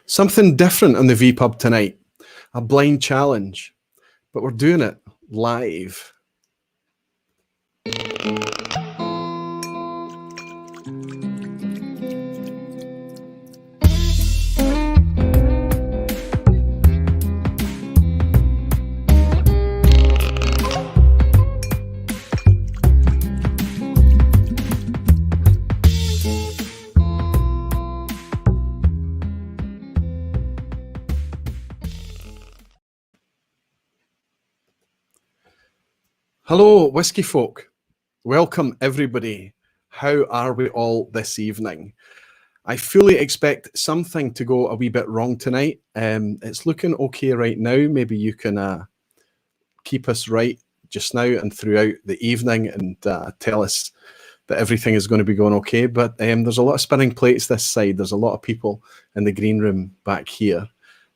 Something different on the vPub tonight, a blind challenge, but we're doing it live. Hello, whiskey folk. Welcome, everybody. How are we all this evening? I fully expect something to go a wee bit wrong tonight. It's looking okay right now. Maybe you can keep us right just now and throughout the evening and tell us that everything is going to be going okay. But there's a lot of spinning plates this side. There's a lot of people in the green room back here.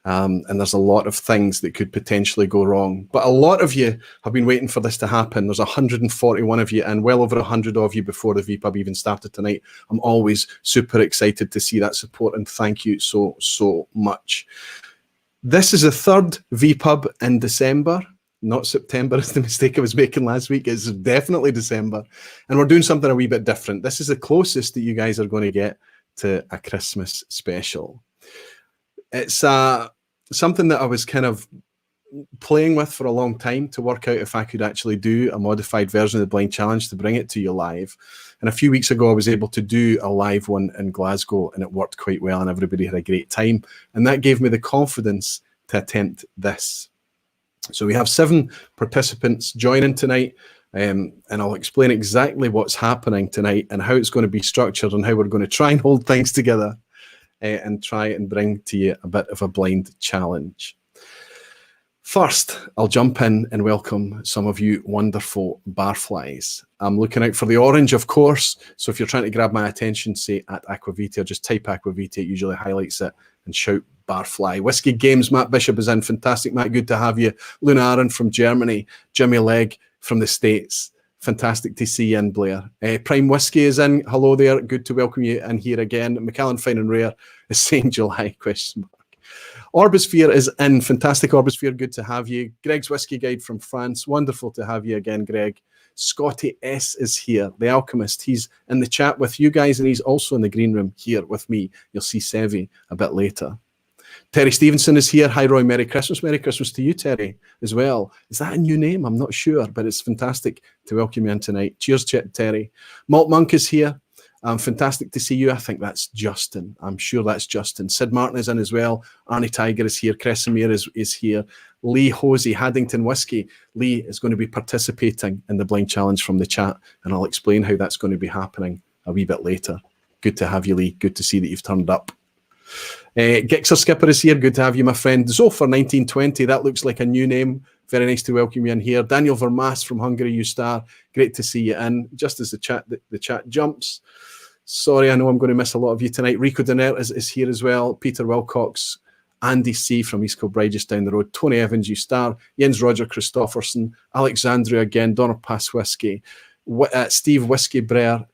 And there's a lot of things that could potentially go wrong. But a lot of you have been waiting for this to happen. There's 141 of you and well over 100 of you before the vPub even started tonight. I'm always super excited to see that support and thank you so, so much. This is the third vPub in December. Not September is the mistake I was making last week. It's definitely December. And we're doing something a wee bit different. This is the closest that you guys are going to get to a Christmas special. It's something that I was kind of playing with for a long time to work out if I could actually do a modified version of the Blind Challenge to bring it to you live. And a few weeks ago, I was able to do a live one in Glasgow, and it worked quite well, and everybody had a great time. And that gave me the confidence to attempt this. So we have 7 participants joining tonight, and I'll explain exactly what's happening tonight and how it's going to be structured and how we're going to try and hold things together. And try and bring to you a bit of a blind challenge. First, I'll jump in and welcome some of you wonderful barflies. I'm looking out for the orange, of course, so if you're trying to grab my attention, say at Aqvavitae, or just type Aqvavitae, it usually highlights it, and shout barfly. Whisky Games, Matt Bishop is in. Fantastic, Matt, good to have you. Luna Aaron from Germany, Jimmy Legg from the States. Fantastic to see you in, Blair. Prime Whiskey is in. Hello there. Good to welcome you in here again. Macallan Fine and Rare is saying July, question mark. Orbisphere is in. Fantastic, Orbisphere. Good to have you. Greg's Whiskey Guide from France. Wonderful to have you again, Greg. Scotty S is here. The Alchemist. He's in the chat with you guys, and he's also in the green room here with me. You'll see Sevi a bit later. Terry Stevenson is here. Hi, Roy. Merry Christmas. Merry Christmas to you, Terry, as well. Is that a new name? I'm not sure, but it's fantastic to welcome you in tonight. Cheers, Terry. Malt Monk is here. Fantastic to see you. I think that's Justin. I'm sure that's Justin. Sid Martin is in as well. Arnie Tiger is here. Cresimir is here. Lee Hosey, Haddington Whiskey. Lee is going to be participating in the Blind Challenge from the chat, and I'll explain how that's going to be happening a wee bit later. Good to have you, Lee. Good to see that you've turned up. Gixer Skipper is here. Good to have you, my friend. Zofer 1920, that looks like a new name. Very nice to welcome you in here. Daniel Vermaas from Hungary, you star. Great to see you in. Just as the chat jumps. Sorry, I know I'm going to miss a lot of you tonight. Rico Denner is here as well. Peter Wilcox, Andy C from East Kilbride just down the road. Tony Evans, you star. Jens Roger Christofferson. Alexandria again. Donner Pass Whiskey. Steve Whiskey Brer.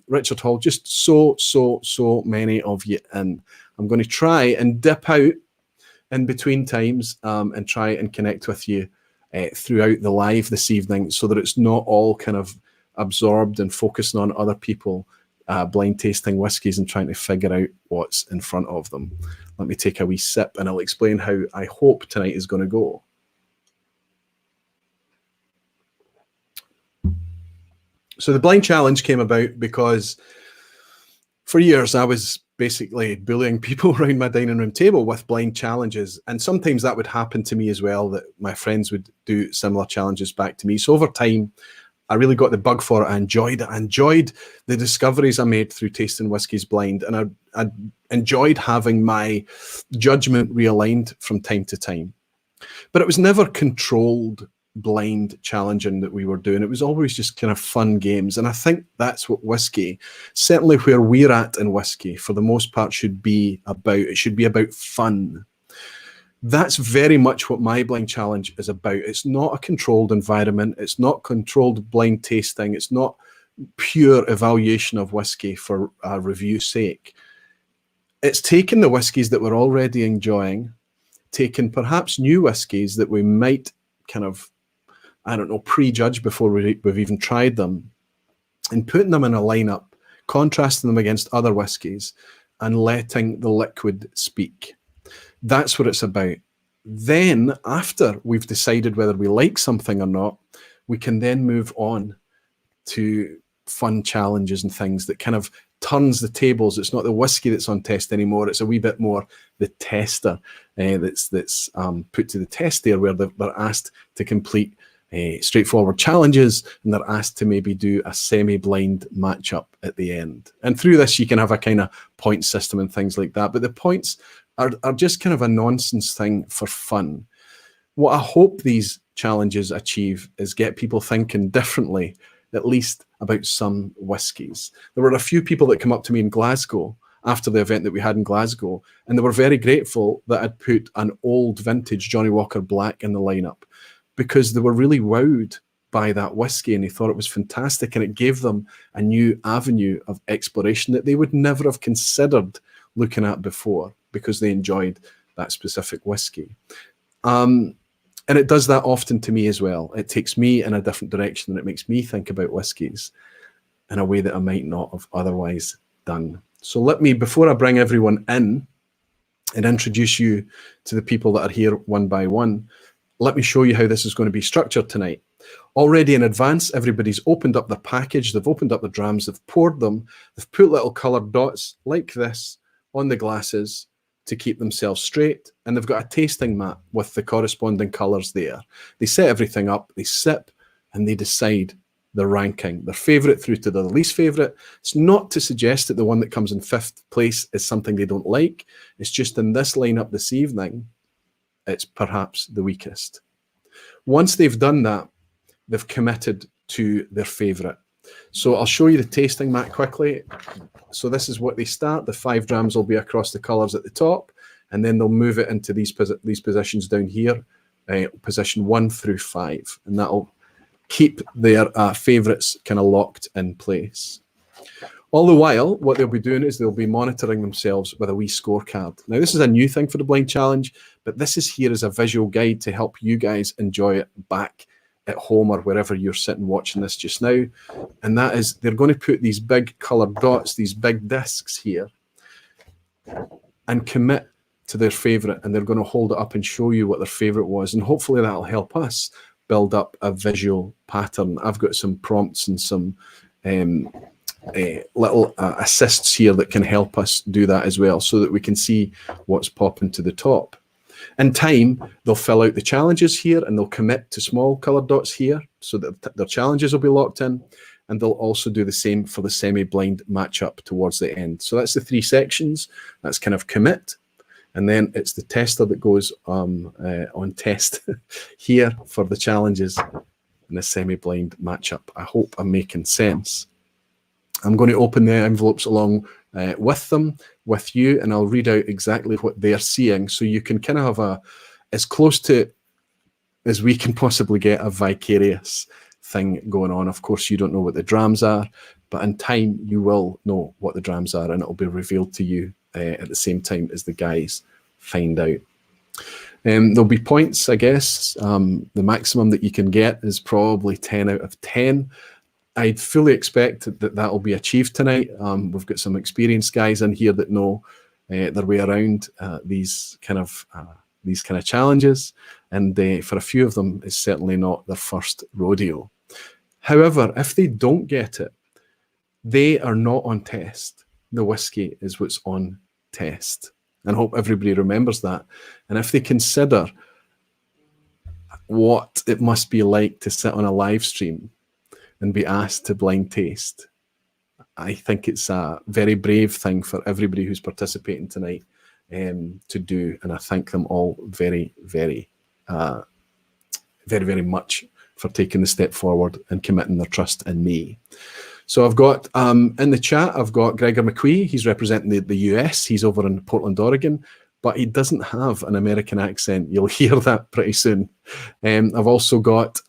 Richard Hall. Just so many of you in. I'm going to try and dip out in between times and try and connect with you throughout the live this evening so that it's not all kind of absorbed and focusing on other people blind tasting whiskies and trying to figure out what's in front of them. Let me take a wee sip and I'll explain how I hope tonight is going to go. So the Blind Challenge came about because for years I was basically bullying people around my dining room table with blind challenges, and sometimes that would happen to me as well, that my friends would do similar challenges back to me. So over time I really got the bug for it. I enjoyed it. I enjoyed the discoveries I made through tasting whiskies blind, and I enjoyed having my judgment realigned from time to time. But it was never controlled blind challenging that we were doing. It was always just kind of fun games, and I think that's what whiskey, certainly where we're at in whiskey, for the most part should be about. It should be about fun. That's very much what my blind challenge is about. It's not a controlled environment. It's not controlled blind tasting. It's not pure evaluation of whiskey for review's sake. it's taken the whiskies that we're already enjoying, taken perhaps new whiskies that we might kind of, I don't know, prejudge before we've even tried them, and putting them in a lineup, contrasting them against other whiskies, and letting the liquid speak. That's what it's about. Then, after we've decided whether we like something or not, we can then move on to fun challenges and things that kind of turns the tables. It's not the whiskey that's on test anymore. It's a wee bit more the tester that's put to the test there, where they're asked to complete straightforward challenges, and they're asked to maybe do a semi-blind matchup at the end. And through this, you can have a kind of point system and things like that. But the points are just kind of a nonsense thing for fun. What I hope these challenges achieve is get people thinking differently, at least about some whiskies. There were a few people that come up to me in Glasgow after the event that we had in Glasgow, and they were very grateful that I'd put an old vintage Johnnie Walker Black in the lineup, because they were really wowed by that whiskey and they thought it was fantastic, and it gave them a new avenue of exploration that they would never have considered looking at before, because they enjoyed that specific whiskey. And it does that often to me as well. It takes me in a different direction, and it makes me think about whiskies in a way that I might not have otherwise done. So let me, before I bring everyone in and introduce you to the people that are here one by one, let me show you how this is going to be structured tonight. Already in advance, everybody's opened up their package, they've opened up the drams, they've poured them, they've put little coloured dots like this on the glasses to keep themselves straight, and they've got a tasting mat with the corresponding colours there. They set everything up, they sip, and they decide their ranking, their favourite through to their least favourite. It's not to suggest that the one that comes in 5th place is something they don't like. It's just in this lineup this evening, it's perhaps the weakest. Once they've done that, they've committed to their favourite. So I'll show you the tasting mat quickly. So this is what they start. The 5 drams will be across the colours at the top, and then they'll move it into these positions down here, position 1 through 5, and that'll keep their favourites kind of locked in place. All the while, what they'll be doing is they'll be monitoring themselves with a wee scorecard. Now, this is a new thing for the Blind Challenge, but this is here as a visual guide to help you guys enjoy it back at home or wherever you're sitting watching this just now. And that is, they're going to put these big coloured dots, these big discs here, and commit to their favourite, and they're going to hold it up and show you what their favourite was, and hopefully that'll help us build up a visual pattern. I've got some prompts and some little assists here that can help us do that as well, so that we can see what's popping to the top. In time, they'll fill out the challenges here, and they'll commit to small coloured dots here, so that their challenges will be locked in, and they'll also do the same for the semi-blind matchup towards the end. So that's the 3 sections. That's kind of commit, and then it's the tester that goes on test here for the challenges in the semi-blind matchup. I hope I'm making sense. I'm going to open the envelopes along with them, with you, and I'll read out exactly what they're seeing, so you can kind of have as close to as we can possibly get a vicarious thing going on. Of course, you don't know what the drams are, but in time you will know what the drams are, and it'll be revealed to you at the same time as the guys find out. There'll be points, I guess. The maximum that you can get is probably 10 out of 10. I'd fully expect that will be achieved tonight. We've got some experienced guys in here that know their way around these kind of challenges, and for a few of them, it's certainly not their first rodeo. However, if they don't get it, they are not on test. The whiskey is what's on test, and I hope everybody remembers that. And if they consider what it must be like to sit on a live stream and be asked to blind taste, I think it's a very brave thing for everybody who's participating tonight to do, and I thank them all very, very, very, very much for taking the step forward and committing their trust in me. So I've got in the chat, I've got Gregor McWee. He's representing the US. He's over in Portland, Oregon, but he doesn't have an American accent. You'll hear that pretty soon. I've also got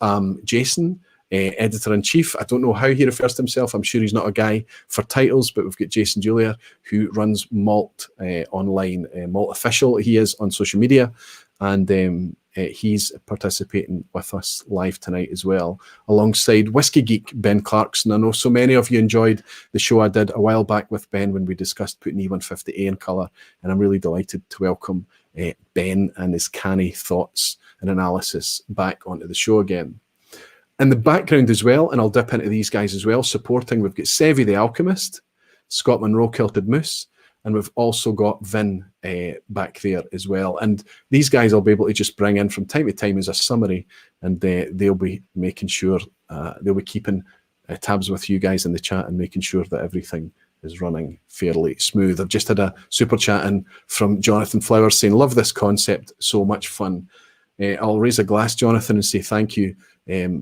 Jason editor-in-chief. I don't know how he refers to himself. I'm sure he's not a guy for titles, but we've got Jason Julia, who runs Malt online, Malt Official. He is on social media, and he's participating with us live tonight as well, alongside Whisky Geek Ben Clarkson. I know so many of you enjoyed the show I did a while back with Ben when we discussed putting E150A in colour, and I'm really delighted to welcome Ben and his canny thoughts and analysis back onto the show again. In the background as well, and I'll dip into these guys as well, supporting, we've got Sevi the Alchemist, Scott Monroe, Kilted Moose, and we've also got Vin back there as well. And these guys I'll be able to just bring in from time to time as a summary, and they'll be making sure, they'll be keeping tabs with you guys in the chat and making sure that everything is running fairly smooth. I've just had a super chat in from Jonathan Flowers saying, love this concept, so much fun. I'll raise a glass, Jonathan, and say thank you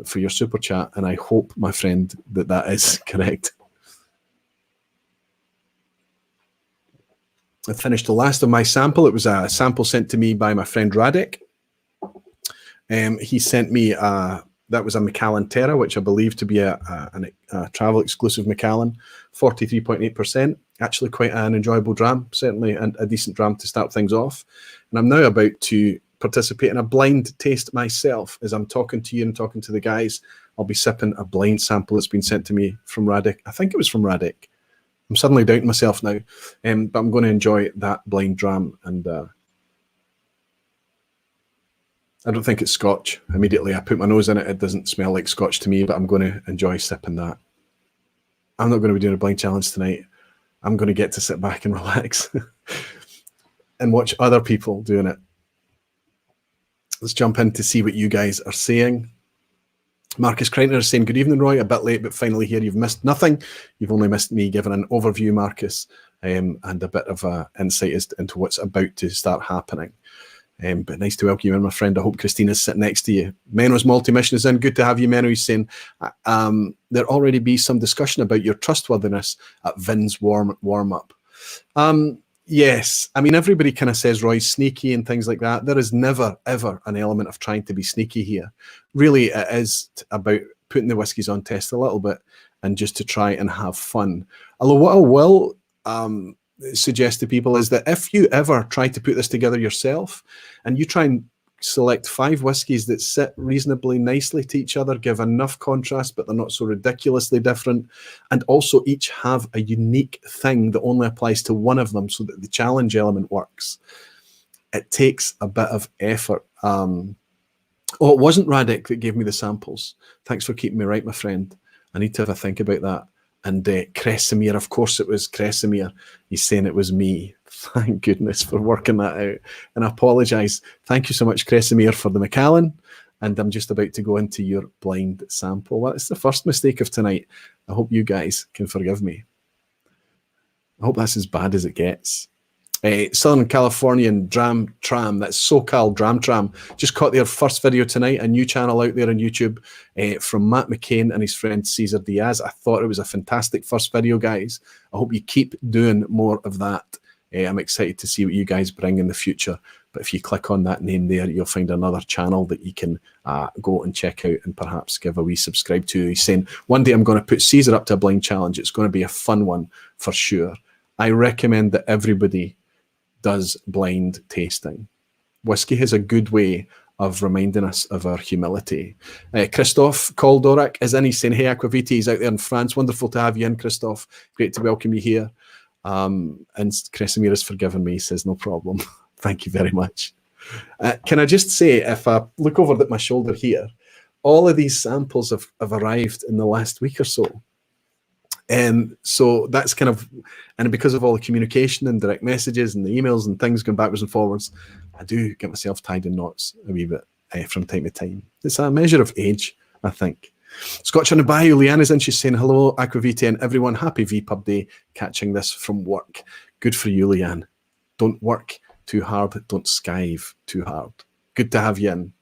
for your super chat, and I hope, my friend, that that is correct. I finished the last of my sample. It was a sample sent to me by my friend Radek. He sent me, that was a Macallan Terra, which I believe to be a travel exclusive Macallan, 43.8%. Actually quite an enjoyable dram, certainly a decent dram to start things off. And I'm now about to participate in a blind taste myself. As I'm talking to you and talking to the guys, I'll be sipping a blind sample that's been sent to me from Radek. I think it was from Radek. I'm suddenly doubting myself now, but I'm going to enjoy that blind dram. And I don't think it's Scotch. Immediately I put my nose in it, it doesn't smell like Scotch to me, but I'm going to enjoy sipping that. I'm not going to be doing a blind challenge tonight. I'm going to get to sit back and relax and watch other people doing it. Let's jump in to see what you guys are saying. Marcus Kreitner is saying, good evening, Roy. A bit late, but finally here. You've missed nothing. You've only missed me giving an overview, Marcus, and a bit of insight into what's about to start happening. But nice to welcome you in, my friend. I hope Christina's sitting next to you. Menno's multi-mission is in. Good to have you, Menno. He's saying, there already be some discussion about your trustworthiness at Vin's warm-up. Yes, I mean, everybody kind of says Roy's sneaky and things like that. There is never, ever an element of trying to be sneaky here. Really, it is about putting the whiskies on test a little bit and just to try and have fun. Although what I will suggest to people is that if you ever try to put this together yourself and you try and select 5 whiskies that sit reasonably nicely to each other, give enough contrast, but they're not so ridiculously different, and also each have a unique thing that only applies to one of them so that the challenge element works. It takes a bit of effort. Oh, it wasn't Radek that gave me the samples. Thanks for keeping me right, my friend. I need to have a think about that. And Kresimir, of course it was Kresimir. He's saying it was me. Thank goodness for working that out. And I apologise. Thank you so much, Kresimir, for the Macallan. And I'm just about to go into your blind sample. Well, it's the first mistake of tonight. I hope you guys can forgive me. I hope that's as bad as it gets. Southern Californian Dram Tram, that's SoCal Dram Tram, just caught their first video tonight, a new channel out there on YouTube from Matt McCain and his friend Cesar Diaz. I thought it was a fantastic first video, guys. I hope you keep doing more of that. I'm excited to see what you guys bring in the future. But if you click on that name there, you'll find another channel that you can go and check out and perhaps give a wee subscribe to. He's saying, one day I'm going to put Cesar up to a blind challenge. It's going to be a fun one for sure. I recommend that everybody does blind tasting. Whiskey has a good way of reminding us of our humility. Christophe Koldorak is in. He's saying, hey, Aqvavitae, he's out there in France. Wonderful to have you in, Christophe. Great to welcome you here. And Kresimir has forgiven me. He says, no problem. Thank you very much. Can I just say, if I look over at my shoulder here, all of these samples have arrived in the last week or so. So that's kind of, and because of all the communication and direct messages and the emails and things going backwards and forwards, I do get myself tied in knots a wee bit from time to time. It's a measure of age, I think. Scotch on the Bayou, Leanne's in. She's saying, hello, Aqvavitae and everyone. Happy vPub Day, catching this from work. Good for you, Leanne. Don't work too hard. Don't skive too hard. Good to have you in.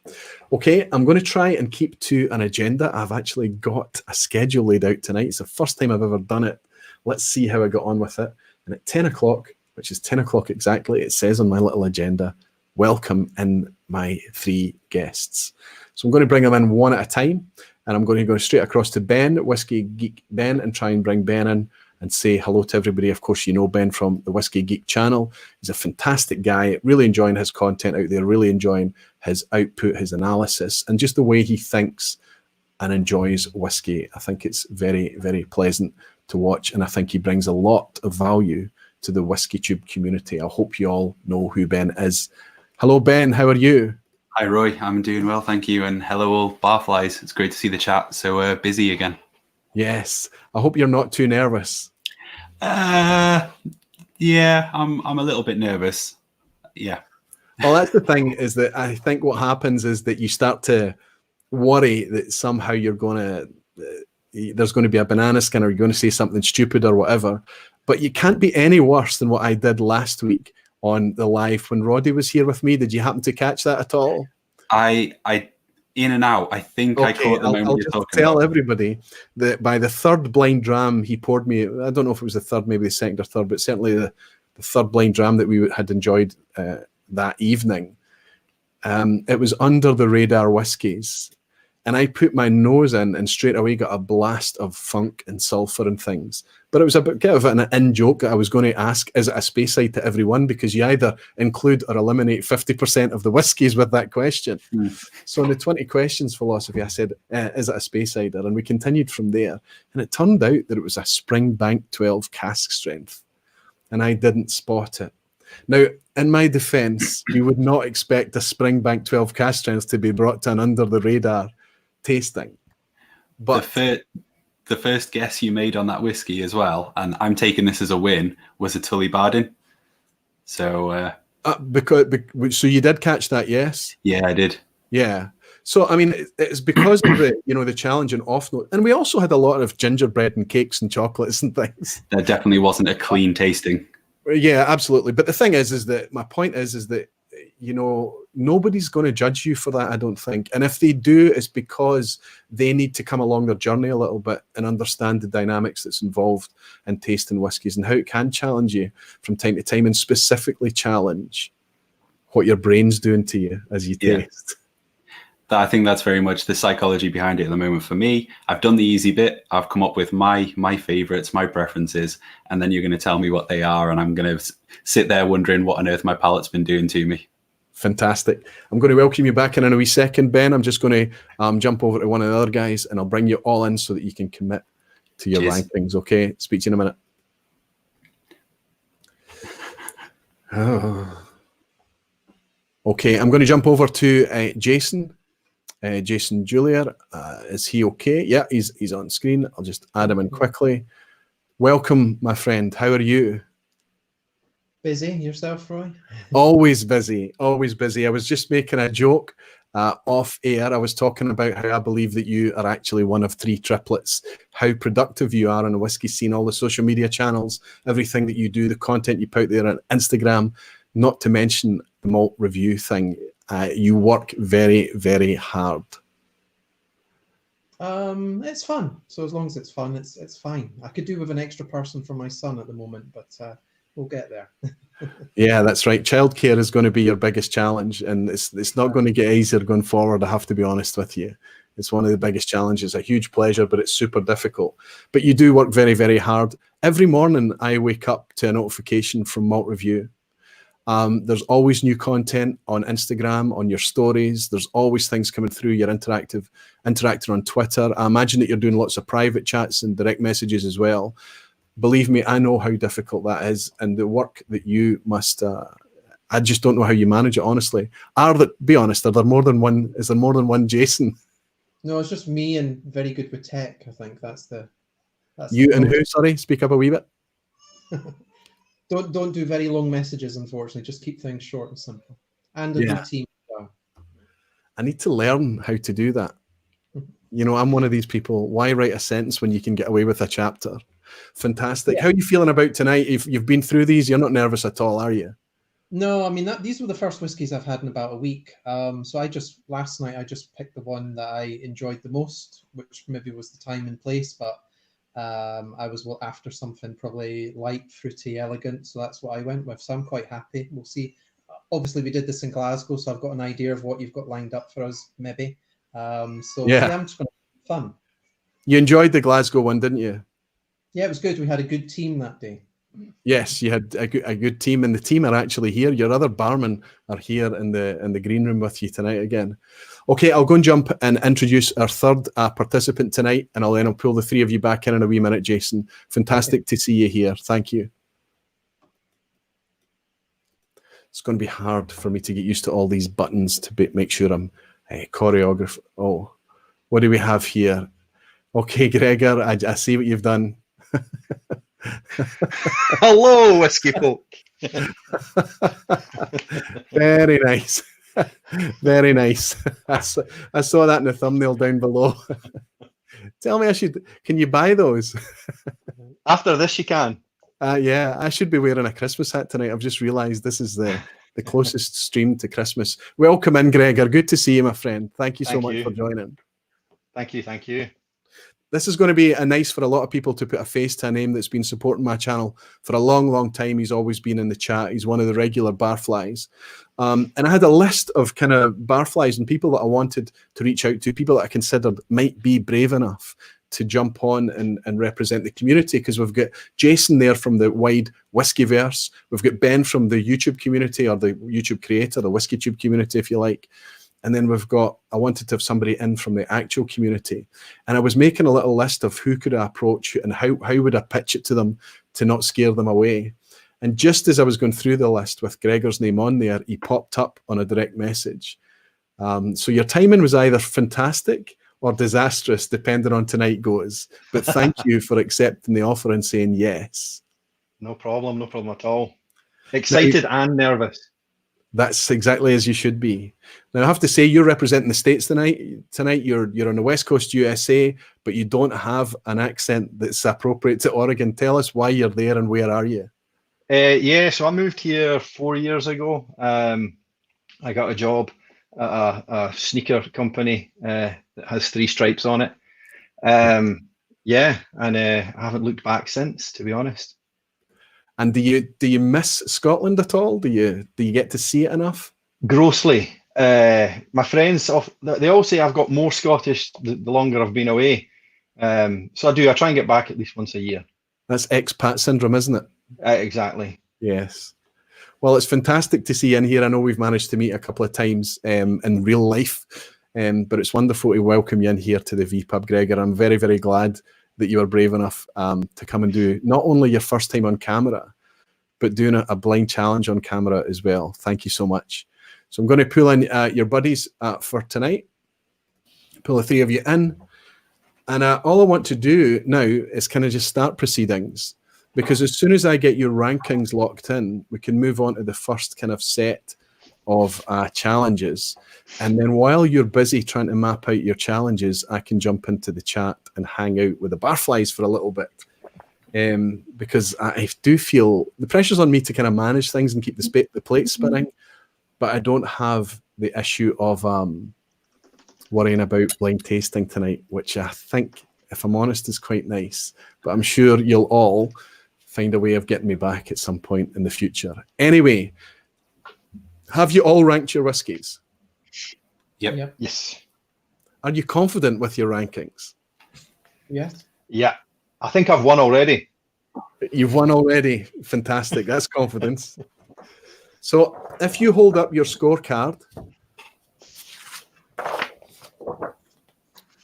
Okay, I'm going to try and keep to an agenda. I've actually got a schedule laid out tonight. It's the first time I've ever done it. Let's see how I got on with it. And at 10 o'clock, which is 10 o'clock exactly, it says on my little agenda, welcome in my 3 guests. So I'm going to bring them in one at a time. And I'm going to go straight across to Ben, Whisky Geek Ben, and try and bring Ben in and say hello to everybody. Of course, you know Ben from the Whisky Geek channel. He's a fantastic guy, really enjoying his content out there, really enjoying his output, his analysis, and just the way he thinks and enjoys whiskey. I think it's very, very pleasant to watch, and I think he brings a lot of value to the Whisky Tube community. I hope you all know who Ben is. Hello, Ben. How are you? Hi, Roy. I'm doing well, thank you. And hello, all barflies. It's great to see the chat so busy again. Yes. I hope you're not too nervous. Yeah, I'm a little bit nervous. Yeah. Well, that's the thing, is that I think what happens is that you start to worry that somehow you're going to, there's going to be a banana skin, or you're going to say something stupid or whatever. But you can't be any worse than what I did last week on the live when Roddy was here with me. Did you happen to catch that at all? I in and out. I think I caught the moment I'll you're just talking tell about. Everybody that by the third blind dram he poured me, I don't know if it was the third, maybe the second or third, but certainly the third blind dram that we had enjoyed that evening, it was under the radar whiskies. And I put my nose in and straight away got a blast of funk and sulphur and things. But it was a bit of an in-joke that I was going to ask, is it a Speyside to everyone? Because you either include or eliminate 50% of the whiskies with that question. So in the 20 questions philosophy, I said, is it a Speysider? And we continued from there. And it turned out that it was a Springbank 12 cask strength. And I didn't spot it. Now, in my defense, you would not expect a Springbank 12 cask strength to be brought to an under the radar tasting. But the first guess you made on that whiskey as well, and I'm taking this as a win, was a Tully Bardin. So so you did catch that, yes? Yeah, I did. Yeah. So I mean, it's because of the the challenge and off note, and we also had a lot of gingerbread and cakes and chocolates and things. There definitely wasn't a clean tasting. Yeah, absolutely. But the thing is that my point is that nobody's going to judge you for that, I don't think. And if they do, it's because they need to come along their journey a little bit and understand the dynamics that's involved in tasting whiskies and how it can challenge you from time to time, and specifically challenge what your brain's doing to you as you taste. I think that's very much the psychology behind it at the moment for me. I've done the easy bit. I've come up with my favorites, my preferences, and then you're going to tell me what they are, and I'm going to sit there wondering what on earth my palate's been doing to me. Fantastic. I'm going to welcome you back in a wee second, Ben. I'm just going to jump over to one of the other guys, and I'll bring you all in so that you can commit to your rankings, okay? Speak to you in a minute. Okay, I'm going to jump over to Jason. Jason Julier, is he okay? Yeah, he's on screen. I'll just add him in quickly. Welcome, my friend. How are you? Busy. Yourself, Roy? Always busy, always busy. I was just making a joke off air. I was talking about how I believe that you are actually one of three triplets, how productive you are on the whiskey scene, all the social media channels, everything that you do, the content you put there on Instagram, not to mention the malt review thing. You work very, very hard. It's fun. So as long as it's fun, it's fine. I could do with an extra person for my son at the moment, but we'll get there. Yeah, that's right. Childcare is going to be your biggest challenge, and it's not going to get easier going forward. I have to be honest with you. It's one of the biggest challenges. A huge pleasure, but it's super difficult. But you do work very, very hard. Every morning I wake up to a notification from Malt Review. There's always new content on Instagram, on your stories. There's always things coming through. You're interacting on Twitter. I imagine that you're doing lots of private chats and direct messages as well. Believe me, I know how difficult that is, and the work that you must. I just don't know how you manage it, honestly. Be honest, are there more than one? Is there more than one Jason? No, it's just me and very good with tech. I think that's you and who? Sorry, speak up a wee bit. Don't do very long messages, unfortunately. Just keep things short and simple. And a good team. I need to learn how to do that. I'm one of these people. Why write a sentence when you can get away with a chapter? Fantastic. How are you feeling about tonight? If you've been through these, you're not nervous at all, are you? No, I mean, these were the first whiskies I've had in about a week. So last night I just picked the one that I enjoyed the most, which maybe was the time and place, but I was after something probably light, fruity, elegant. So that's what I went with. So I'm quite happy. We'll see. Obviously, we did this in Glasgow, so I've got an idea of what you've got lined up for us, maybe. I'm just going to fun. You enjoyed the Glasgow one, didn't you? Yeah, it was good. We had a good team that day. Yes, you had a good team, and the team are actually here. Your other barmen are here in the green room with you tonight again. Okay, I'll go and jump and introduce our third participant tonight, and I'll pull the three of you back in a wee minute, Jason. Fantastic to see you here. Thank you. It's going to be hard for me to get used to all these buttons to make sure I'm choreographer. Oh, what do we have here? Okay, Gregor, I see what you've done. Hello, whiskey folk. Very nice. Very nice. I saw that in the thumbnail down below. Tell me, can you buy those? After this, you can. Yeah, I should be wearing a Christmas hat tonight. I've just realised this is the closest stream to Christmas. Welcome in, Gregor. Good to see you, my friend. Thank you so much for joining. Thank you. Thank you. This is going to be nice for a lot of people to put a face to a name that's been supporting my channel for a long, long time. He's always been in the chat. He's one of the regular barflies. And I had a list of kind of barflies and people that I wanted to reach out to, people that I considered might be brave enough to jump on and represent the community, because we've got Jason there from the wide Whiskyverse. We've got Ben from the YouTube community, or the YouTube creator, the WhiskyTube community, if you like. And then I wanted to have somebody in from the actual community. And I was making a little list of who could I approach and how would I pitch it to them to not scare them away. And just as I was going through the list with Gregor's name on there, he popped up on a direct message. So your timing was either fantastic or disastrous, depending on tonight goes. But thank you for accepting the offer and saying yes. No problem at all. Excited and nervous. That's exactly as you should be. Now, I have to say, you're representing the States tonight. You're on the West Coast USA, but you don't have an accent that's appropriate to Oregon. Tell us why you're there and where are you? Yeah, so I moved here 4 years ago. I got a job at a sneaker company that has 3 stripes on it. Yeah, and I haven't looked back since, to be honest. And do you miss Scotland at all? Do you get to see it enough? Grossly. My friends, they all say I've got more Scottish the longer I've been away. So I do. I try and get back at least once a year. That's expat syndrome, isn't it? Exactly. Yes. Well, it's fantastic to see you in here. I know we've managed to meet a couple of times in real life, but it's wonderful to welcome you in here to the vPub, Gregor. I'm very, very glad that you are brave enough to come and do not only your first time on camera, but doing a blind challenge on camera as well. Thank you so much. So I'm going to pull in your buddies for tonight, pull the 3 of you in. And all I want to do now is kind of just start proceedings, because as soon as I get your rankings locked in, we can move on to the first kind of set of challenges. And then while you're busy trying to map out your challenges, I can jump into the chat and hang out with the barflies for a little bit. Because I do feel the pressure's on me to kind of manage things and keep the plate spinning, but I don't have the issue of worrying about blind tasting tonight, which I think, if I'm honest, is quite nice. But I'm sure you'll all find a way of getting me back at some point in the future. Anyway, have you all ranked your whiskies? Yep. Yes. Are you confident with your rankings? Yes. Yeah. I think I've won already. You've won already. Fantastic. That's confidence. So if you hold up your scorecard.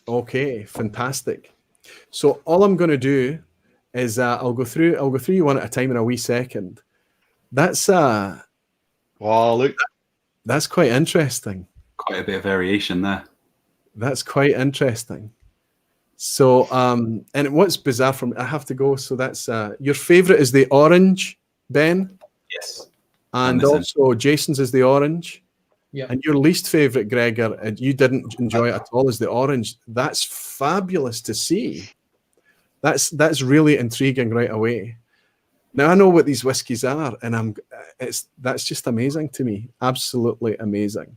Okay, fantastic. So all I'm going to do is I'll go through you one at a time in a wee second. That's wow, look. That's quite interesting. Quite a bit of variation there. That's quite interesting. So, and what's bizarre for me, I have to go. So that's your favorite is the orange, Ben? Yes. And also Jason's is the orange. Yeah. And your least favorite, Gregor, and you didn't enjoy it at all, is the orange. That's fabulous to see. That's really intriguing right away. Now I know what these whiskies are, and that's just amazing to me. Absolutely amazing.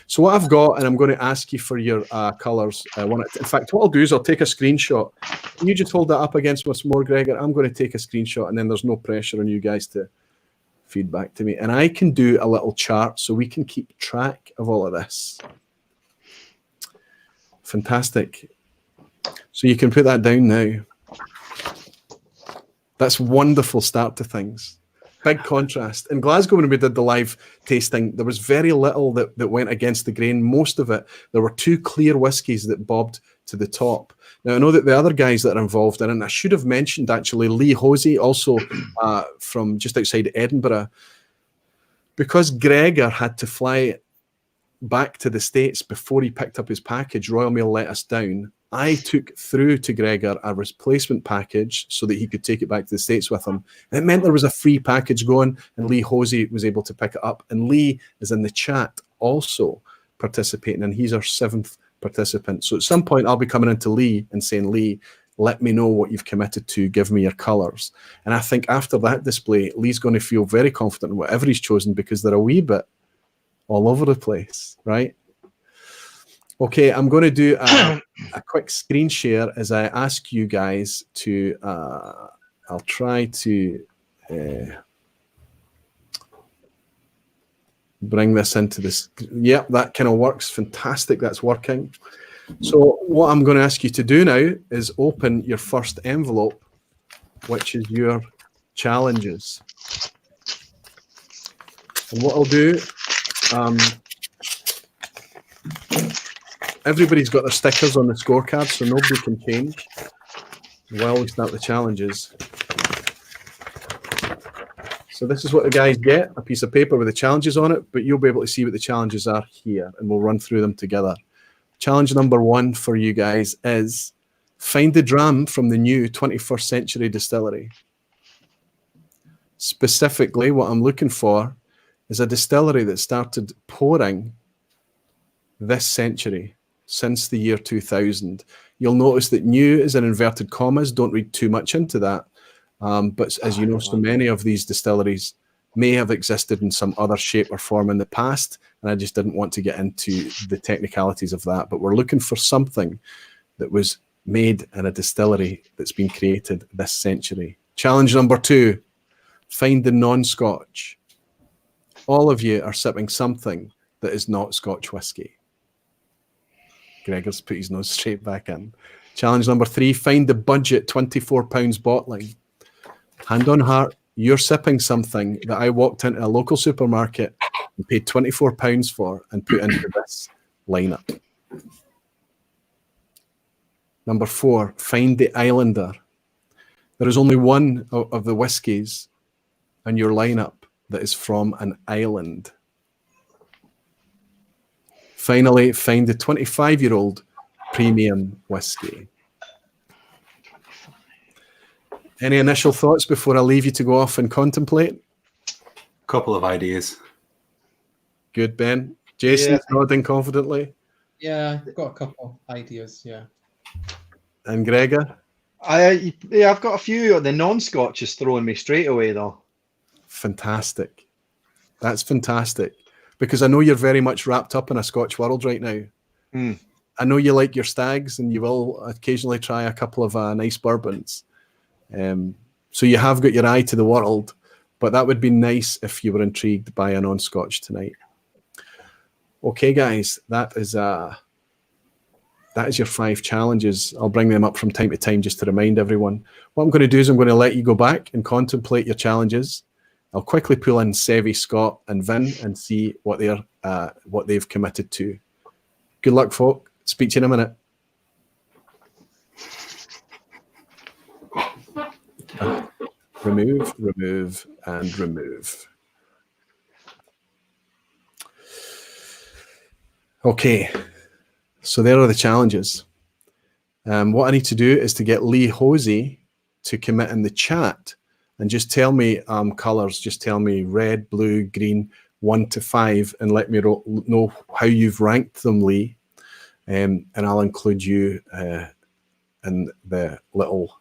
So what I've got, and I'm going to ask you for your colours. In fact, what I'll do is I'll take a screenshot. Can you just hold that up against us more, Gregor? I'm going to take a screenshot, and then there's no pressure on you guys to feed back to me. And I can do a little chart so we can keep track of all of this. Fantastic. So you can put that down now. That's wonderful start to things. Big contrast. In Glasgow, when we did the live tasting, there was very little that went against the grain. Most of it, there were 2 clear whiskies that bobbed to the top. Now, I know that the other guys that are involved in it, and I should have mentioned actually Lee Hosey, also from just outside Edinburgh, because Gregor had to fly back to the States before he picked up his package. Royal Mail let us down. I took through to Gregor a replacement package so that he could take it back to the States with him. It meant there was a free package going, and Lee Hosey was able to pick it up. And Lee is in the chat also participating, and he's our 7th participant. So at some point, I'll be coming into Lee and saying, Lee, let me know what you've committed to. Give me your colours. And I think after that display, Lee's going to feel very confident in whatever he's chosen because they're a wee bit all over the place, right? Okay, I'm going to do a quick screen share as I ask you guys to, I'll try to bring this into this. Yep, that kind of works. Fantastic, that's working. So what I'm going to ask you to do now is open your first envelope, which is your challenges. And what I'll do, everybody's got their stickers on the scorecard, so nobody can change while we start the challenges. So this is what the guys get, a piece of paper with the challenges on it, but you'll be able to see what the challenges are here, and we'll run through them together. Challenge number 1 for you guys is find the dram from the new 21st century distillery. Specifically, what I'm looking for is a distillery that started pouring this century, since the year 2000. You'll notice that new is in inverted commas. Don't read too much into that. But as you know, so many of these distilleries may have existed in some other shape or form in the past, and I just didn't want to get into the technicalities of that. But we're looking for something that was made in a distillery that's been created this century. Challenge number 2, find the non-Scotch. All of you are sipping something that is not Scotch whiskey. Gregor's put his nose straight back in. Challenge number 3, find the budget £24 bottling. Hand on heart, you're sipping something that I walked into a local supermarket and paid £24 for and put into this lineup. Number 4, find the Islander. There is only one of the whiskies in your lineup that is from an island. Finally, find the 25-year-old premium whiskey. Any initial thoughts before I leave you to go off and contemplate? Couple of ideas. Good, Ben. Jason's nodding confidently. Yeah, I've got a couple ideas, yeah. And Gregor? I've got a few. The non-Scotch is throwing me straight away, though. Fantastic. That's fantastic. Because I know you're very much wrapped up in a Scotch world right now. Mm. I know you like your stags and you will occasionally try a couple of nice bourbons. So you have got your eye to the world, but that would be nice if you were intrigued by a non-Scotch tonight. Okay, guys, that is your 5 challenges. I'll bring them up from time to time just to remind everyone. What I'm going to do is I'm going to let you go back and contemplate your challenges. I'll quickly pull in Sevi, Scott, and Vin and see what they've committed to. Good luck, folk. Speak to you in a minute. Remove, remove, and remove. Okay, so there are the challenges. What I need to do is to get Lee Hosey to commit in the chat and just tell me colours. Just tell me red, blue, green, 1 to 5, and let me know how you've ranked them, Lee. And I'll include you in the little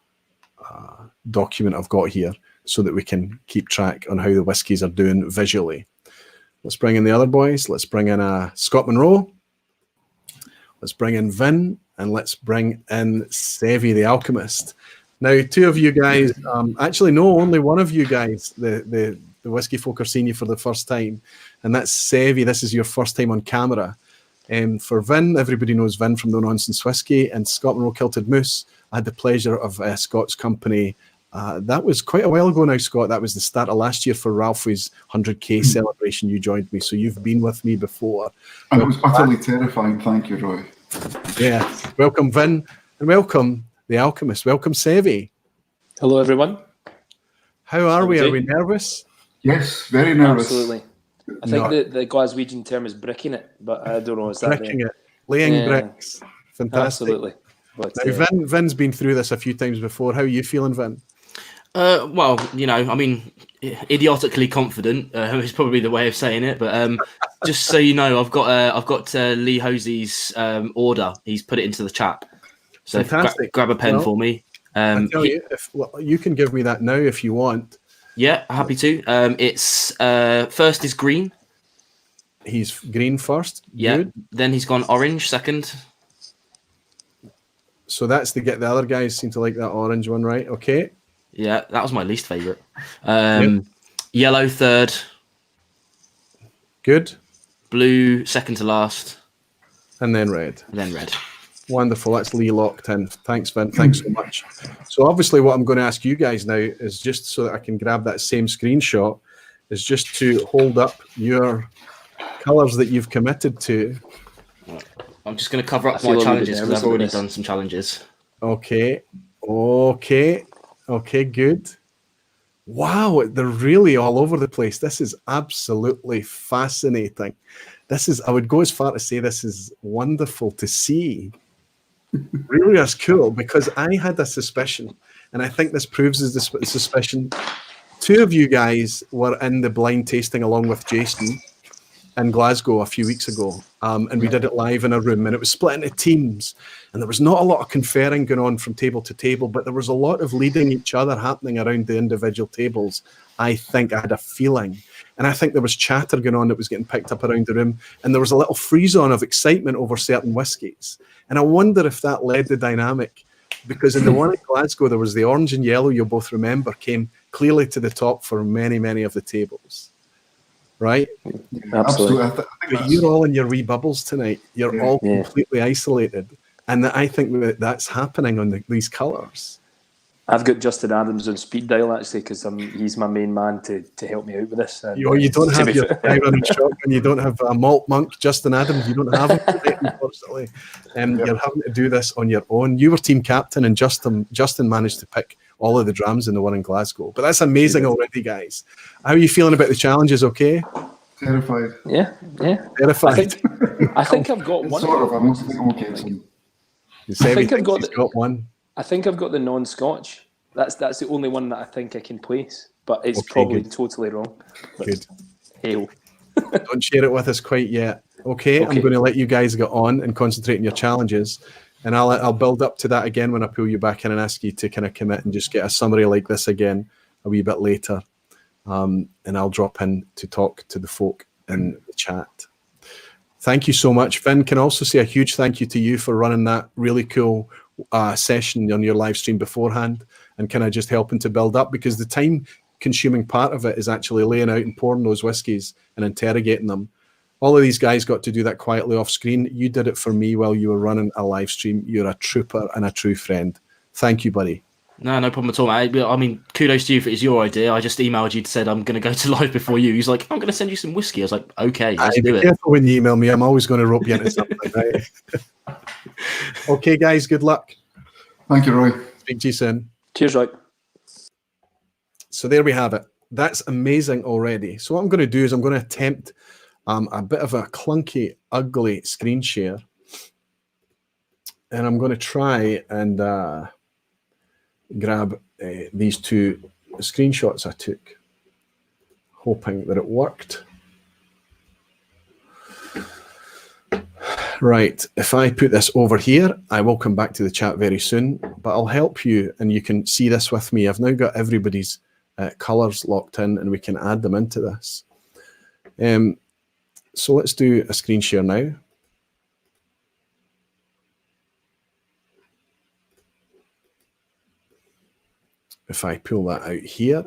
document I've got here so that we can keep track on how the whiskies are doing visually. Let's bring in the other boys. Let's bring in Scott Monroe. Let's bring in Vin, and let's bring in Sevi, the Alchemist. Now, 2 of you guys, actually, no, only one of you guys, the whiskey folk are seeing you for the first time, and that's Sevi. This is your first time on camera. For Vin, everybody knows Vin from No Nonsense Whiskey, and Scott Monroe Kilted Moose. I had the pleasure of Scott's company. That was quite a while ago now, Scott. That was the start of last year for Ralphie's 100k celebration. You joined me, so you've been with me before. And it was utterly terrifying. Thank you, Roy. Yeah. Welcome, Vin, and welcome, the Alchemist. Welcome, Sevi. Hello, everyone. How are we? Are we nervous? Yes, very nervous. Absolutely. I think the Glaswegian term is bricking it, but I don't know. Is that Bricking it. Laying bricks. Fantastic. Absolutely. But, now, Vin's been through this a few times before. How are you feeling, Vin? Well, I mean, idiotically confident is probably the way of saying it. But just so you know, I've got Lee Hosey's order. He's put it into the chat. So grab a pen for me. I tell you, you can give me that now if you want. Yeah, happy to. It's first is green. He's green first. Yeah. Good. Then he's gone orange second. So that's the other guys seem to like that orange one, right? Okay. Yeah, that was my least favorite. Yellow third. Good. Blue second to last. And then red. Wonderful. That's Lee locked in. Thanks, Vin. Thanks so much. So obviously what I'm going to ask you guys now is just so that I can grab that same screenshot is just to hold up your colours that you've committed to. I'm just going to cover up my challenges because I've already done some challenges. Okay, good. Wow, they're really all over the place. This is absolutely fascinating. I would go as far to say this is wonderful to see. Really is cool because I had a suspicion, and I think this proves the suspicion. Two of you guys were in the blind tasting along with Jason in Glasgow a few weeks ago, and we did it live in a room, and it was split into teams, and there was not a lot of conferring going on from table to table, but there was a lot of leading each other happening around the individual tables. I think I had a feeling, and I think there was chatter going on that was getting picked up around the room, and there was a little freeze-on of excitement over certain whiskies, and I wonder if that led the dynamic, because in the one in Glasgow, there was the orange and yellow, you'll both remember, came clearly to the top for many, many of the tables. Right? Absolutely. But you're all in your wee bubbles tonight. You're all completely isolated. And I think that's happening on these colours. I've got Justin Adams on speed dial, actually, because he's my main man to help me out with this. And, you don't have your running shotgun. You don't have a Malt monk, Justin Adams. You don't have him today, unfortunately. You're having to do this on your own. You were team captain, and Justin managed to pick all of the drams in the one in Glasgow. But that's amazing already, guys. How are you feeling about the challenges? Okay? Terrified. Yeah. Terrified. I think I've got one. Sort of. I'm okay. Got one. I think I've got the non-Scotch. That's the only one that I think I can place, but it's probably totally wrong. But good. Hail. Don't share it with us quite yet. Okay, I'm going to let you guys get on and concentrate on your challenges, and I'll build up to that again when I pull you back in and ask you to kind of commit and just get a summary like this again a wee bit later, and I'll drop in to talk to the folk in the chat. Thank you so much. Vin, can also say a huge thank you to you for running that really cool session on your live stream beforehand and kind of just helping to build up, because the time consuming part of it is actually laying out and pouring those whiskies and interrogating them. All of these guys got to do that quietly off screen. You did it for me while you were running a live stream. You're a trooper and a true friend. Thank you, buddy. No problem at all, mate. I mean, kudos to you if it was your idea. I just emailed you and said I'm going to go to live before you. He's like, I'm going to send you some whiskey. I was like, okay, let's do it. Be careful when you email me. I'm always going to rope you into something, right? Okay, guys, good luck. Thank you, Roy. Speak to you soon. Cheers, Roy. So there we have it. That's amazing already. So what I'm going to do is I'm going to attempt a bit of a clunky, ugly screen share. And I'm going to try and grab these two screenshots I took, hoping that it worked. Right, if I put this over here, I will come back to the chat very soon, but I'll help you and you can see this with me. I've now got everybody's colours locked in and we can add them into this. So let's do a screen share now. If I pull that out here,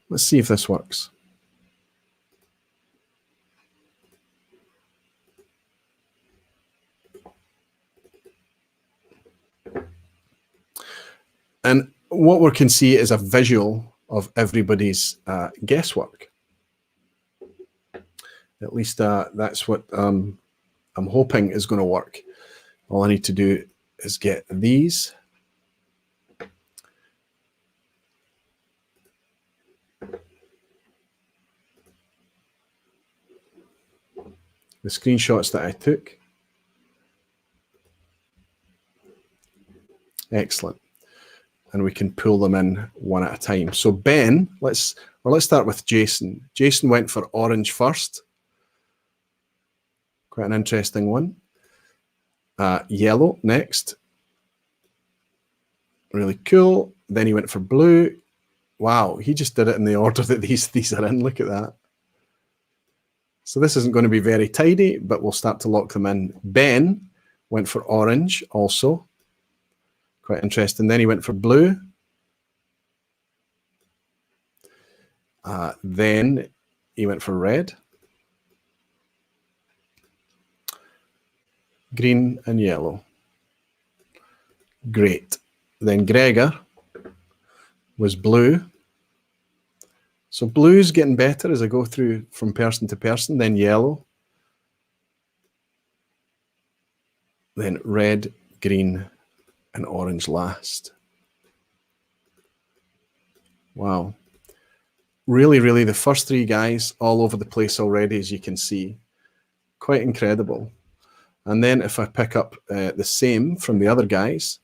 let's see if this works. And what we can see is a visual of everybody's guesswork. At least that's what I'm hoping is going to work. All I need to do is get these. The screenshots that I took. Excellent. And we can pull them in one at a time. So Ben, let's start with Jason. Jason went for orange first. Quite an interesting one. Yellow next. Really cool. Then he went for blue. Wow, he just did it in the order that these are in. Look at that. So this isn't going to be very tidy, but we'll start to lock them in. Ben went for orange also. Quite interesting. Then he went for blue. Then he went for red. Green and yellow. Great. Then Gregor was blue. So blue's getting better as I go through from person to person. Then yellow. Then red, green, and orange last. Wow. Really, really, the first three guys all over the place already, as you can see. Quite incredible. And then if I pick up the same from the other guys,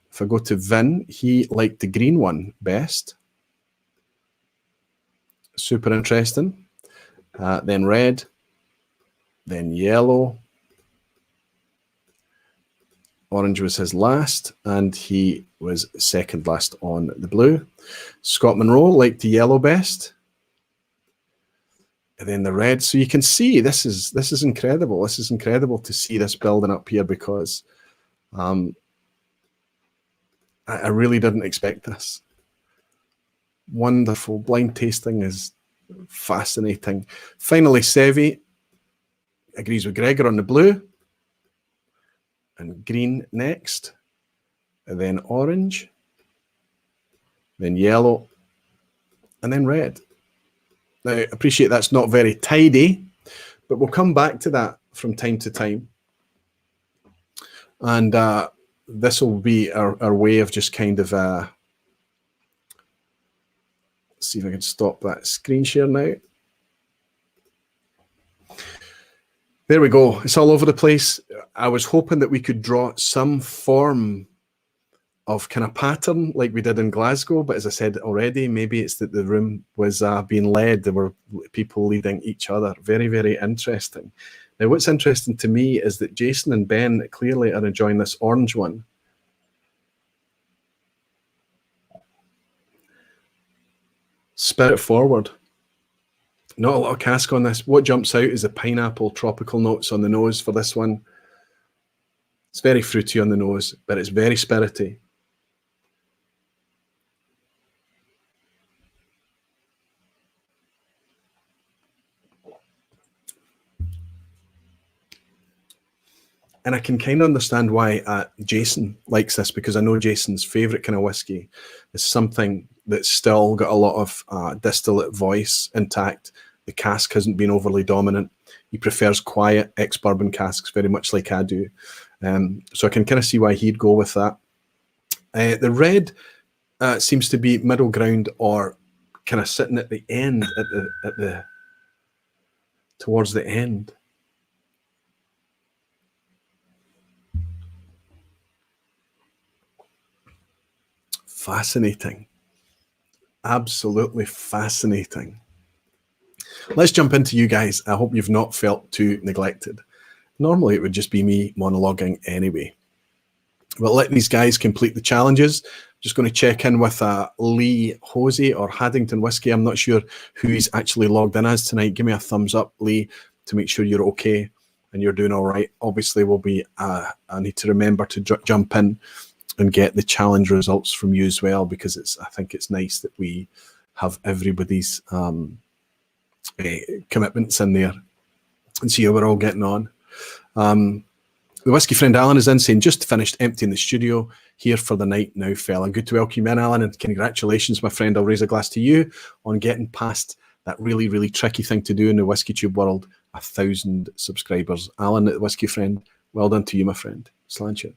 if I go to Vin, he liked the green one best. Super interesting. Then red, then yellow. Orange was his last, and he was second last on the blue. Scott Monroe liked the yellow best. And then the red. So you can see this is incredible. This is incredible to see this building up here because I really didn't expect this. Wonderful. Blind tasting is fascinating. Finally, Sevi agrees with Gregor on the blue. And green next. And then orange. Then yellow. And then red. Now, I appreciate that's not very tidy, but we'll come back to that from time to time. And this will be our way of just kind of... see if I can stop that screen share now. There we go. It's all over the place. I was hoping that we could draw some form of kind of pattern like we did in Glasgow, but as I said already, maybe it's that the room was being led. There were people leading each other. Very, very interesting. Now, what's interesting to me is that Jason and Ben clearly are enjoying this orange one. Spirit forward. Not a lot of cask on this. What jumps out is the pineapple tropical notes on the nose for this one. It's very fruity on the nose, but it's very spirity. And I can kind of understand why Jason likes this, because I know Jason's favourite kind of whiskey is something that's still got a lot of distillate voice intact. The cask hasn't been overly dominant. He prefers quiet ex-bourbon casks, very much like I do. So I can kind of see why he'd go with that. The red seems to be middle ground or kind of sitting at the end, towards the end. Fascinating. Absolutely fascinating. Let's jump into you guys. I hope you've not felt too neglected. Normally it would just be me monologuing anyway. But let these guys complete the challenges. Just going to check in with Lee Hosey or Haddington Whiskey. I'm not sure who he's actually logged in as tonight. Give me a thumbs up, Lee, to make sure you're okay and you're doing all right. Obviously, I need to remember to jump in and get the challenge results from you as well, because I think it's nice that we have everybody's commitments in there and see how we're all getting on. The whiskey friend Alan is in saying, just finished emptying the studio here for the night now, fella. Good to welcome you in, Alan, and congratulations, my friend. I'll raise a glass to you on getting past that really, really tricky thing to do in the Whiskey Tube world, 1,000 subscribers. Alan, the whiskey friend, well done to you, my friend. Slancher.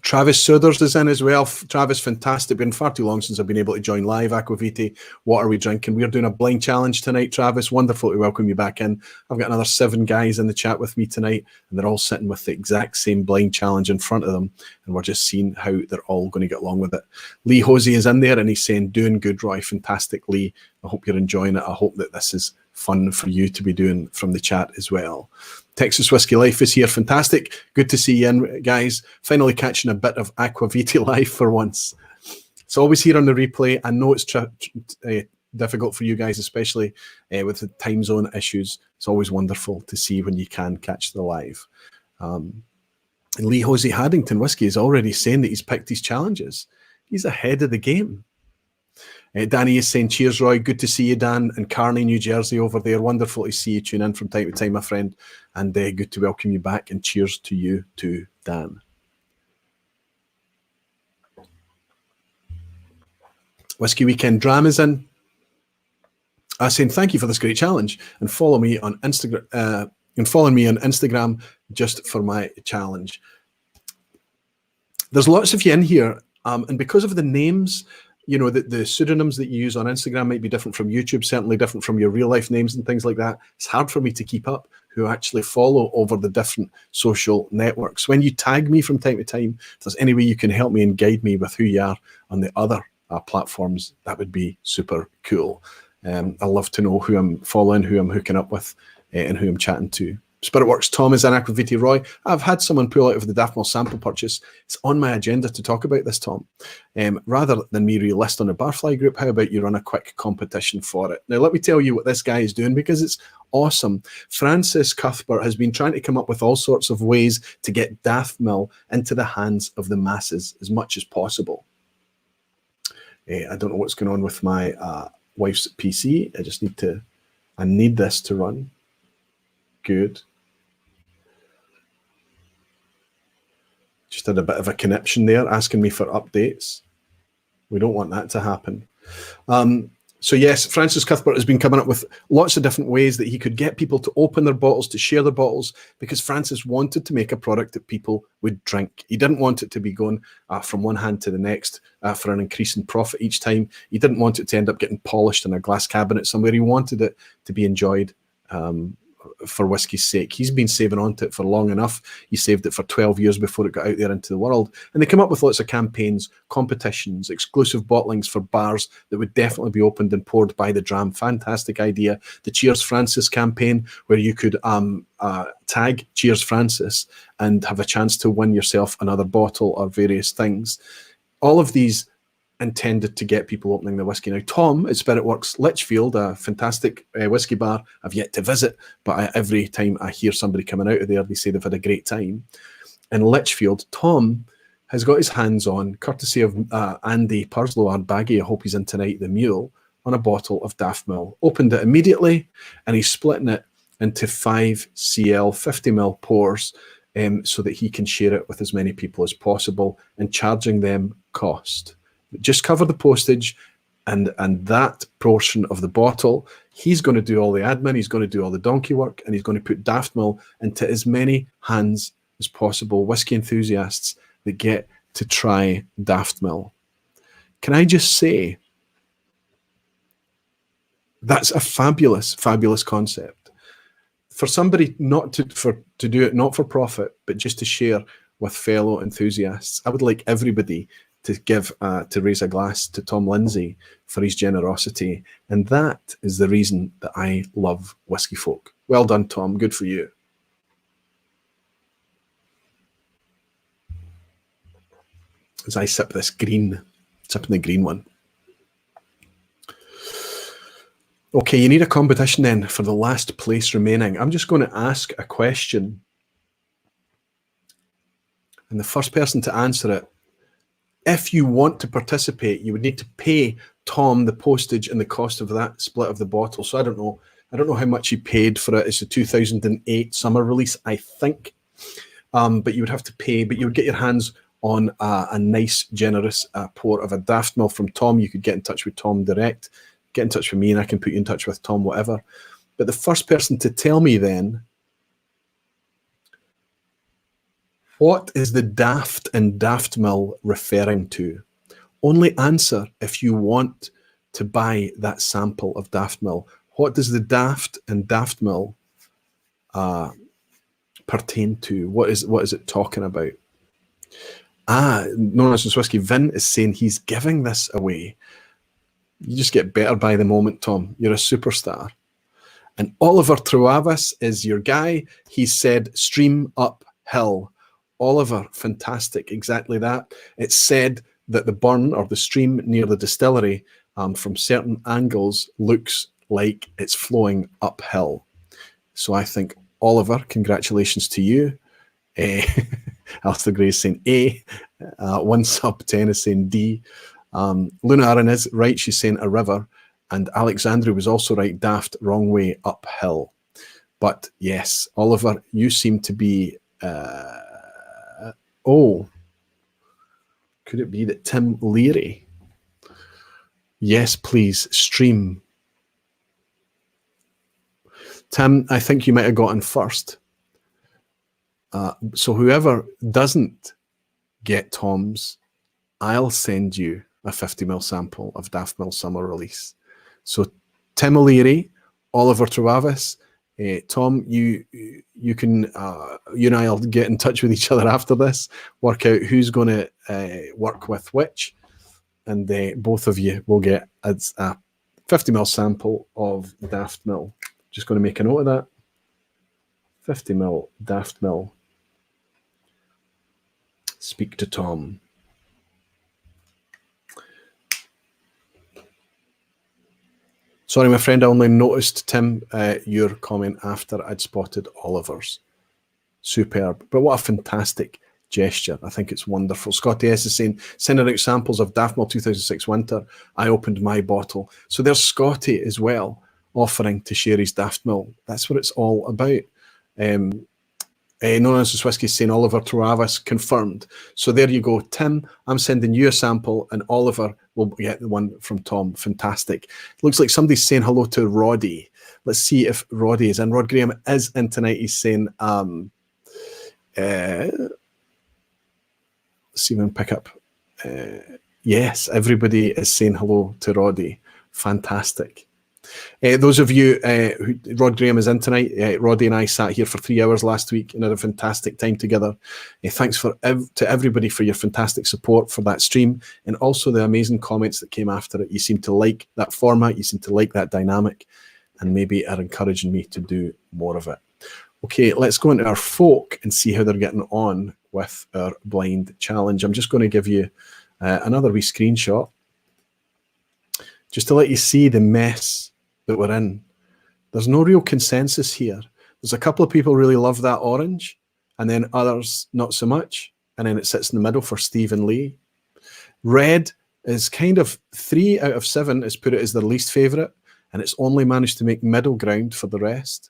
Travis Suders is in as well. Travis, fantastic. Been far too long since I've been able to join live. Aqvavitae, what are we drinking? We're doing a blind challenge tonight, Travis. Wonderful to welcome you back in. I've got another 7 guys in the chat with me tonight, and they're all sitting with the exact same blind challenge in front of them, and we're just seeing how they're all going to get along with it. Lee Hosey is in there, and he's saying, doing good, Roy. Fantastic, Lee. I hope you're enjoying it. I hope that this is fun for you to be doing from the chat as well. Texas Whiskey Life is here. Fantastic. Good to see you in, guys. Finally catching a bit of Aqvavitae life for once. It's always here on the replay. I know it's difficult for you guys, especially with the time zone issues. It's always wonderful to see when you can catch the live. Lee Hosey Haddington Whiskey is already saying that he's picked his challenges. He's ahead of the game. Danny is saying, cheers, Roy. Good to see you, Dan, in Kearney, New Jersey over there. Wonderful to see you tune in from time to time, my friend. And good to welcome you back. And cheers to you too, Dan. Whiskey Weekend Dram is in. Saying thank you for this great challenge. And follow me on Instagram. Just for my challenge. There's lots of you in here. And because of the names, you know, the pseudonyms that you use on Instagram might be different from YouTube, certainly different from your real life names and things like that. It's hard for me to keep up who actually follow over the different social networks. When you tag me from time to time, if there's any way you can help me and guide me with who you are on the other platforms, that would be super cool. I love to know who I'm following, who I'm hooking up with, and who I'm chatting to. Spiritworks Tom is in. Aqvavitae Roy. I've had someone pull out of the Daft Malt sample purchase. It's on my agenda to talk about this, Tom. Rather than me relist on a Barfly group, how about you run a quick competition for it? Now, let me tell you what this guy is doing because it's awesome. Francis Cuthbert has been trying to come up with all sorts of ways to get Daft Mill into the hands of the masses as much as possible. I don't know what's going on with my wife's PC. I need this to run. Good. Just had a bit of a connection there, asking me for updates. We don't want that to happen. So yes, Francis Cuthbert has been coming up with lots of different ways that he could get people to open their bottles, to share their bottles, because Francis wanted to make a product that people would drink. He didn't want it to be going from one hand to the next for an increase in profit each time. He didn't want it to end up getting polished in a glass cabinet somewhere. He wanted it to be enjoyed for whiskey's sake. He's been saving on to it for long enough. He saved it for 12 years before it got out there into the world. And they come up with lots of campaigns, competitions, exclusive bottlings for bars that would definitely be opened and poured by the dram. Fantastic idea. The Cheers Francis campaign, where you could tag Cheers Francis and have a chance to win yourself another bottle or various things. All of these intended to get people opening the whiskey. Now, Tom at Spiritworks Lichfield, a fantastic whiskey bar I've yet to visit, but every time I hear somebody coming out of there, they say they've had a great time. In Lichfield, Tom has got his hands on, courtesy of Andy Purslow, our baggy, I hope he's in tonight, the mule, on a bottle of Daft Mill. Opened it immediately, and he's splitting it into 5 cl 50 ml pours so that he can share it with as many people as possible and charging them cost. Just cover the postage and that portion of the bottle. He's going to do all the admin, he's going to do all the donkey work, and he's going to put Daft Mill into as many hands as possible, whiskey enthusiasts that get to try Daft Mill. Can I just say, that's a fabulous, fabulous concept. For somebody not to do it not for profit, but just to share with fellow enthusiasts, I would like everybody to raise a glass to Tom Lindsay for his generosity. And that is the reason that I love Whiskey Folk. Well done, Tom. Good for you. As I sip this sipping the green one. Okay, you need a competition then for the last place remaining. I'm just going to ask a question. And the first person to answer it, if you want to participate, you would need to pay Tom the postage and the cost of that split of the bottle. So I don't know, I don't know how much you paid for it. It's a 2008 summer release, I think. But you would have to pay, but you would get your hands on a nice, generous pour of a Daft Mill from Tom. You could get in touch with Tom direct, get in touch with me, and I can put you in touch with Tom, whatever. But the first person to tell me then, what is the Daft and Daft Mill referring to? Only answer if you want to buy that sample of Daft Mill. What does the Daft and Daft Mill pertain to? What is it talking about? No Nonsense Whiskey. Vin is saying he's giving this away. You just get better by the moment, Tom. You're a superstar. And Oliver Truavis is your guy. He said stream uphill. Oliver, fantastic. Exactly that. It's said that the burn or the stream near the distillery from certain angles looks like it's flowing uphill. So I think, Oliver, congratulations to you. Alistair Gray is saying A. 1 sub 10 is saying D. Luna Aaron is right. She's saying a river. And Alexandra was also right. Daft, wrong way, uphill. But yes, Oliver, you seem to be... could it be that Tim Leary? Yes, please, stream. Tim, I think you might have gotten first. So whoever doesn't get Tom's, I'll send you a 50ml sample of Daft Mill Summer Release. So Tim O'Leary, Oliver Travis, Tom, you can you and I'll get in touch with each other after this, work out who's going to work with which, and both of you will get a 50ml sample of Daft Mill. Just going to make a note of that. 50ml Daft Mill. Speak to Tom. Sorry, my friend, I only noticed, Tim, your comment after I'd spotted Oliver's. Superb. But what a fantastic gesture. I think it's wonderful. Scotty S is saying, sending out samples of Daft Mill 2006 Winter. I opened my bottle. So there's Scotty as well, offering to share his Daft Mill. That's what it's all about. No Nonsense Whiskey saying Oliver Travis confirmed. So there you go, Tim. I'm sending you a sample, and Oliver will get the one from Tom. Fantastic. Looks like somebody's saying hello to Roddy. Let's see if Roddy is in. Rod Graham is in tonight. He's saying, let's see if I can pick up. Yes, everybody is saying hello to Roddy. Fantastic. Those of you Rod Graham is in tonight. Roddy and I sat here for 3 hours last week and had a fantastic time together. Thanks to everybody for your fantastic support for that stream, and also the amazing comments that came after it. You seem to like that format, you seem to like that dynamic, and maybe are encouraging me to do more of it. Okay, let's go into our folk and see how they're getting on with our blind challenge. I'm just going to give you another wee screenshot just to let you see the mess that we're in. There's no real consensus here. There's a couple of people really love that orange, and then others not so much, and then it sits in the middle for Steve and Lee. Red is kind of 3 out of 7 has put it as their least favourite, and it's only managed to make middle ground for the rest.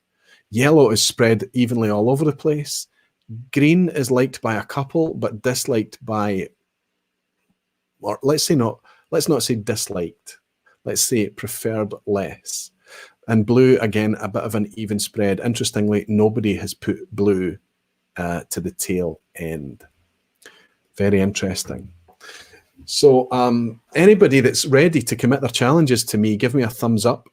Yellow is spread evenly all over the place. Green is liked by a couple, but disliked by, or let's not say disliked. Let's say preferred less. And blue, again, a bit of an even spread. Interestingly, nobody has put blue to the tail end. Very interesting. So anybody that's ready to commit their challenges to me, give me a thumbs up.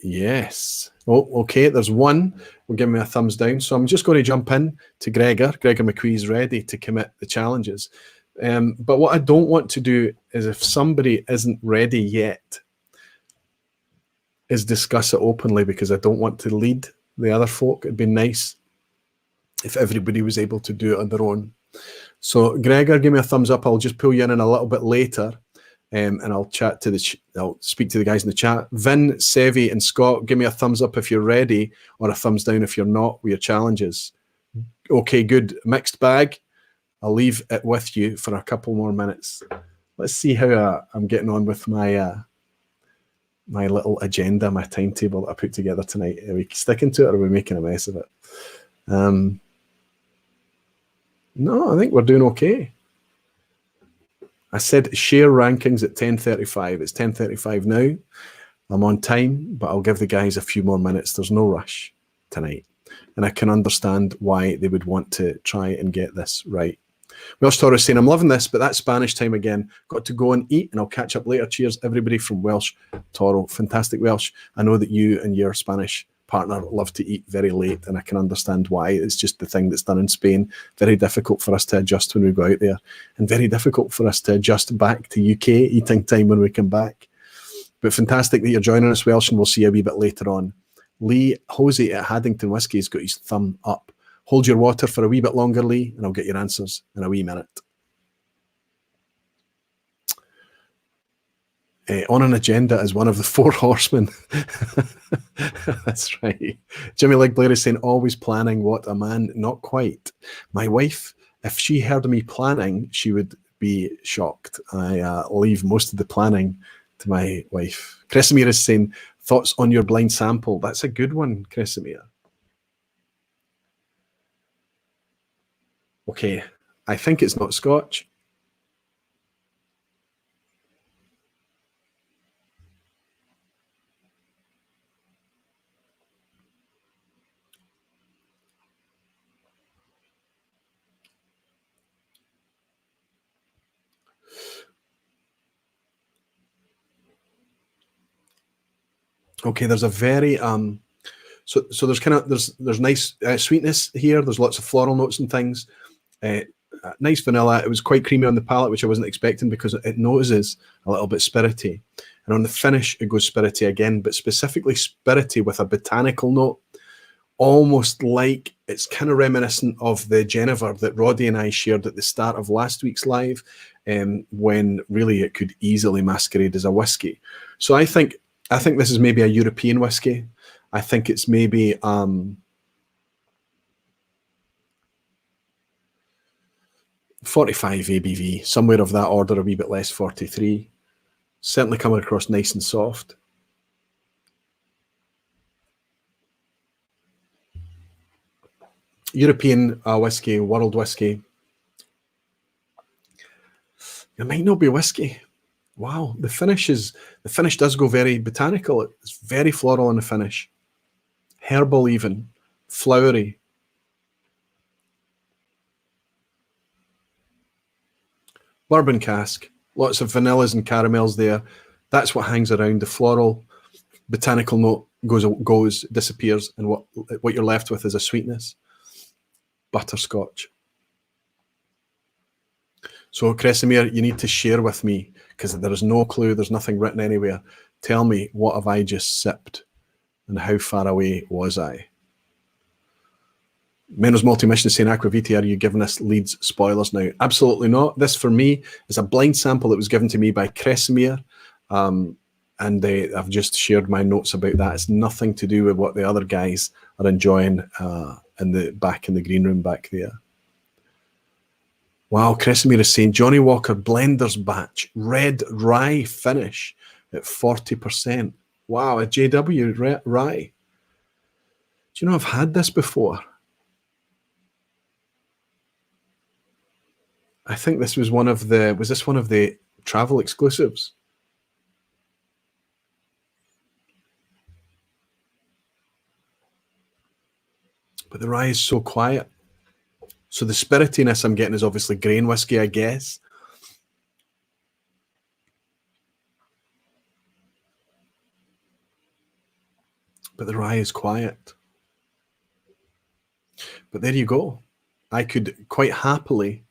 Yes. Oh, okay, there's one. Will give me a thumbs down. So I'm just going to jump in to Gregor. Gregor McWee's ready to commit the challenges. But what I don't want to do is, if somebody isn't ready yet, is discuss it openly, because I don't want to lead the other folk. It'd be nice if everybody was able to do it on their own. So Gregor, give me a thumbs up. I'll just pull you in a little bit later, and I'll chat to I'll speak to the guys in the chat. Vin, Sevi, and Scott, give me a thumbs up if you're ready, or a thumbs down if you're not with your challenges. Okay, good. Mixed bag. I'll leave it with you for a couple more minutes. Let's see how I'm getting on with my my little agenda, my timetable that I put together tonight. Are we sticking to it, or are we making a mess of it? No, I think we're doing okay. I said share rankings at 10:35. It's 10:35 now. I'm on time, but I'll give the guys a few more minutes. There's no rush tonight. And I can understand why they would want to try and get this right. Welsh Toro is saying, I'm loving this, but that's Spanish time again. Got to go and eat, and I'll catch up later. Cheers, everybody from Welsh Toro. Fantastic Welsh. I know that you and your Spanish partner love to eat very late, and I can understand why. It's just the thing that's done in Spain. Very difficult for us to adjust when we go out there, and very difficult for us to adjust back to UK eating time when we come back. But fantastic that you're joining us, Welsh, and we'll see you a wee bit later on. Lee Hosey at Haddington Whiskey has got his thumb up. Hold your water for a wee bit longer, Lee, and I'll get your answers in a wee minute. On an agenda is one of the 4 horsemen. That's right. Jimmy Legg-Blair is saying, always planning. What a man. Not quite. My wife, if she heard me planning, she would be shocked. I leave most of the planning to my wife. Kresimir is saying, thoughts on your blind sample. That's a good one, Kresimir. Okay, I think it's not Scotch. Okay, there's a very so there's kind of there's nice sweetness here. There's lots of floral notes and things. Nice vanilla. It was quite creamy on the palate, which I wasn't expecting because it noses a little bit spirity. And on the finish, it goes spirity again, but specifically spirity with a botanical note, almost like it's kind of reminiscent of the Genever that Roddy and I shared at the start of last week's live, when really it could easily masquerade as a whiskey. So I think this is maybe a European whiskey. I think it's maybe 45 ABV, somewhere of that order, a wee bit less, 43. Certainly coming across nice and soft. European whiskey, world whiskey. It might not be whiskey. Wow, the finish does go very botanical. It's very floral in the finish. Herbal even, flowery. Bourbon cask, lots of vanillas and caramels there. That's what hangs around. The floral, botanical note goes, disappears, and what you're left with is a sweetness. Butterscotch. So, Kresimir, you need to share with me, because there is no clue, there's nothing written anywhere. Tell me, what have I just sipped, and how far away was I? Menos Multi-Mission is saying, Aqvavitae, are you giving us Leeds spoilers now? Absolutely not. This, for me, is a blind sample that was given to me by Kresimir, and I've just shared my notes about that. It's nothing to do with what the other guys are enjoying in the green room back there. Wow, Kresimir is saying, Johnny Walker Blender's batch, red rye finish at 40%. Wow, a JW rye. Do you know I've had this before? I think this was one of the travel exclusives? But the rye is so quiet. So the spiritiness I'm getting is obviously grain whiskey, I guess. But the rye is quiet. But there you go. I could quite happily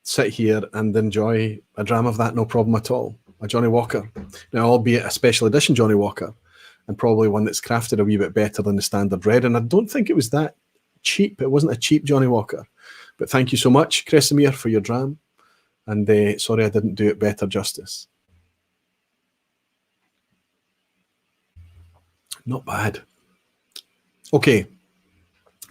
sit here and enjoy a dram of that, no problem at all. A Johnny Walker. Now, albeit a special edition Johnny Walker, and probably one that's crafted a wee bit better than the standard red. And I don't think it was that cheap. It wasn't a cheap Johnny Walker. But thank you so much, Kresimir, for your dram. And sorry I didn't do it better justice. Not bad. Okay,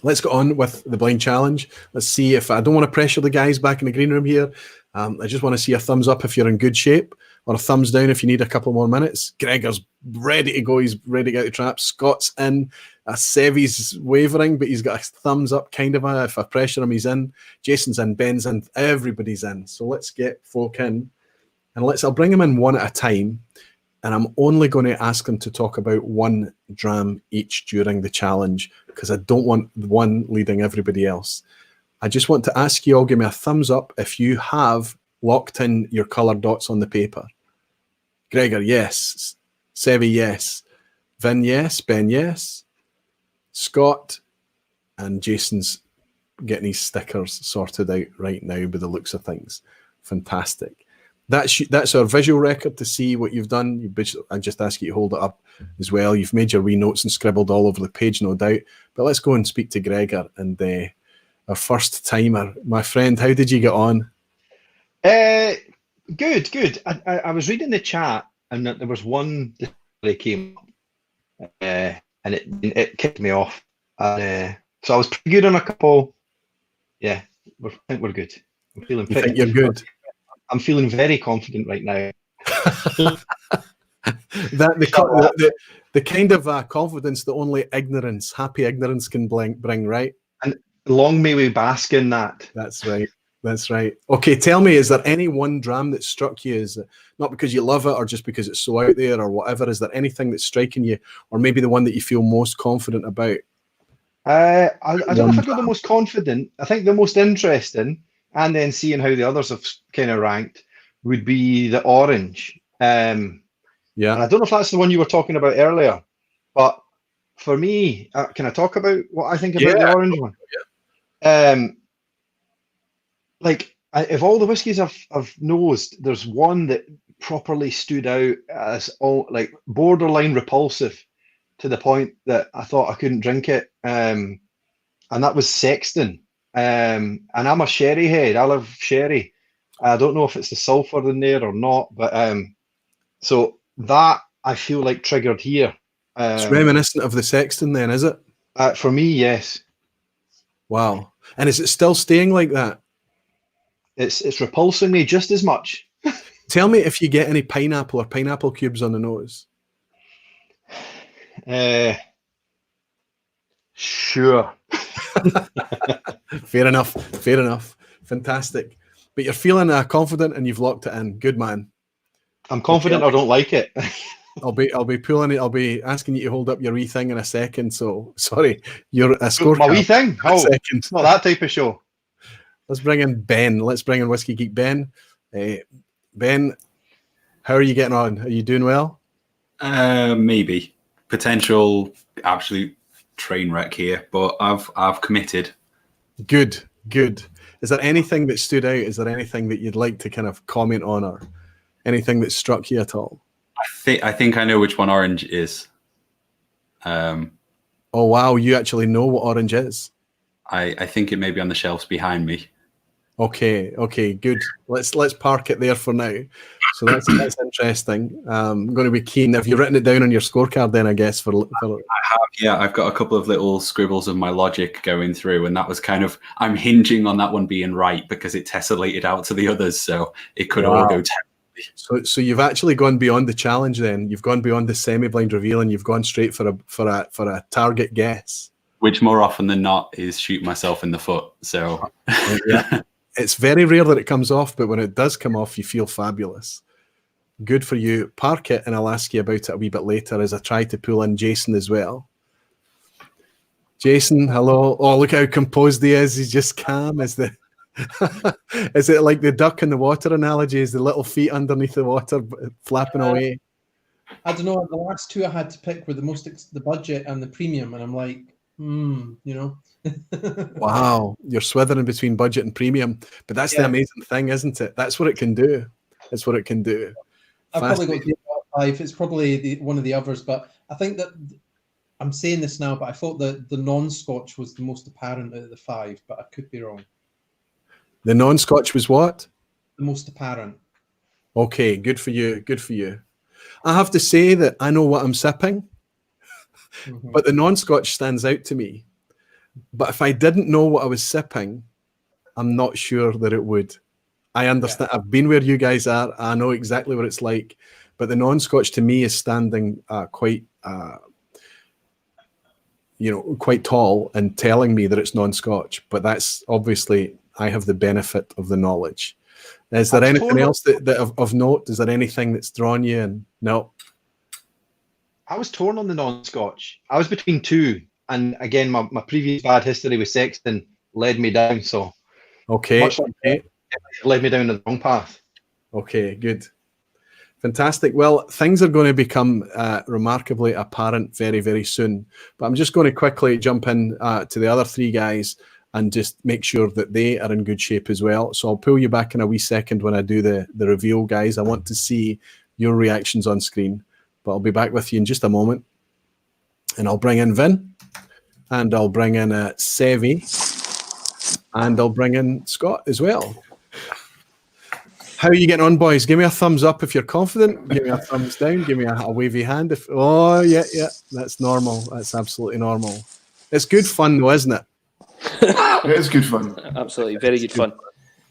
let's go on with the blind challenge. Let's see if I don't want to pressure the guys back in the green room here. I just want to see a thumbs up if you're in good shape. or a thumbs down if you need a couple more minutes. Gregor's ready to go. He's ready to get the trap. Scott's in. Sevy's wavering, but he's got a thumbs up kind of. If I pressure him, he's in. Jason's in. Ben's in. Everybody's in. So let's get folk in. And I'll bring them in one at a time. And I'm only going to ask them to talk about one dram each during the challenge because I don't want one leading everybody else. I just want to ask you all, give me a thumbs up if you have locked in your colour dots on the paper. Gregor, yes. Sevy, yes. Vin, yes. Ben, yes. Scott and Jason's getting his stickers sorted out right now by the looks of things. Fantastic. That's our visual record to see what you've done. I just ask you to hold it up as well. You've made your wee notes and scribbled all over the page, no doubt. But let's go and speak to Gregor and our first timer. My friend, how did you get on? Good. I was reading the chat and there was one that came up and it kicked me off. So I was pretty good on a couple. Yeah, I think we're good. I'm feeling you think you're good? I'm feeling very confident right now. The kind of confidence that only happy ignorance can bring, right? And long may we bask in that. That's right. Okay, tell me, is there any one dram that struck you as not because you love it or just because it's so out there or whatever? Is there anything that's striking you, or maybe the one that you feel most confident about? I don't know if I feel the most confident. I think the most interesting, and then seeing how the others have kind of ranked, would be the orange. Yeah. And I don't know if that's the one you were talking about earlier, but for me, can I talk about what I think about the orange one? Yeah. If all the whiskies I've nosed, there's one that properly stood out as all borderline repulsive to the point that I thought I couldn't drink it. And that was Sexton. And I'm a sherry head. I love sherry. I don't know if it's the sulfur in there or not, but so that I feel like triggered here. It's reminiscent of the Sexton then, is it? For me, yes. Wow. And is it still staying like that? It's repulsing me just as much. Tell me if you get any pineapple or pineapple cubes on the nose. Sure. Fair enough. Fantastic. But you're feeling confident and you've locked it in. Good man. I'm confident I don't like it. I'll be pulling it. I'll be asking you to hold up your wee thing in a second. So sorry, you're a score. My wee thing? Oh, second. It's not that type of show. Let's bring in Ben. Let's bring in Whisky Geek Ben. Ben, how are you getting on? Are you doing well? Maybe. Potential absolute train wreck here, but I've committed. Good. Is there anything that stood out? Is there anything that you'd like to kind of comment on, or anything that struck you at all? I think I know which one orange is. Oh wow, you actually know what orange is? I think it may be on the shelves behind me. Okay, good. Let's park it there for now. So that's interesting. I'm going to be keen. Have you written it down on your scorecard then, I guess? I have, yeah. I've got a couple of little scribbles of my logic going through, and that was kind of, I'm hinging on that one being right because it tessellated out to the others, so it could all go terribly. So you've actually gone beyond the challenge then. You've gone beyond the semi-blind reveal and you've gone straight for a target guess. Which more often than not is shoot myself in the foot. So yeah. It's very rare that it comes off, but when it does come off, you feel fabulous. Good for you. Park it, and I'll ask you about it a wee bit later as I try to pull in Jason as well. Jason, hello. Oh, look how composed he is. He's just calm. Is it like the duck in the water analogy? Is the little feet underneath the water flapping away? I don't know. The last two I had to pick were the budget and the premium, and I'm like, Wow, you're swithering between budget and premium, but that's the amazing thing, isn't it? That's what it can do. I've probably got 5. It's probably one of the others, but I think that I'm saying this now, but I thought that the non-Scotch was the most apparent out of the 5, but I could be wrong. The non-Scotch was what? The most apparent. Okay, good for you. I have to say that I know what I'm sipping, but the non-Scotch stands out to me. But if I didn't know what I was sipping, I'm not sure that it would. I understand. I've been where you guys are. I know exactly what it's like. But the non-Scotch to me is standing quite quite tall and telling me that it's non-Scotch. But that's obviously, I have the benefit of the knowledge. Is there anything else that of note? Is there anything that's drawn you? And no. I was torn on the non-Scotch. I was between two. And again, my previous bad history with Sexton led me down. So okay, it led me down the wrong path. Okay, good. Fantastic. Well, things are going to become remarkably apparent very, very soon. But I'm just going to quickly jump in to the other three guys and just make sure that they are in good shape as well. So I'll pull you back in a wee second when I do the reveal, guys. I want to see your reactions on screen. But I'll be back with you in just a moment. And I'll bring in Vin. And I'll bring in Sevi. And I'll bring in Scott as well. How are you getting on, boys? Give me a thumbs up if you're confident. Give me a thumbs down. Give me a wavy hand. Yeah, that's normal. That's absolutely normal. It's good fun, though, isn't it? It is good fun. Absolutely, very good fun.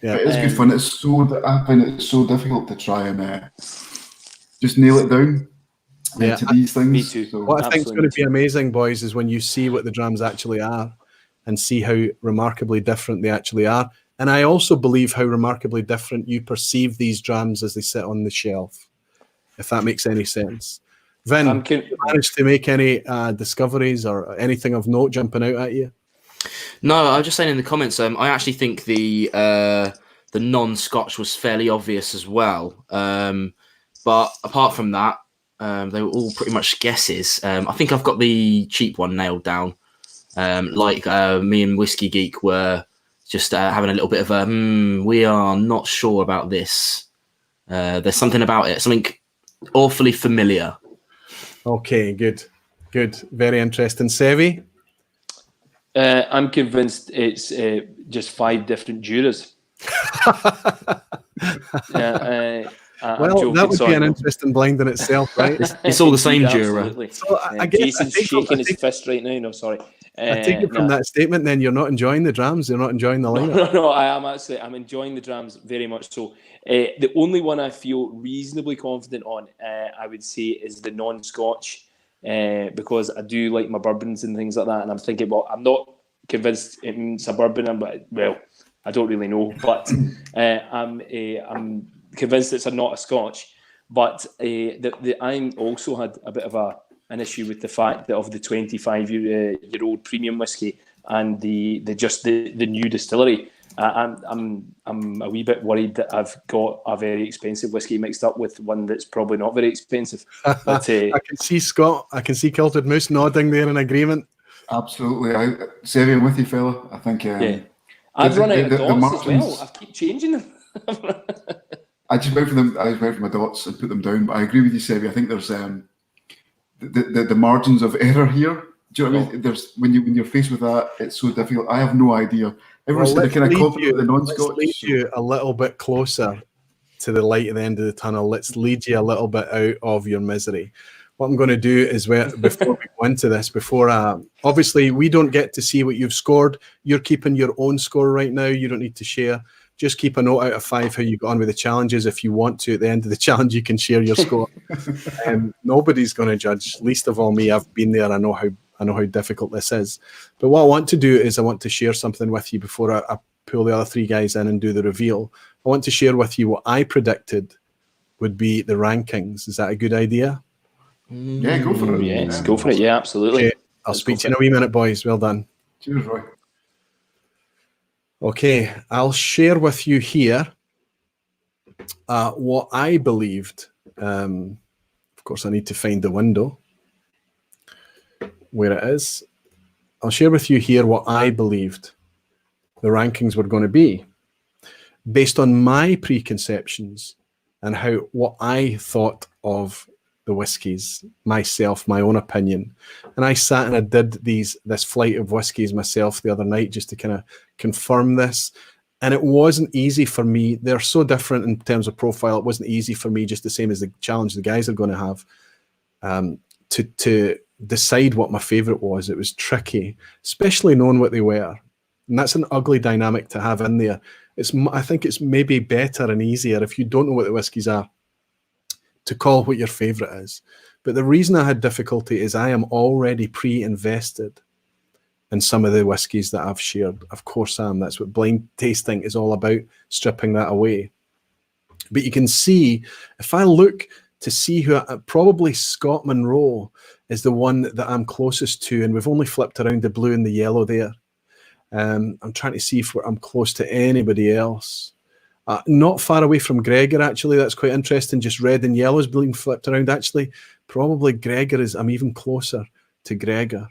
Yeah, it is good fun. I find it's so difficult to try and just nail it down to these things. Me too. So. What I think is going to be amazing, boys, is when you see what the drams actually are and see how remarkably different they actually are. And I also believe how remarkably different you perceive these drams as they sit on the shelf, if that makes any sense. Vin, did you manage to make any discoveries or anything of note jumping out at you? No, I was just saying in the comments, I actually think the non-Scotch was fairly obvious as well. But apart from that, they were all pretty much guesses. I think I've got the cheap one nailed down. Me and Whisky Geek were just having a little bit of a, we are not sure about this. There's something about it, something awfully familiar. Okay, good. Very interesting. Sevi? I'm convinced it's just 5 different jurors. That would be an interesting blind in itself, right? It's all the same juror. So Jason's shaking his fist right now. No, sorry. I take it from that statement, then you're not enjoying the drams. You're not enjoying the lineup. No, I am actually. I'm enjoying the drams very much so. The only one I feel reasonably confident on, I would say, is the non-Scotch, because I do like my bourbons and things like that. And I'm thinking, well, I'm not convinced it's a bourbon, but I don't really know. But I'm convinced it's not a Scotch. But I also had a bit of an issue with the fact that of the 25-year-old premium whiskey and the new distillery, I'm a wee bit worried that I've got a very expensive whiskey mixed up with one that's probably not very expensive. But, I can see Scott. I can see Kilted Moose nodding there in agreement. Absolutely, Sevi, I'm with you, fella. I think. I've run out of dots as well. I keep changing them. I just went for them. I went for my dots and put them down. But I agree with you, Sevi. I think there's the margins of error here. Do you know what I mean? There's when you're faced with that, it's so difficult. I have no idea. Everyone's kind of confident with the non-Scotch. Let's lead you a little bit closer to the light at the end of the tunnel. Let's lead you a little bit out of your misery. What I'm going to do is, before we go into this, obviously we don't get to see what you've scored. You're keeping your own score right now. You don't need to share. Just keep a note out of 5 how you got on with the challenges. If you want to, at the end of the challenge, you can share your score. Nobody's going to judge, least of all me. I've been there. I know how difficult this is. But what I want to do is I want to share something with you before I pull the other 3 guys in and do the reveal. I want to share with you what I predicted would be the rankings. Is that a good idea? Yeah, go for it. Yes, go for it. Yeah, absolutely. Okay, I'll speak to you in a wee minute, boys. Well done. Cheers, Roy. Okay, I'll share with you here what I believed. Of course, I need to find the window where it is. I'll share with you here what I believed the rankings were going to be based on my preconceptions and what I thought of the whiskies myself, my own opinion. And I sat and I did this flight of whiskies myself the other night just to kind of confirm this. And it wasn't easy for me. They're so different in terms of profile. It wasn't easy for me, just the same as the challenge the guys are going to have, to decide what my favorite was. It was tricky, especially knowing what they were. And that's an ugly dynamic to have in there. I think it's maybe better and easier if you don't know what the whiskies are to call what your favourite is. But the reason I had difficulty is I am already pre-invested in some of the whiskies that I've shared. Of course I am. That's what blind tasting is all about, stripping that away. But you can see, if I look to see who, probably Scott Monroe is the one that I'm closest to, and we've only flipped around the blue and the yellow there. I'm trying to see if I'm close to anybody else. Not far away from Gregor, actually. That's quite interesting. Just red and yellow is being flipped around. Actually, probably Gregor I'm even closer to Gregor.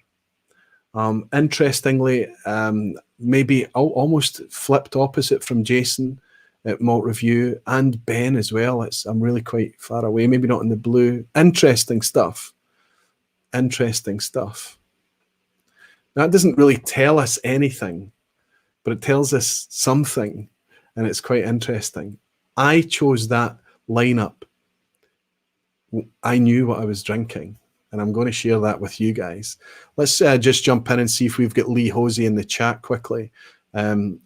Interestingly, maybe almost flipped opposite from Jason at Malt Review, and Ben as well. I'm really quite far away, maybe not in the blue. Interesting stuff. Interesting stuff. That doesn't really tell us anything, but it tells us something, and it's quite interesting. I chose that lineup. I knew what I was drinking, and I'm going to share that with you guys. Let's just jump in and see if we've got Lee Hosey in the chat quickly, and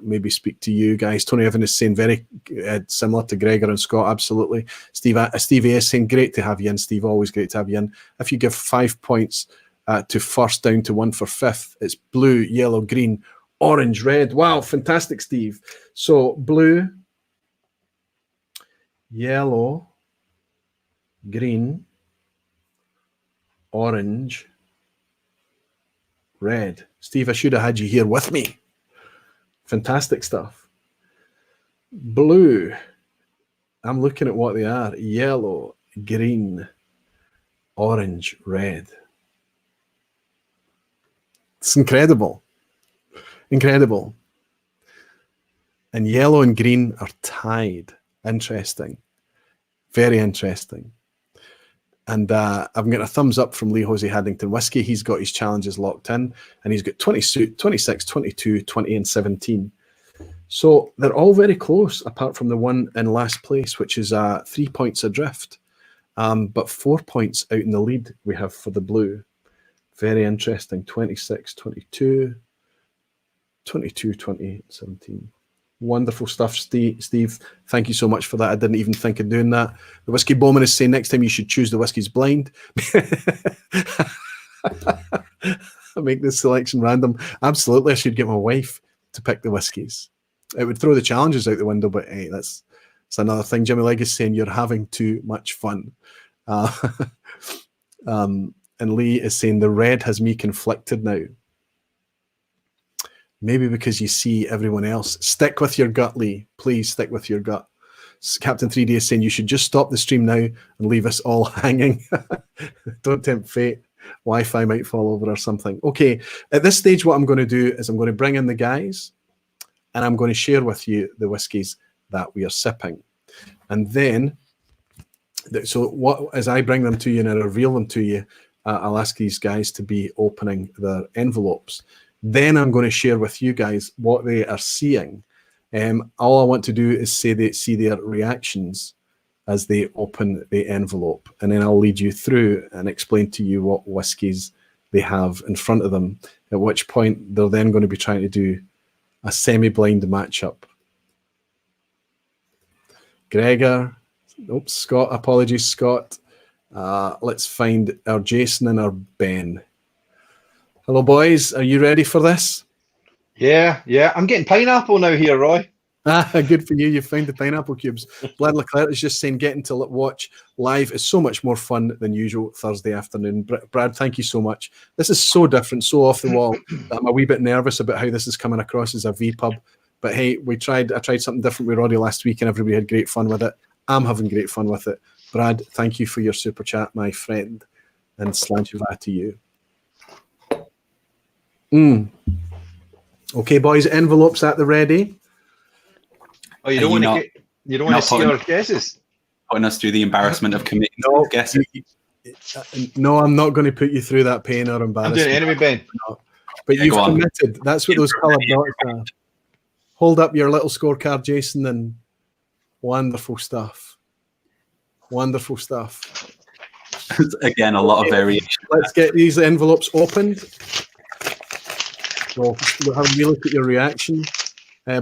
maybe speak to you guys. Tony Evan is saying very similar to Gregor and Scott, absolutely. Steve A is saying great to have you in, Steve, always great to have you in. If you give 5 points to first down to 1 for fifth, it's blue, yellow, green, orange, red. Wow, fantastic, Steve. So blue, yellow, green, orange, red. Steve, I should have had you here with me. Fantastic stuff. Blue, I'm looking at what they are. Yellow, green, orange, red. It's incredible. Incredible. And yellow and green are tied. Interesting. Very interesting. And I've got a thumbs up from Lee Hosey Haddington Whiskey. He's got his challenges locked in, and he's got 26, 22, 20, and 17. So they're all very close, apart from the one in last place, which is 3 points adrift. But 4 points out in the lead we have for the blue. Very interesting. 26, 22, 22, 20, 17. Wonderful stuff, Steve. Thank you so much for that. I didn't even think of doing that. The Whiskey Bowman is saying next time you should choose the Whiskies Blind. Make this selection random. Absolutely, I should get my wife to pick the whiskies. It would throw the challenges out the window, but hey, that's another thing. Jimmy Legg is saying you're having too much fun. And Lee is saying the red has me conflicted now. Maybe because you see everyone else. Stick with your gut, Lee. Please stick with your gut. Captain 3D is saying you should just stop the stream now and leave us all hanging. Don't tempt fate. Wi-Fi might fall over or something. Okay, at this stage, what I'm going to do is I'm going to bring in the guys, and I'm going to share with you the whiskies that we are sipping. And then, as I bring them to you and I reveal them to you, I'll ask these guys to be opening their envelopes. Then I'm going to share with you guys what they are seeing. All I want to do is see their reactions as they open the envelope. And then I'll lead you through and explain to you what whiskies they have in front of them, at which point they're then going to be trying to do a semi-blind matchup. Gregor, oops, Scott, apologies, Scott. Let's find our Jason and our Ben. Hello, boys. Are you ready for this? Yeah. I'm getting pineapple now here, Roy. Good for you. You found the pineapple cubes. Vlad Leclerc is just saying getting to watch live is so much more fun than usual Thursday afternoon. Brad, thank you so much. This is so different, so off the wall that I'm a wee bit nervous about how this is coming across as a vPub. But hey, I tried something different with Roddy last week and everybody had great fun with it. I'm having great fun with it. Brad, thank you for your super chat, my friend. And Slanchiva to you. Okay, boys, envelopes at the ready. Oh, you don't want to see our guesses? Putting us through the embarrassment of committing to guesses. No, I'm not going to put you through that pain or embarrassment. I'm doing it anyway, Ben. But you've committed. That's what those coloured dots are. Hold up your little scorecard, Jason, and wonderful stuff. Wonderful stuff. Again, a lot of variation. Let's get these envelopes opened. we'll have a look at your reaction.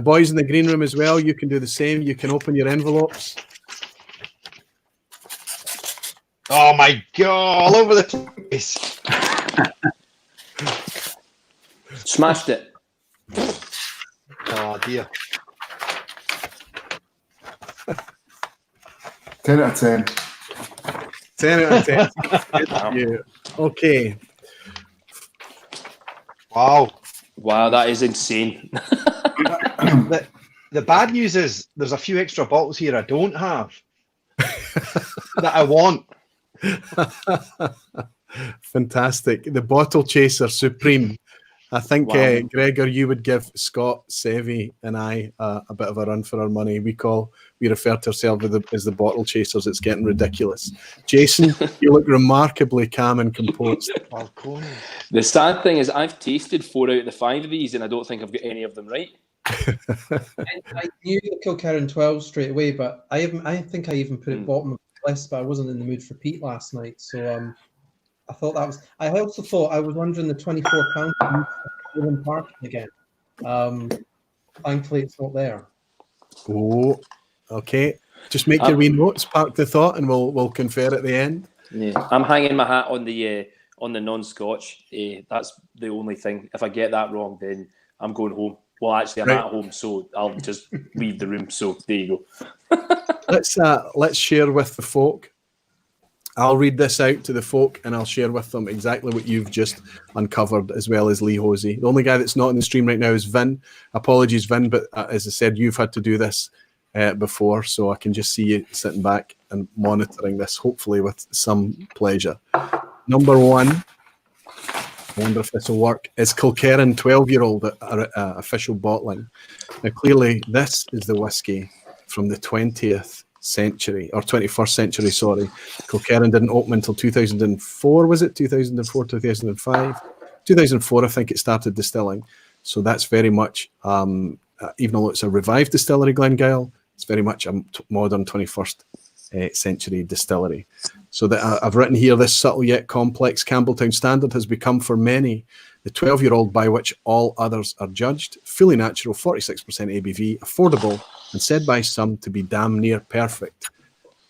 Boys in the green room as well, you can do the same. You can open your envelopes. Oh my God, all over the place. Smashed it. Oh dear. 10 out of 10. 10 out of 10. Good you. Okay. Wow. Wow, that is insane. The bad news is there's a few extra bottles here I don't have that I want. Fantastic. The bottle chaser supreme. I think, Wow. Gregor, you would give Scott, Sevi, and I a bit of a run for our money. We refer to ourselves as the bottle chasers. It's getting ridiculous. Jason, you look remarkably calm and composed. The sad thing is I've tasted 4 out of the 5 of these and I don't think I've got any of them right. I knew the Kilkerran 12 straight away, but I think I even put it bottom of the list, but I wasn't in the mood for peat last night. So I thought that was. I also thought I was wondering the £24 in parking again. Thankfully, it's not there. Oh, okay. Just make your wee notes, park the thought, and we'll confer at the end. Yeah, I'm hanging my hat on the non-Scotch. That's the only thing. If I get that wrong, then I'm going home. Well, actually, I'm Right. at home, so I'll just leave the room. So there you go. Let's share with the folk. I'll read this out to the folk and I'll share with them exactly what you've just uncovered, as well as Lee Hosey. The only guy that's not in the stream right now is Vin. Apologies, Vin, but as I said, you've had to do this before, so I can just see you sitting back and monitoring this, hopefully with some pleasure. Number 1, I wonder if this will work, is Kilkerran 12-year-old official bottling. Now, clearly, this is the whiskey from the 20th century, or 21st century, sorry. Kilkerran didn't open until 2004, was it? 2004, 2005? 2004, I think it started distilling. So that's very much, even though it's a revived distillery, Glengyle, it's very much a modern 21st century distillery. So that I've written here, this subtle yet complex Campbelltown standard has become for many the 12-year-old by which all others are judged. Fully natural, 46% ABV, affordable, and said by some to be damn near perfect.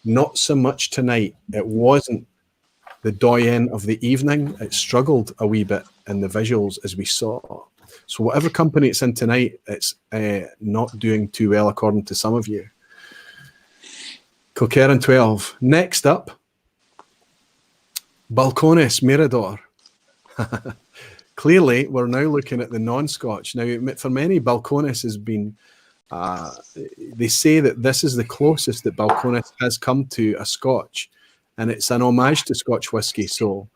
Not so much tonight. It wasn't the doyen of the evening. It struggled a wee bit in the visuals, as we saw. So whatever company it's in tonight, it's not doing too well, according to some of you. Kilkerran 12. Next up, Balcones Mirador. Clearly, we're now looking at the non-Scotch. Now, for many, Balcones has been, they say that this is the closest that Balcones has come to a Scotch, and it's an homage to Scotch whisky. So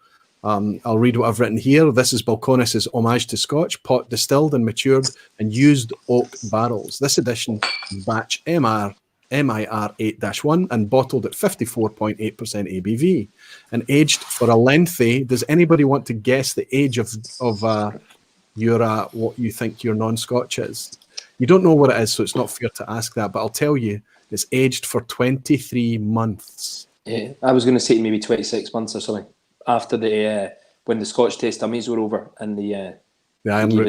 I'll read what I've written here. This is Balcones' homage to Scotch, pot distilled and matured and used oak barrels. This edition is batch MIR 8-1 and bottled at 54.8% ABV and aged for a lengthy. Does anybody want to guess the age of your what you think your non-Scotch is? You don't know what it is, so it's not fair to ask that, but I'll tell you, it's aged for 23 months. Yeah, I was going to say maybe 26 months or something after the when the Scotch taste dummies were over and the Iron Root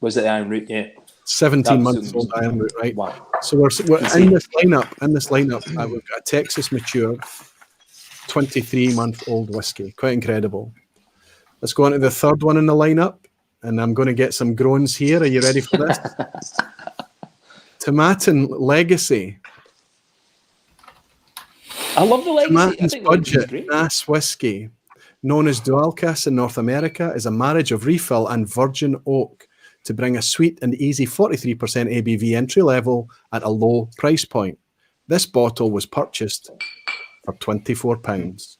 was it the Iron Root? Yeah, 17 months old Iron Root, right? Wow. So we're in this lineup. We've got a Texas mature 23-month-old whiskey. Quite incredible. Let's go on to the third one in the lineup, and I'm going to get some groans here. Are you ready for this? Tomatin Legacy. I love the Legacy. Tomatin's I think the Legacy's budget great. Nass whiskey, known as Dualcas in North America, is a marriage of refill and virgin oak to bring a sweet and easy 43% ABV entry level at a low price point. This bottle was purchased for £24.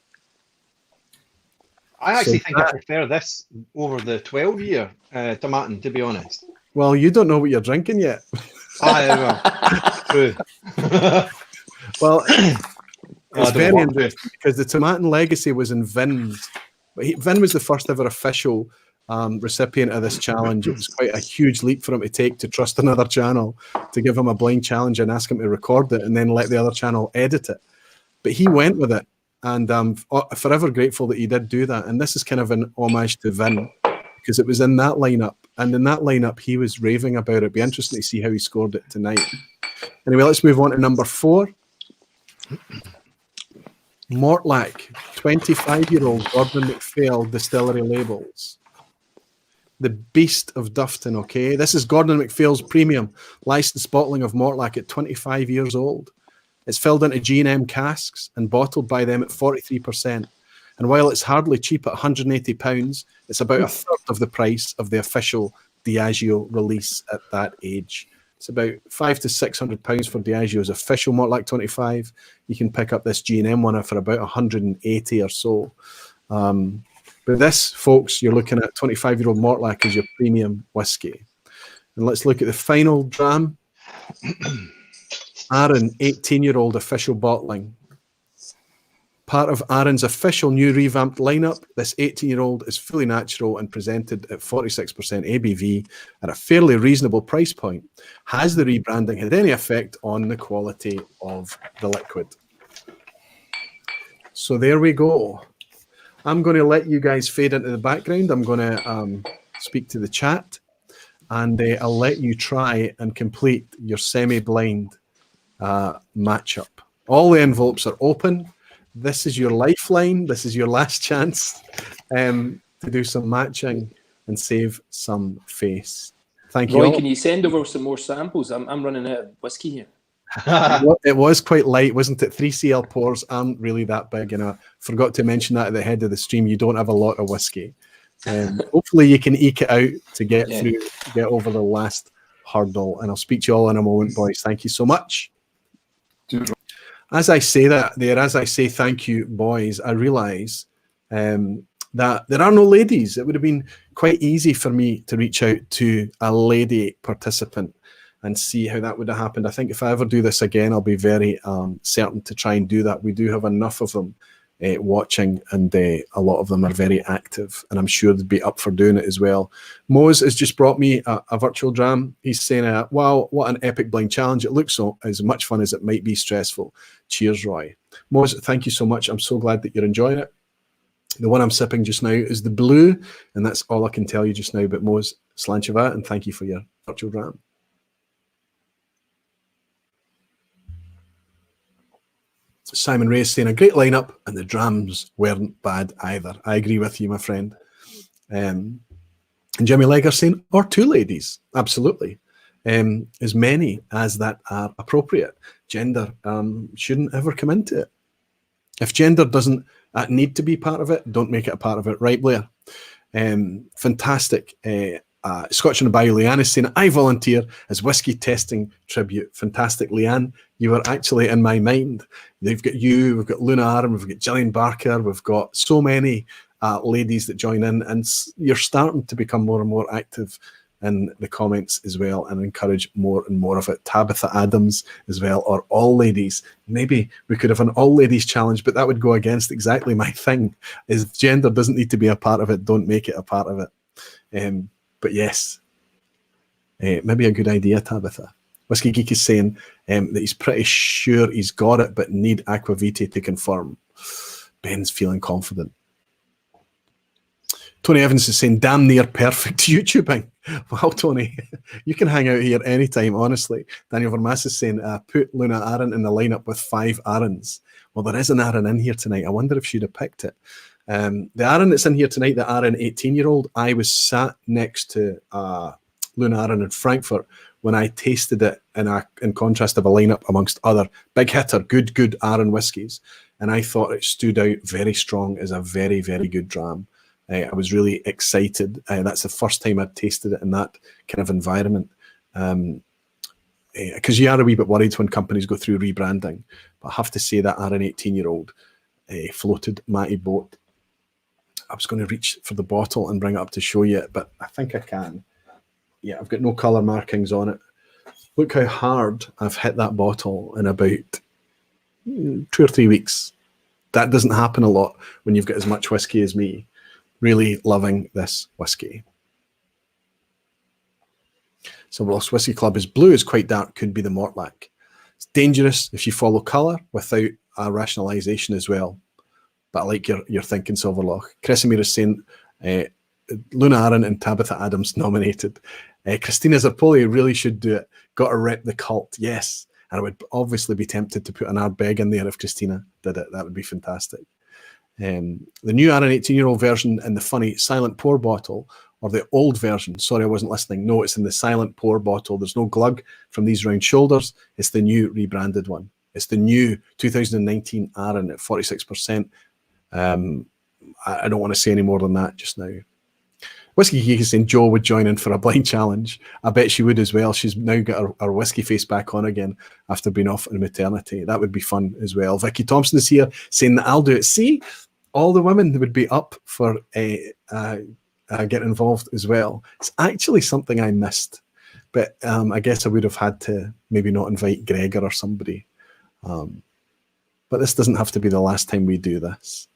I actually So think I prefer this over the 12-year Tomatin, to be honest. Well, you don't know what you're drinking yet. True. Well, it's don't very want interesting because the Tomatin Legacy was in Vin's. But Vin was the first ever official recipient of this challenge. It was quite a huge leap for him to take, to trust another channel to give him a blind challenge and ask him to record it and then let the other channel edit it. But he went with it, and I'm forever grateful that he did do that. And this is kind of an homage to Vin. because it was in that lineup. And in that lineup, he was raving about it. It'd be interesting to see how he scored it tonight. Anyway, let's move on to number 4. Mortlach, 25-year-old Gordon McPhail Distillery Labels. The Beast of Dufton, okay? This is Gordon McPhail's premium licensed bottling of Mortlach at 25 years old. It's filled into G&M casks and bottled by them at 43%. And while it's hardly cheap at £180, it's about a third of the price of the official Diageo release at that age. It's about £500 to £600 for Diageo's official Mortlach 25. You can pick up this G&M one for about 180 or so. But this, folks, you're looking at 25-year-old Mortlach as your premium whiskey. And let's look at the final dram. Arran, 18-year-old official bottling. Part of Arran's official new revamped lineup, this 18-year-old is fully natural and presented at 46% ABV at a fairly reasonable price point. Has the rebranding had any effect on the quality of the liquid? So there we go. I'm going to let you guys fade into the background. I'm going to speak to the chat, and I'll let you try and complete your semi-blind matchup. All the envelopes are open. This is your lifeline. This is your last chance to do some matching and save some face. Thank you. Roy, all. can you send over some more samples? I'm running out of whiskey here. It was quite light, wasn't it? 3CL pours aren't really that big, and I forgot to mention that at the head of the stream. You don't have a lot of whiskey. Hopefully you can eke it out to get through, get over the last hurdle. And I'll speak to you all in a moment, boys. Thank you so much. As I say that there, as I say thank you, boys, I realise that there are no ladies. It would have been quite easy for me to reach out to a lady participant and see how that would have happened. I think if I ever do this again, I'll be very certain to try and do that. We do have enough of them watching, and a lot of them are very active, and I'm sure they'd be up for doing it as well. Mose has just brought me a virtual dram. He's saying, wow, what an epic blind challenge. It looks so as much fun as it might be stressful. Cheers, Roy. Mose, thank you so much. I'm so glad that you're enjoying it. The one I'm sipping just now is the blue, and that's all I can tell you just now. But Mose, Slanchava, and thank you for your virtual dram. Simon Ray is saying a great lineup, and the drams weren't bad either. I agree with you, my friend. And Jimmy Legger saying, or 2 ladies, absolutely. As many as that are appropriate. Gender shouldn't ever come into it. If gender doesn't need to be part of it, don't make it a part of it. Right, Blair? Fantastic. Scotch on the Bayou, Leanne is saying, I volunteer as whiskey testing tribute. Fantastic, Leanne. You were actually in my mind. They've got you, we've got Luna Aram, we've got Gillian Barker, we've got so many ladies that join in, and you're starting to become more and more active in the comments as well, and encourage more and more of it. Tabitha Adams as well, or all ladies. Maybe we could have an all ladies challenge, but that would go against exactly my thing, is gender doesn't need to be a part of it, don't make it a part of it. But yes, maybe a good idea, Tabitha. Whisky Geek is saying that he's pretty sure he's got it, but need Aqvavitae to confirm. Ben's feeling confident. Tony Evans is saying, damn near perfect YouTubing. Well, Tony, you can hang out here anytime, honestly. Daniel Vermas is saying, put Luna Arran in the lineup with 5 Arrans. Well, there is an Arran in here tonight. I wonder if she'd have picked it. The Arran that's in here tonight, the Arran 18-year-old, I was sat next to Luna Arran in Frankfurt when I tasted it in contrast of a lineup amongst other big hitter, good Arran whiskies. And I thought it stood out very strong as a very, very good dram. I was really excited. That's the first time I'd tasted it in that kind of environment. Because you are a wee bit worried when companies go through rebranding. But I have to say that Arran 18-year-old floated Matty boat. I was going to reach for the bottle and bring it up to show you, but I think I can. Yeah, I've got no colour markings on it. Look how hard I've hit that bottle in about 2 or 3 weeks. That doesn't happen a lot when you've got as much whiskey as me. Really loving this whiskey. Silverlost Whiskey Club is blue, is quite dark, could be the Mortlach. It's dangerous if you follow colour without a rationalisation as well. But I like your thinking, Silverloch. Kresimir is saying Luna Aaron and Tabitha Adams nominated. Christina Zarpoli really should do it. Got to rep the cult, yes. And I would obviously be tempted to put an Ardbeg in there if Christina did it. That would be fantastic. The new Aaron 18-year-old version in the funny silent pour bottle, or the old version. Sorry, I wasn't listening. No, it's in the silent pour bottle. There's no glug from these round shoulders. It's the new rebranded one. It's the new 2019 Aaron at 46%. I don't want to say any more than that just now. Whisky Geek is saying Jo would join in for a blind challenge. I bet she would as well. She's now got her whiskey face back on again after being off on maternity. That would be fun as well. Vicky Thompson is here saying that I'll do it. See, all the women would be up for get involved as well. It's actually something I missed, but I guess I would have had to maybe not invite Gregor or somebody. But this doesn't have to be the last time we do this.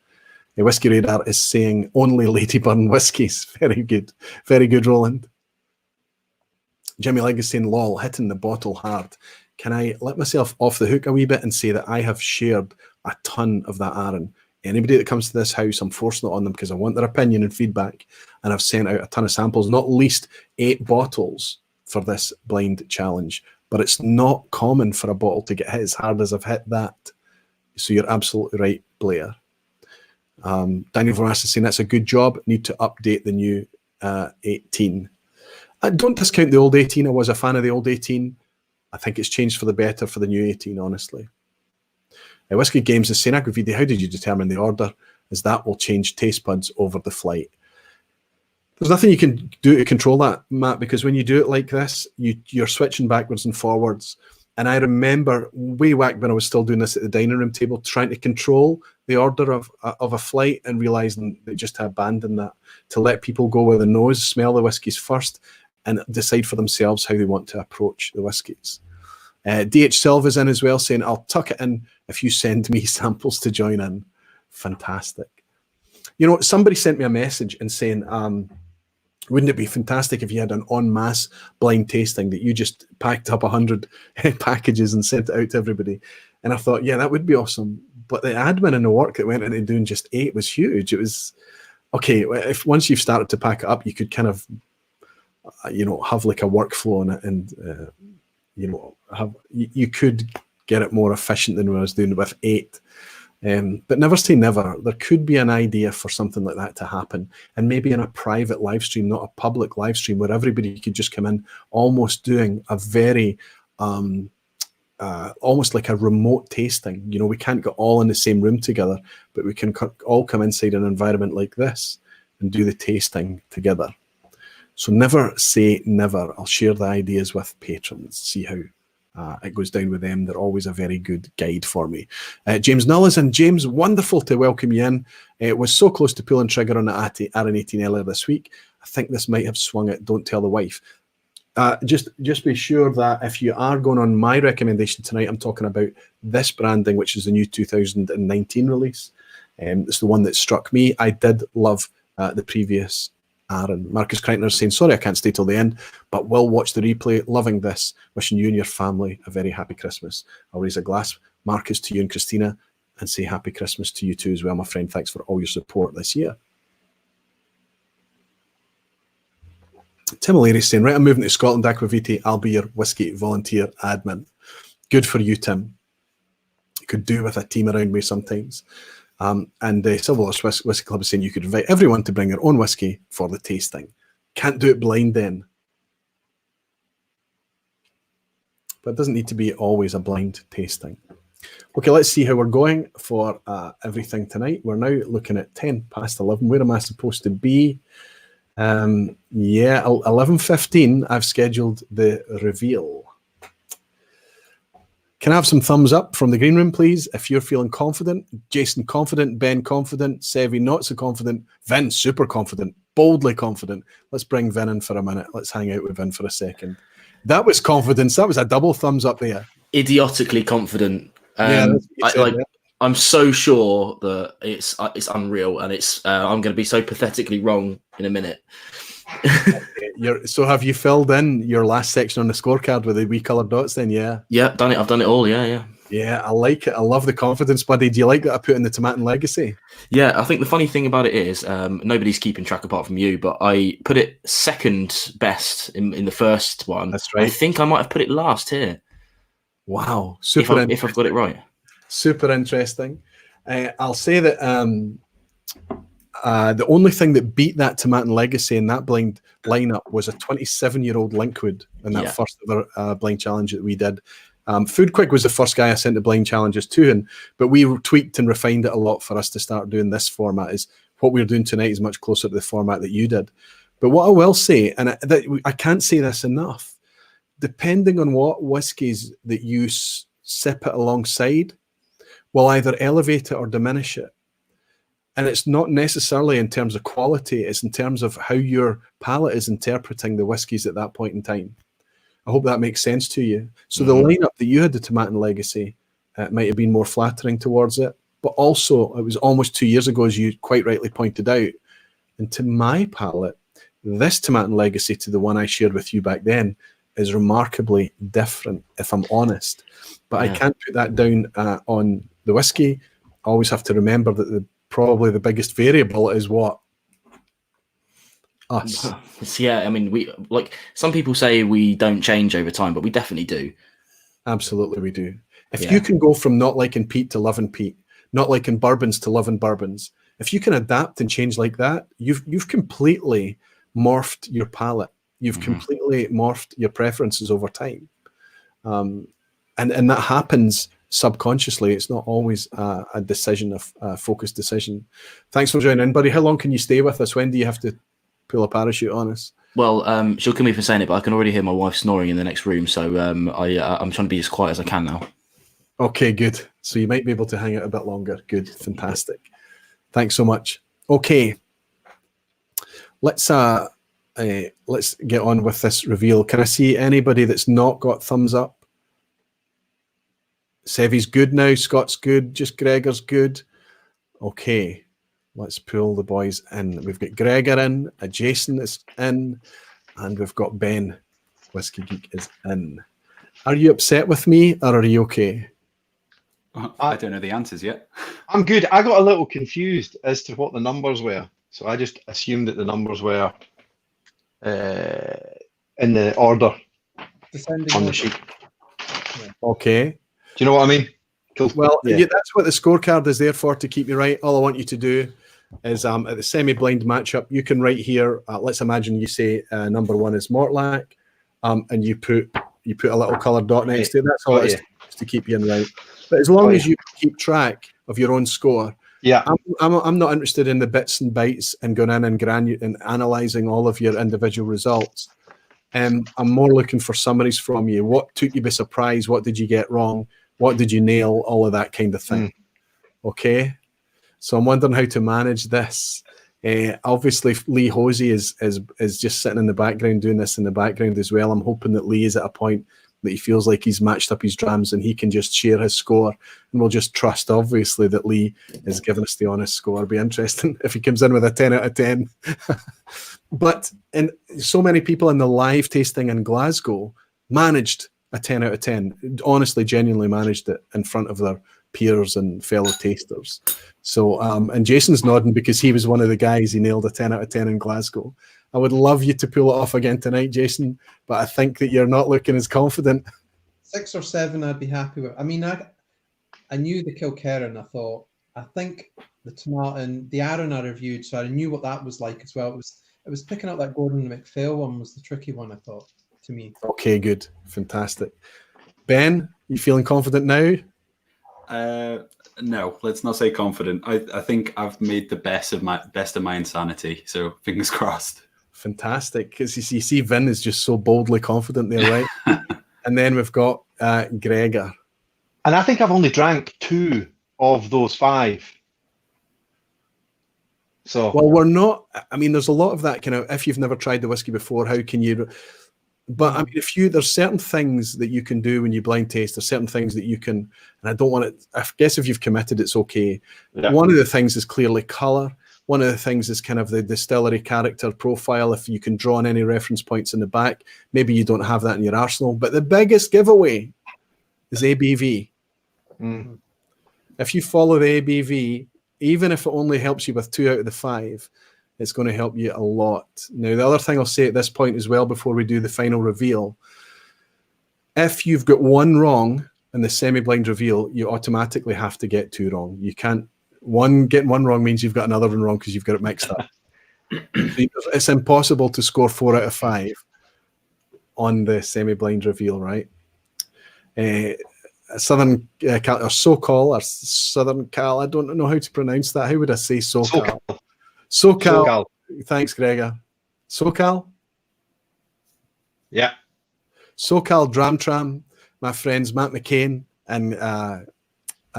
The Whiskey Radar is saying only Ladyburn whiskies. Very good, Roland. Jimmy Legg is saying, lol, hitting the bottle hard. Can I let myself off the hook a wee bit and say that I have shared a ton of that Aaron? Anybody that comes to this house, I'm forcing it on them because I want their opinion and feedback. And I've sent out a ton of samples, not least 8 bottles for this blind challenge. But it's not common for a bottle to get hit as hard as I've hit that. So you're absolutely right, Blair. Daniel Voras is saying that's a good job. Need to update the new 18. Don't discount the old 18. I was a fan of the old 18. I think it's changed for the better for the new 18, honestly. Whiskey Games is saying, Aqvavitae, how did you determine the order? As that will change taste buds over the flight. There's nothing you can do to control that, Matt, because when you do it like this, you're switching backwards and forwards. And I remember way back when I was still doing this at the dining room table, trying to control the order of a flight and realising they just to abandon that, to let people go with the nose, smell the whiskies first, and decide for themselves how they want to approach the whiskies. DH Silva's in as well, saying, I'll tuck it in if you send me samples to join in. Fantastic. You know, somebody sent me a message and saying, wouldn't it be fantastic if you had an en masse blind tasting that you just packed up 100 packages and sent it out to everybody? And I thought, yeah, that would be awesome. But the admin and the work that went into doing just 8 was huge. It was, okay, if once you've started to pack it up, you could kind of, have like a workflow on it and, you could get it more efficient than when I was doing it with 8. But never say never. There could be an idea for something like that to happen, and maybe in a private live stream, not a public live stream, where everybody could just come in, almost doing a very, almost like a remote tasting. You know, we can't get all in the same room together, but we can all come inside an environment like this and do the tasting together. So never say never. I'll share the ideas with patrons, see how it goes down with them. They're always a very good guide for me. James Null is in. James, wonderful to welcome you in. It was so close to pulling trigger on the Aaron 18 earlier this week. I think this might have swung it. Don't tell the wife. Just be sure that if you are going on my recommendation tonight, I'm talking about this branding, which is the new 2019 release. It's the one that struck me. I did love the previous Aaron. Marcus Kreitner is saying, sorry I can't stay till the end, but will watch the replay. Loving this. Wishing you and your family a very happy Christmas. I'll raise a glass, Marcus, to you and Christina, and say happy Christmas to you too as well, my friend. Thanks for all your support this year. Tim O'Leary is saying, right, I'm moving to Scotland, Aqvavitae. I'll be your whiskey volunteer admin. Good for you, Tim. You could do with a team around me sometimes. And the Silver Whisky Club is saying you could invite everyone to bring their own whiskey for the tasting. Can't do it blind then. But it doesn't need to be always a blind tasting. Okay, let's see how we're going for everything tonight. We're now looking at 10 past 11. Where am I supposed to be? 11:15. I've scheduled the reveal. Can I have some thumbs up from the green room, please? If you're feeling confident. Jason, confident. Ben, confident. Sevi, not so confident. Vin, super confident. Boldly confident. Let's bring Vin in for a minute. Let's hang out with Vin for a second. That was confidence. That was a double thumbs up there. Idiotically confident. I'm so sure that it's unreal, and I'm going to be so pathetically wrong in a minute. So have you filled in your last section on the scorecard with the wee coloured dots then? Yeah. Yeah, done it. I've done it all. Yeah. Yeah, I like it. I love the confidence, buddy. Do you like that I put in the Tomatin Legacy? Yeah, I think the funny thing about it is nobody's keeping track apart from you, but I put it second best in the first one. That's right. I think I might have put it last here. Wow, super. If I've got it right. Super interesting. I'll say that the only thing that beat that Tomatin Legacy in that blind lineup was a 27-year-old Linkwood in that first ever blind challenge that we did. Food Quick was the first guy I sent the blind challenges to, but we tweaked and refined it a lot for us to start doing this format. Is what we're doing tonight is much closer to the format that you did. But what I will say, and I can't say this enough, depending on what whiskies that you sip it alongside, will either elevate it or diminish it. And it's not necessarily in terms of quality, it's in terms of how your palate is interpreting the whiskies at that point in time. I hope that makes sense to you. So the lineup that you had, the Tomatin Legacy, might have been more flattering towards it, but also it was almost 2 years ago, as you quite rightly pointed out. And to my palate, this Tomatin Legacy to the one I shared with you back then is remarkably different, if I'm honest. But I can't put that down on the whiskey. I always have to remember that probably the biggest variable is what? Us. Yeah, I mean, we like some people say we don't change over time, but we definitely do. Absolutely, we do. If you can go from not liking peat to loving peat, not liking bourbons to loving bourbons, if you can adapt and change like that, you've completely morphed your palate. You've completely morphed your preferences over time, and that happens subconsciously. It's not always a decision, a focused decision. Thanks for joining in, buddy. How long can you stay with us? When do you have to pull a parachute on us? Well, she'll kill me for saying it, but I can already hear my wife snoring in the next room, so I'm trying to be as quiet as I can now. Okay, good. So you might be able to hang out a bit longer. Good, fantastic. Thanks so much. Okay, let's get on with this reveal. Can I see anybody that's not got thumbs up? Sevy's good now. Scott's good. Just Gregor's good. Okay. Let's pull the boys in. We've got Gregor in, Jason is in, and we've got Ben. Whisky Geek is in. Are you upset with me, or are you okay? I don't know the answers yet. I'm good. I got a little confused as to what the numbers were, so I just assumed that the numbers were in the order Descending on the order. sheet. Okay. Do you know what I mean? Cool. Well, that's what the scorecard is there for, to keep you right. All I want you to do is at the semi-blind matchup, you can write here. Let's imagine you say number one is Mortlack, and you put a little coloured dot next to it. That's all it is, just to keep you in right. But as long as you keep track of your own score, I'm not interested in the bits and bytes and going in and analysing all of your individual results. I'm more looking for summaries from you. What took you by surprise? What did you get wrong? What did you nail? All of that kind of thing. Okay. So I'm wondering how to manage this. Obviously, Lee Hosey is just sitting in the background doing this in the background as well. I'm hoping that Lee is at a point that he feels like he's matched up his drams and he can just share his score, and we'll just trust, obviously, that Lee is giving us the honest score. It'll be interesting if he comes in with a 10 out of 10. But so many people in the live tasting in Glasgow managed a 10 out of 10. Honestly, genuinely managed it in front of their peers and fellow tasters. So, and Jason's nodding because he was one of the guys. He nailed a 10 out of 10 in Glasgow. I would love you to pull it off again tonight, Jason, but I think that you're not looking as confident. 6 or 7 I'd be happy with. I mean, I knew the Kilkerran. I think the Tomatin, the Arran I reviewed, so I knew what that was like as well. It was picking up that Gordon MacPhail one was the tricky one, I thought, to me. Okay, good. Fantastic. Ben, you feeling confident now? No, let's not say confident. I think I've made the best of my insanity, so fingers crossed. Fantastic, because you see Vin is just so boldly confident there, right? And then we've got Gregor. And I think I've only drank 2 of those 5. So, well, we're not. I mean, there's a lot of that kind of. If you've never tried the whiskey before, how can you? But I mean, there's certain things that you can do when you blind taste. There's certain things that you can, and I don't want it. I guess if you've committed, it's okay. Yeah. One of the things is clearly color. One of the things is kind of the distillery character profile. If you can draw on any reference points in the back, maybe you don't have that in your arsenal. But the biggest giveaway is ABV. Mm. If you follow the ABV, even if it only helps you with 2 out of the 5, it's going to help you a lot. Now, the other thing I'll say at this point as well, before we do the final reveal, if you've got 1 wrong in the semi-blind reveal, you automatically have to get 2 wrong. You can't. Getting 1 wrong means you've got another one wrong because you've got it mixed up. It's impossible to score 4 out of 5 on the semi-blind reveal, right? Southern Cal, or SoCal, or Southern Cal, I don't know how to pronounce that. How would I say SoCal? SoCal. Thanks, Gregor. SoCal? Yeah. SoCal Dram Tram, my friends Matt McCain and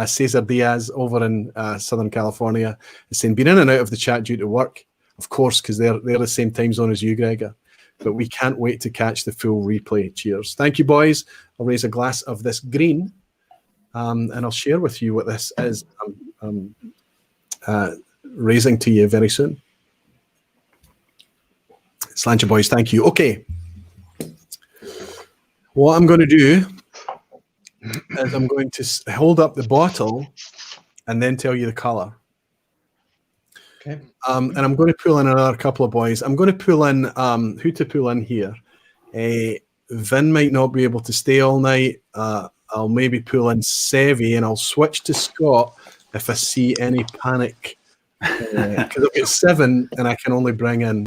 Cesar Diaz over in Southern California, is saying, been in and out of the chat due to work, of course, because they're the same time zone as you, Gregor. But we can't wait to catch the full replay. Cheers. Thank you, boys. I'll raise a glass of this green, and I'll share with you what this is. I'm raising to you very soon. Slancha boys, thank you. Okay. What I'm going to do is I'm going to hold up the bottle and then tell you the colour. Okay. And I'm going to pull in another couple of boys. I'm going to pull in who to pull in here. Vin might not be able to stay all night. I'll maybe pull in Sevi, and I'll switch to Scott if I see any panic. Because I've got 7, and I can only bring in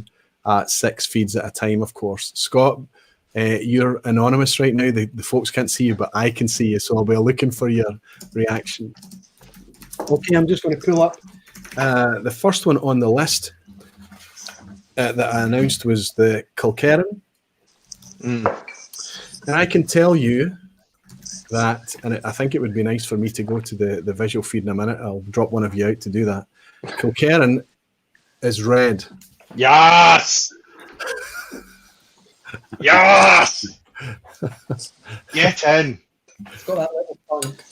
6 feeds at a time, of course. Scott, you're anonymous right now. The folks can't see you, but I can see you, so I'll be looking for your reaction. Okay, I'm just going to pull up. The first one on the list that I announced was the Kilkerran. And I can tell you that, and I think it would be nice for me to go to the visual feed in a minute. I'll drop one of you out to do that. Kilkerran is red. Yes! Yes! Get in! It's got that little funk.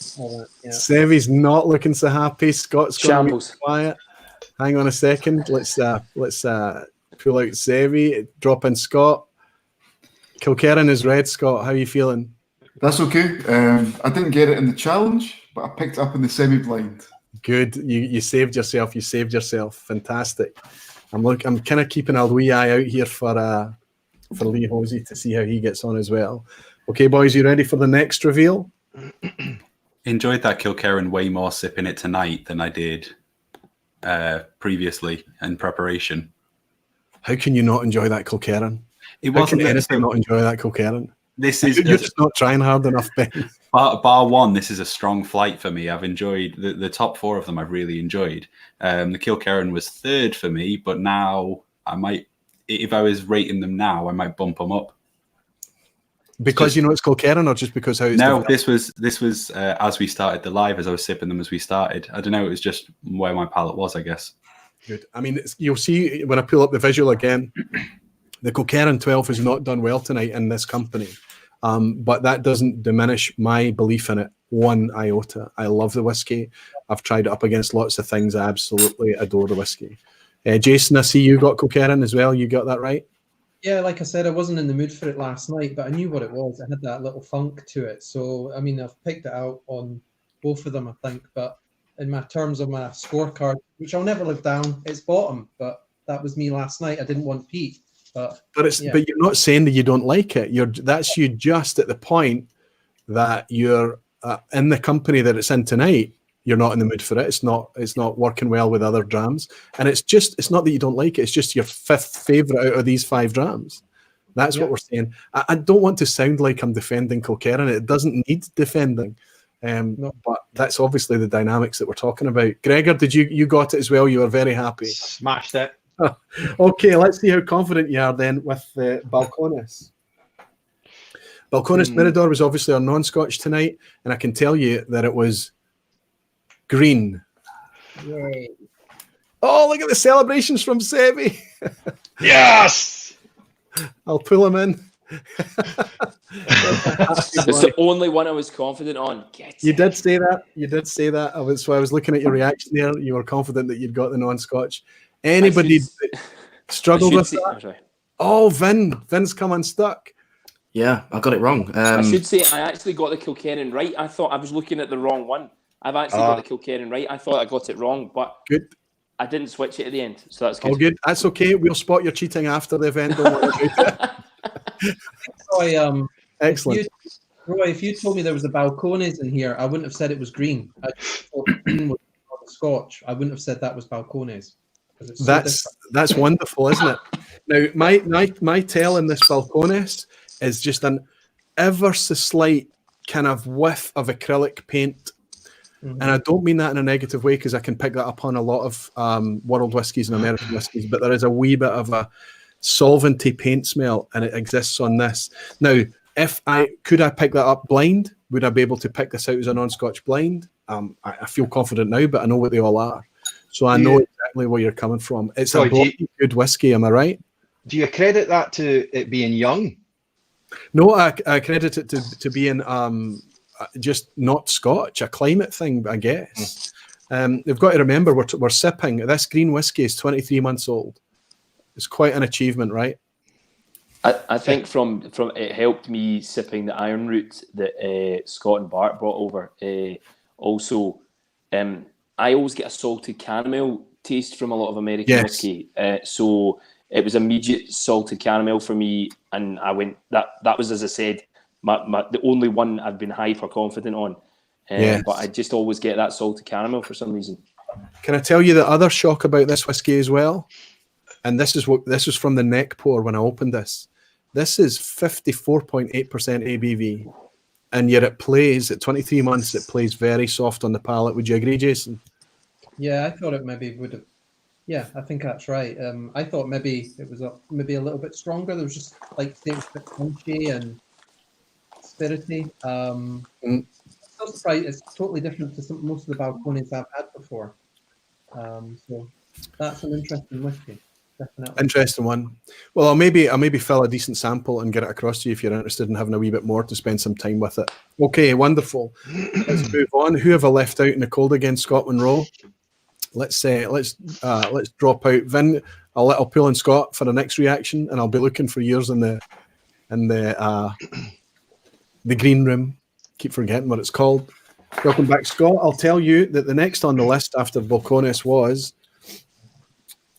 Yeah. Sevi's not looking so happy. Scott's going to be Shambles. quiet. Hang on a second. Let's pull out Sevi. Drop in Scott. Kilkerran is red. Scott, how are you feeling? That's okay. I didn't get it in the challenge, but I picked it up in the semi-blind. Good. You saved yourself. You saved yourself. Fantastic. I'm kind of keeping a wee eye out here for Lee Hosey to see how he gets on as well. Okay, boys, you ready for the next reveal? Enjoyed that Kilkerran way more sipping it tonight than I did previously in preparation. How can you not enjoy that Kilkerran? It How wasn't can anything not enjoy that Kilkerran? This is You're just not trying hard enough, Ben. bar 1. This is a strong flight for me. I've enjoyed the top 4 of them. I've really enjoyed. The Kilkerran was 3rd for me, but now I might, if I was rating them now, I might bump them up. Because you know it's Kilkerran, or just because how it's no, developed? this was as we started the live, as I was sipping them as we started. I don't know. It was just where my palate was, I guess. Good. I mean, you'll see when I pull up the visual again, the Kilkerran 12 has not done well tonight in this company, but that doesn't diminish my belief in it one iota. I love the whiskey. I've tried it up against lots of things. I absolutely adore the whiskey. Jason, I see you got Kilkerran as well. You got that right? Yeah, like I said, I wasn't in the mood for it last night, but I knew what it was. It had that little funk to it. So, I mean, I've picked it out on both of them, I think. But in my terms of my scorecard, which I'll never live down, it's bottom. But that was me last night. I didn't want Pete. But you're not saying that you don't like it. That's you just at the point that you're in the company that it's in tonight. You're not in the mood for it. It's not working well with other drams. And it's not that you don't like it. It's just your 5th favorite out of these 5 drams. That's what we're saying. I don't want to sound like I'm defending Kilkerran. It doesn't need defending. No. But that's obviously the dynamics that we're talking about. Gregor, did you got it as well? You were very happy. Smashed it. Okay, let's see how confident you are then with the Balcones. Balcones Mirador was obviously our non-Scotch tonight, and I can tell you that it was green. Yay. Oh, look at the celebrations from Sevi. Yes! I'll pull him in. It's the only one I was confident on. You did say that. You did say that. I was looking at your reaction there. You were confident that you'd got the non-Scotch. Anybody struggled with that? Sorry. Oh, Vin's come unstuck. Yeah, I got it wrong. I should say I actually got the Kilkerran right. I thought I was looking at the wrong one. I've actually got the Kilkerran right. I thought I got it wrong, but Good. I didn't switch it at the end, so that's good. All good. That's okay. We'll spot your cheating after the event. Don't worry about it. Excellent. Roy, if you told me there was a balcones in here, I wouldn't have said it was green. I just thought green was on the Scotch. I wouldn't have said that was balcones. That's wonderful, isn't it? Now, my tell in this balcones is just an ever so slight kind of whiff of acrylic paint. And I don't mean that in a negative way, because I can pick that up on a lot of world whiskies and American whiskies, but there is a wee bit of a solventy paint smell, and it exists on this. Now, could I pick that up blind? Would I be able to pick this out as a non-Scotch blind? I feel confident now, but I know what they all are. So I know exactly where you're coming from. It's a good whiskey, am I right? Do you credit that to it being young? No, I credit it to being just not Scotch, a climate thing, I guess. You've got to remember, we're sipping. This green whiskey is 23 months old. It's quite an achievement, right? I think from it helped me sipping the Iron Root that Scott and Bart brought over. Also, I always get a salted caramel taste from a lot of American whiskey. So it was immediate salted caramel for me, and I went that was, as I said, the only one I've been hyper confident on. But I just always get that salted caramel for some reason. Can I tell you the other shock about this whiskey as well? And this was from the neck pour when I opened this. This is 54.8% ABV, and yet it plays at 23 months. It plays very soft on the palate. Would you agree, Jason? Yeah, I thought it maybe would have. Yeah, I think that's right. I thought maybe it was maybe a little bit stronger. There was just like things a bit punchy and spirity. I'm still surprised. It's totally different to most of the balcones I've had before. So that's an interesting whiskey. Definitely. Interesting one. Well, I'll maybe fill a decent sample and get it across to you if you're interested in having a wee bit more to spend some time with it. Okay, wonderful. Let's move on. Who have I left out in the cold again? Scott Monroe. Let's drop out Vin. I'll pull in Scott for the next reaction, and I'll be looking for yours in the green room. Keep forgetting what it's called. Welcome back, Scott. I'll tell you that the next on the list after Balcones was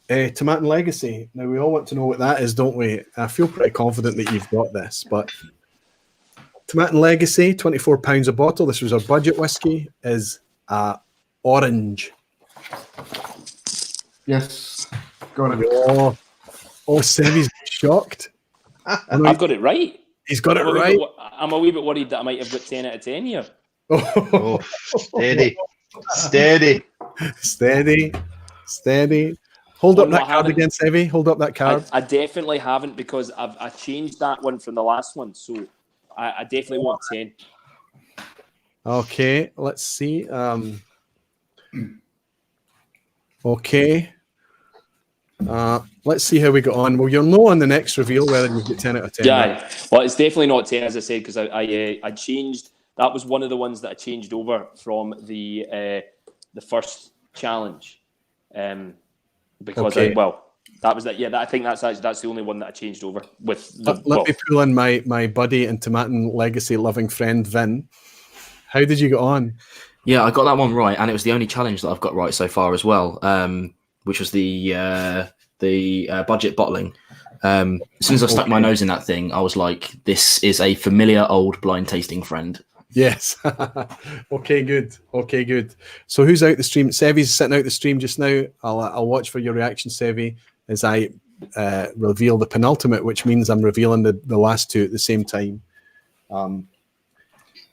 Tomatin Legacy. Now, we all want to know what that is, don't we? I feel pretty confident that you've got this, but Tomatin Legacy, £24 a bottle. This was our budget whiskey, is orange. Yes, got it. Oh, Semi's shocked. I've got it right. He's got it right. I'm a wee bit worried that I might have got 10 out of 10 here. Oh, steady. Hold up that card again, Sevi. Hold up that card. I definitely haven't, because I changed that one from the last one, so I definitely want 10. Okay, let's see. Okay. Let's see how we got on. Well, you'll know on the next reveal whether you get 10 out of 10. Yeah, well, it's definitely not 10, as I said, because I changed. That was one of the ones that I changed over from the first challenge. Because okay. That was that. Yeah, I think that's the only one that I changed over with. Let me pull in my buddy and Tomatin Legacy loving friend Vin. How did you get on? Yeah, I got that one right, and it was the only challenge that I've got right so far as well, which was the budget bottling. As soon as I stuck my nose in that thing, I was like, "This is a familiar old blind tasting friend." Yes. Okay, good. So who's out the stream? Sevi's sitting out the stream just now. I'll watch for your reaction, Sevi, as I reveal the penultimate, which means I'm revealing the last two at the same time.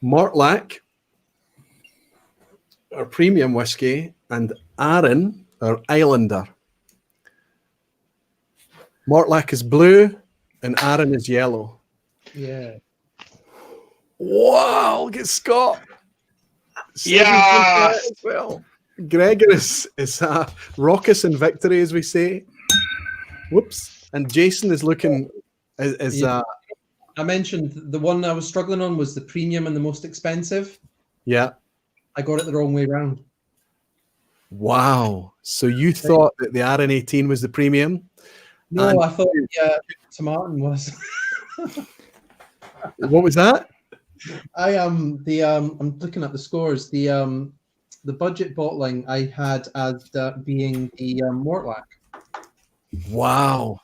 Mortlach, our premium whiskey, and Arran, our Islander. Mortlach is blue and Arran is yellow. Yeah. Wow, look at Scott. Yeah. Well, Gregor is raucous in victory, as we say. Whoops. And Jason is looking I mentioned the one I was struggling on was the premium and the most expensive. Yeah. I got it the wrong way around. Wow. So you thought that the RN18 was the premium? No, I thought Tomatin was. What was that? I'm looking at the scores. The budget bottling I had as being the Mortlack. Wow.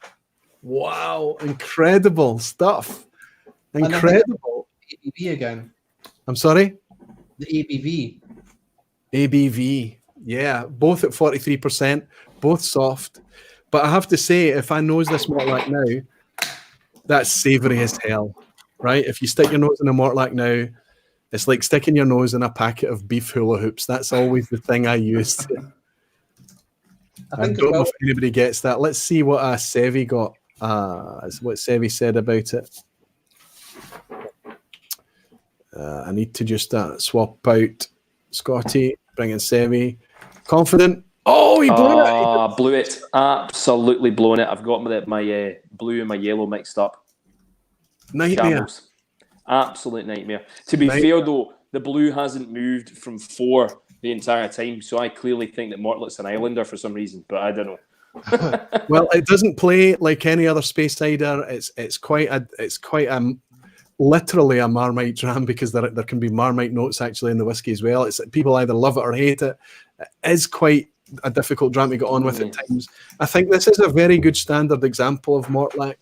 Wow. Incredible stuff. Incredible. ABV again. I'm sorry? The ABV. ABV. Yeah, both at 43%, both soft. But I have to say, if I nose this Mortlack now, that's savoury as hell, right? If you stick your nose in a Mortlack now, it's like sticking your nose in a packet of beef hula hoops. That's always the thing I use. I don't know if anybody gets that. Let's see what Sevi got. What Sevi said about it. I need to just swap out Scotty, bring in Sevi. Confident. Oh, he blew it. Blew it. Absolutely blown it. I've got my blue and my yellow mixed up. Nightmare. Shambles. Absolute nightmare. To be fair, though, the blue hasn't moved from 4 the entire time, so I clearly think that Mortlack's an Islander for some reason, but I don't know. Well, it doesn't play like any other space cider. It's quite a literally a Marmite dram, because there can be Marmite notes actually in the whiskey as well. It's people either love it or hate it. It is quite a difficult dram to get on with at times. I think this is a very good standard example of Mortlack,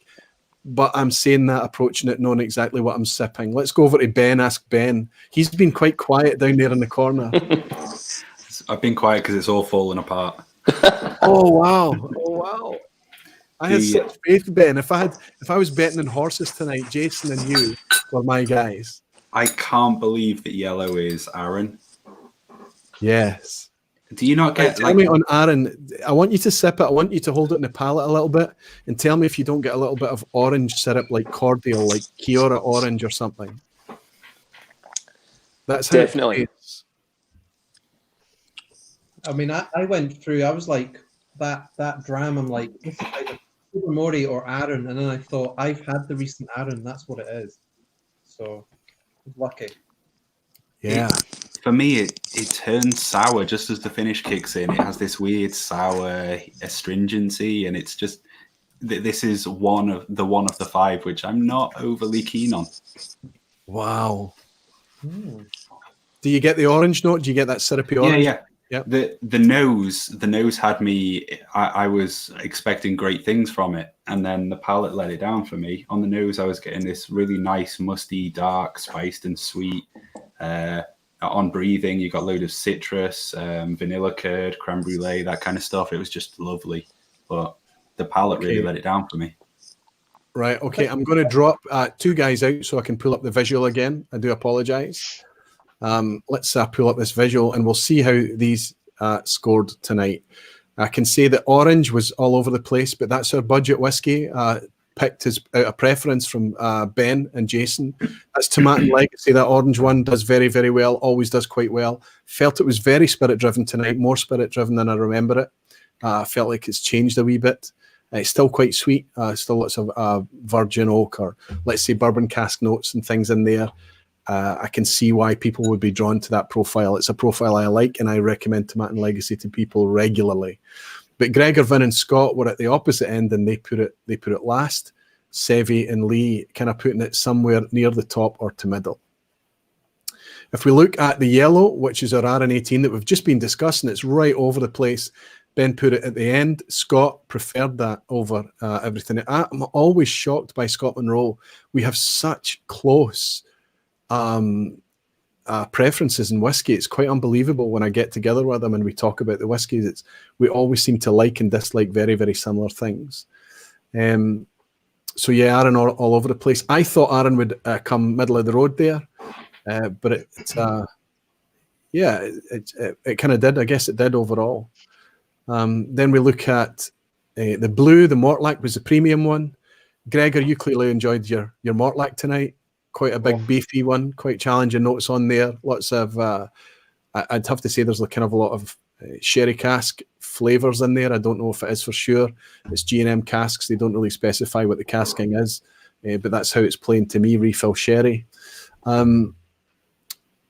but I'm saying that, approaching it, knowing exactly what I'm sipping. Let's go over to Ben, ask Ben. He's been quite quiet down there in the corner. I've been quiet because it's all falling apart. Oh, wow. Oh, wow. I had such faith, Ben. If I was betting on horses tonight, Jason and you were my guys. I can't believe that yellow is Aaron. Yes. Do you not get tell me on Aaron? I want you to sip it. I want you to hold it in the palate a little bit and tell me if you don't get a little bit of orange syrup, like cordial, like Kiora orange or something. That's how definitely. I mean, I went through. I was like that dram. I'm like, this is either Super Mori or Aaron, and then I thought I've had the recent Aaron. That's what it is. So lucky. Yeah. For me, it turns sour just as the finish kicks in. It has this weird sour astringency, and it's just this is one of the 5 which I'm not overly keen on. Wow. Do you get the orange note? Do you get that syrupy orange? Yeah. The nose had me. I was expecting great things from it, and then the palate let it down for me. On the nose, I was getting this really nice, musty, dark, spiced and sweet. On breathing, you got a load of citrus, vanilla curd, creme brulee, that kind of stuff. It was just lovely, but the palate really let it down for me. Right. Okay. I'm going to drop 2 guys out so I can pull up the visual again. I do apologize. Let's pull up this visual and we'll see how these scored tonight. I can say that orange was all over the place, but that's our budget whiskey. Picked out a preference from Ben and Jason. That's Tomatin Legacy. That orange one does very, very well. Always does quite well. Felt it was very spirit-driven tonight, more spirit-driven than I remember it. Felt like it's changed a wee bit. It's still quite sweet. Still lots of virgin oak or, let's say, bourbon cask notes and things in there. I can see why people would be drawn to that profile. It's a profile I like, and I recommend Tomatin Legacy to people regularly. But Gregor, Vin, and Scott were at the opposite end, and they put it last. Sevi and Lee kind of putting it somewhere near the top or to middle. If we look at the yellow, which is our RN18 that we've just been discussing, it's right over the place. Ben put it at the end. Scott preferred that over everything. I'm always shocked by Scott Monroe. We have such close preferences in whiskey. It's quite unbelievable when I get together with them and we talk about the whiskies. We always seem to like and dislike very, very similar things. So yeah, Aaron all over the place. I thought Aaron would come middle of the road there, but it kind of did. I guess it did overall. Then we look at the blue. The Mortlack was the premium one. Gregor, you clearly enjoyed your Mortlack tonight. Quite a big beefy one, quite challenging notes on there. Lots of, I'd have to say there's kind of a lot of sherry cask flavours in there. I don't know if it is for sure. It's G&M casks. They don't really specify what the casking is, but that's how it's playing to me, refill sherry.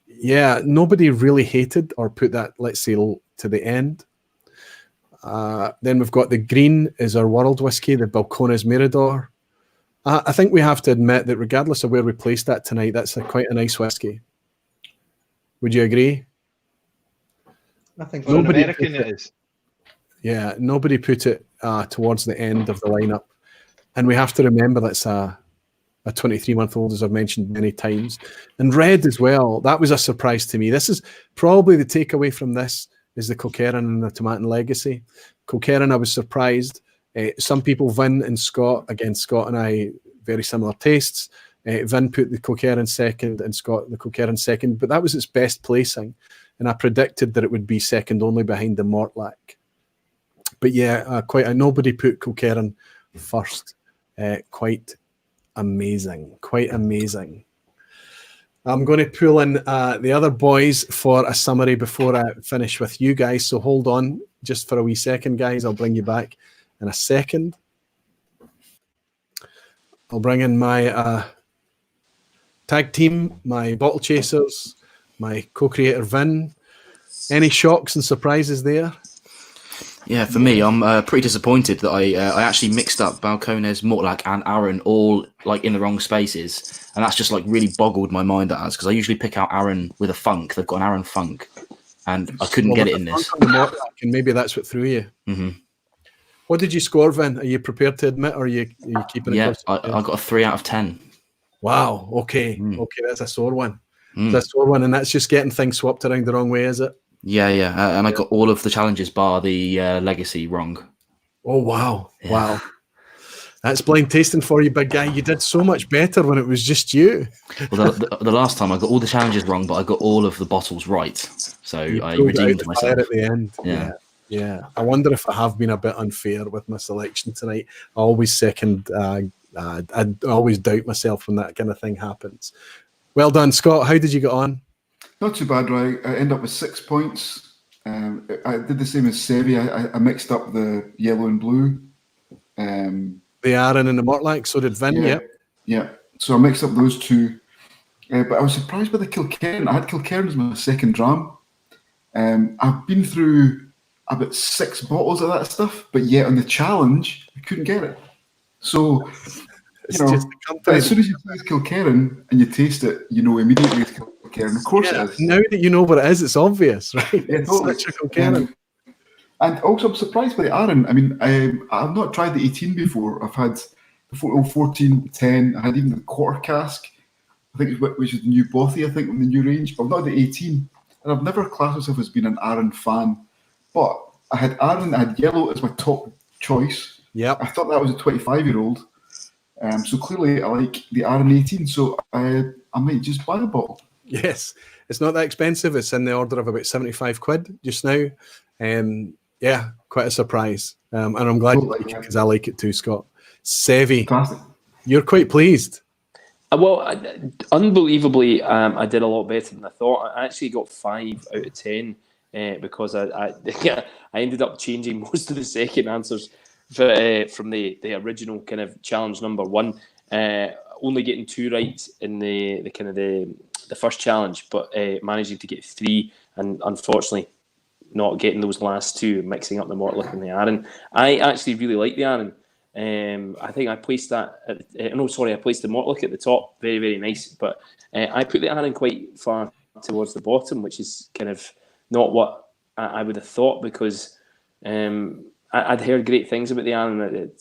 Yeah, nobody really hated or put that, let's say, to the end. Then we've got the green is our world whiskey, the Balcones Mirador. I think we have to admit that regardless of where we placed that tonight, that's quite a nice whiskey. Would you agree? I think For an Nobody American, it is. Yeah, nobody put it towards the end of the lineup. And we have to remember that's a 23-month-old, as I've mentioned many times. And red as well. That was a surprise to me. This is probably the takeaway from this is the Kilkerran and the Tomatin Legacy. Kilkerran, I was surprised. Some people, Vin and Scott, again, Scott and I, very similar tastes. Vin put the Kilkerran second and Scott the Kilkerran second, but that was its best placing. And I predicted that it would be second only behind the Mortlach. But yeah, nobody put Kilkerran first. Quite amazing. Quite amazing. I'm going to pull in the other boys for a summary before I finish with you guys. So hold on just for a wee second, guys. I'll bring you back in a second. I'll bring in my tag team, my bottle chasers, my co-creator Vin. Any shocks and surprises there? Yeah, for me, I'm pretty disappointed that I actually mixed up Balcones, Mortlach, and Aaron all like in the wrong spaces, and that's just like really boggled my mind. That has, because I usually pick out Aaron with a funk. They've got an Aaron funk, and I couldn't get it in this. And maybe that's what threw you. Mm-hmm. What did you score, Vin? Are you prepared to admit, or are you keeping it? Yeah, I got a 3 out of 10. Wow. Okay. Okay, that's a sore one. That's a sore one, and that's just getting things swapped around the wrong way, is it? Yeah. And I got all of the challenges bar the legacy wrong. Oh, wow. Yeah. Wow. That's blind tasting for you, big guy. You did so much better when it was just you. Well, the last time I got all the challenges wrong, but I got all of the bottles right. So I redeemed myself at the end. Yeah. I wonder if I have been a bit unfair with my selection tonight. I always I always doubt myself when that kind of thing happens. Well done, Scott. How did you get on? Not too bad, right? I end up with 6 points. I did the same as Sevi. I mixed up the yellow and blue. The Aaron and the Mortlach, so did Vin, yeah. So I mixed up those two. But I was surprised by the Kilkerran. I had Kilkerran as my second dram. I've been through about 6 bottles of that stuff, but yet on the challenge, I couldn't get it. So, it's just the company. As soon as you taste Kilkerran and you taste it, you know immediately it's Kilkerran. Of course it is. Now that you know what it is, it's obvious, right? Yeah, It's totally. such a Kilkerran. And also, I'm surprised by the Aaron. I mean, I've not tried the 18 before. I've had the 14, 10. I had even the quarter cask, I think, which is the new Bothy, I think, in the new range. But not the 18. And I've never classed myself as being an Aaron fan. But I had Aaron, I had yellow as my top choice. Yeah. I thought that was a 25-year-old. So clearly, I like the Aaron 18. So I might just buy a bottle. Yes. It's not that expensive. It's in the order of about 75 quid just now. Yeah, quite a surprise. And I'm glad you like it because I like it too, Scott. Sevi, Fantastic. you're quite pleased. Well, unbelievably, I did a lot better than I thought. I actually got 5 out of 10 because I ended up changing most of the second answers from the original kind of challenge number 1. Only getting 2 right in the kind of the first challenge, but managing to get 3, and unfortunately not getting those last 2, mixing up the Mortlach and the Aaron. I actually really like the Aaron. I think I placed that. I placed the Mortlach at the top. Very, very nice. But I put the Aaron quite far towards the bottom, which is kind of not what I would have thought, because I'd heard great things about the Aaron.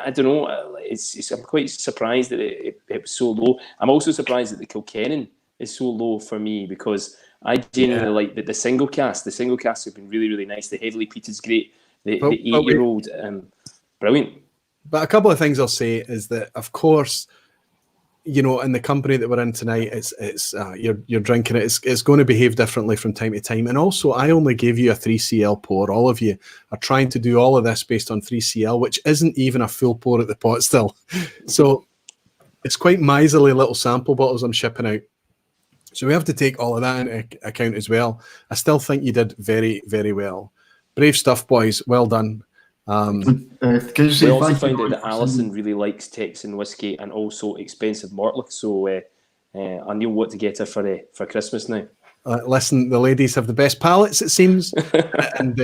I don't know. I'm quite surprised that it was so low. I'm also surprised that the Kilkerran is so low for me, because I genuinely like that the single cast. The single casts have been really, really nice. The heavily peated is great. The 8-year-old, brilliant. But a couple of things I'll say is that, of course, you know, in the company that we're in tonight, you're drinking it. It's going to behave differently from time to time. And also, I only gave you a 3cl pour. All of you are trying to do all of this based on 3cl, which isn't even a full pour at the pot still. So it's quite miserly little sample bottles I'm shipping out. So we have to take all of that into account as well. I still think you did very, very well. Brave stuff, boys. Well done. Can you say We also thank you found out that Alison really likes Texan whiskey and also expensive Mortlach. So I knew what to get her for Christmas now. listen, the ladies have the best palates, it seems, and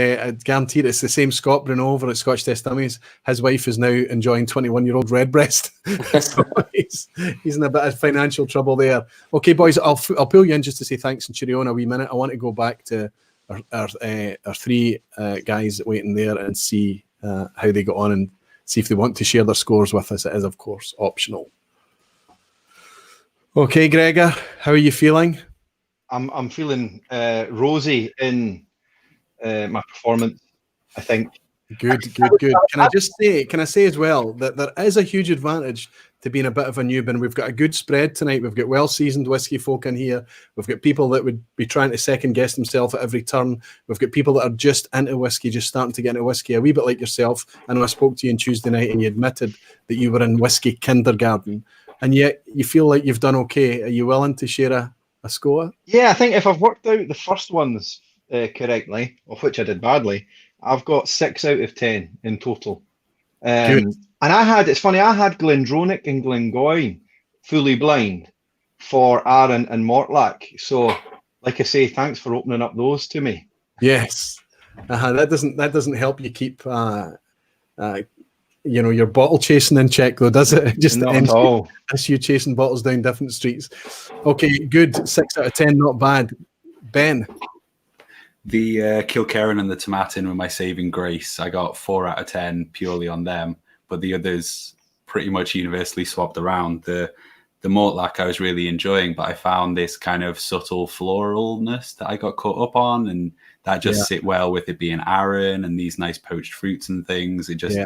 guaranteed it's the same Scott Bruno over at Scotch Test Dummies. His wife is now enjoying 21-year-old Redbreast, so he's in a bit of financial trouble there. Okay, boys, I'll pull you in just to say thanks and cheerio in a wee minute. I want to go back to our three guys waiting there and see how they got on and see if they want to share their scores with us. It is, of course, optional. Okay, Gregor, how are you feeling? I'm feeling rosy in my performance, I think. Good. Can I say as well that there is a huge advantage to being a bit of a noob, and we've got a good spread tonight. We've got well-seasoned whiskey folk in here. We've got people that would be trying to second-guess themselves at every turn. We've got people that are just into whiskey, just starting to get into whiskey, a wee bit like yourself. I know I spoke to you on Tuesday night, and you admitted that you were in whiskey kindergarten, and yet you feel like you've done okay. Are you willing to share a score? Yeah, I think if I've worked out the first ones correctly, of which I did badly, I've got 6 out of 10 in total. Good. And it's funny, I had Glendronach and Glengoyne fully blind for Aaron and Mortlach. So, like I say, thanks for opening up those to me. Yes. That doesn't help you keep your bottle chasing in check, though, does it? Just Not at all. As you chasing bottles down different streets. Okay, good. 6 out of 10, not bad. Ben. The Kilkerran and the Tomatin were my saving grace. I got 4 out of 10 purely on them, but the others pretty much universally swapped around. The Mortlach I was really enjoying, but I found this kind of subtle floralness that I got caught up on, and that just sit well with it being Arran and these nice poached fruits and things. It just,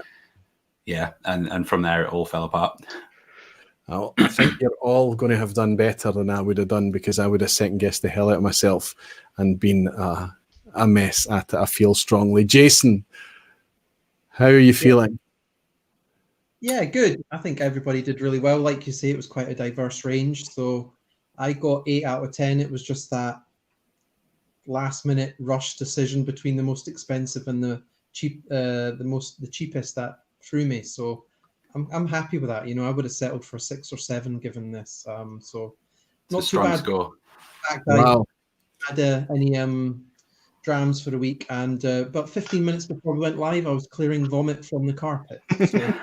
and from there it all fell apart. Well, I think you're all going to have done better than I would have done, because I would have second-guessed the hell out of myself and been a mess at it, I feel strongly. Jason, how are you feeling? Yeah, good. I think everybody did really well. Like you say, it was quite a diverse range. So I got 8 out of 10. It was just that last-minute rush decision between the most expensive and the cheapest that threw me. So I'm happy with that. I would have settled for 6 or 7 given this. So not too bad. Score. Wow. I had any drams for a week, and about 15 minutes before we went live, I was clearing vomit from the carpet. So.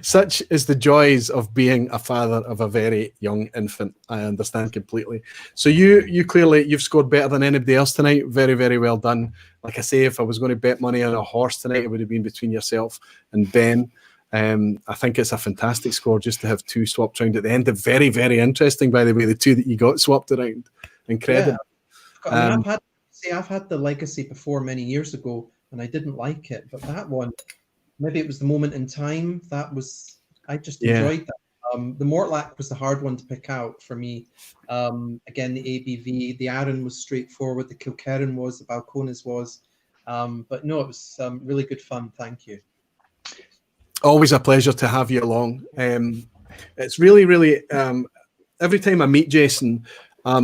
Such is the joys of being a father of a very young infant. I understand completely. So you clearly, you've scored better than anybody else tonight. Very, very well done. Like I say, if I was going to bet money on a horse tonight, it would have been between yourself and Ben. I think it's a fantastic score just to have 2 swapped around at the end. Very, very interesting, by the way, the 2 that you got swapped around. Incredible. Yeah. I've had the Legacy before many years ago, and I didn't like it. But that one, maybe it was the moment in time. I just enjoyed that. The Mortlach was the hard one to pick out for me. Again, the ABV, the Arran was straightforward. The Kilkerran was, the Balcones was. But no, it was really good fun. Thank you. Always a pleasure to have you along. It's really, really, every time I meet Jason,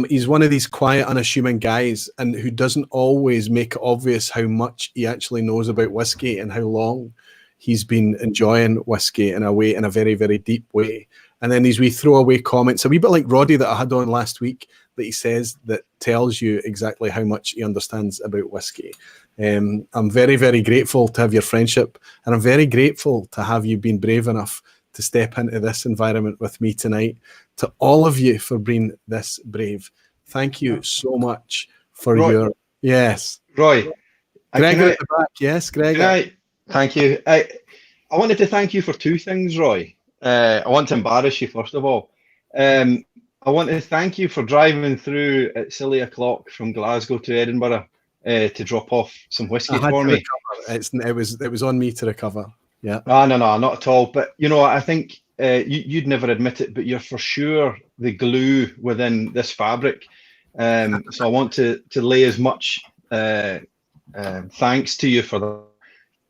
he's one of these quiet, unassuming guys, and who doesn't always make it obvious how much he actually knows about whiskey and how long he's been enjoying whiskey in a very, very deep way. And then these wee throwaway comments, a wee bit like Roddy that I had on last week, that he says that tells you exactly how much he understands about whiskey. I'm very, very grateful to have your friendship, and I'm very grateful to have you been brave enough to step into this environment with me tonight. To all of you for being this brave, thank you so much for Roy. Roy, Gregor at the back. Yes, Gregor. Thank you. I wanted to thank you for 2 things, Roy. I want to embarrass you, first of all. I want to thank you for driving through at silly o'clock from Glasgow to Edinburgh to drop off some whiskey for me. It was on me to recover. Yeah. No, not at all. But I think you'd never admit it, but you're for sure the glue within this fabric. So I want to lay as much thanks to you for that.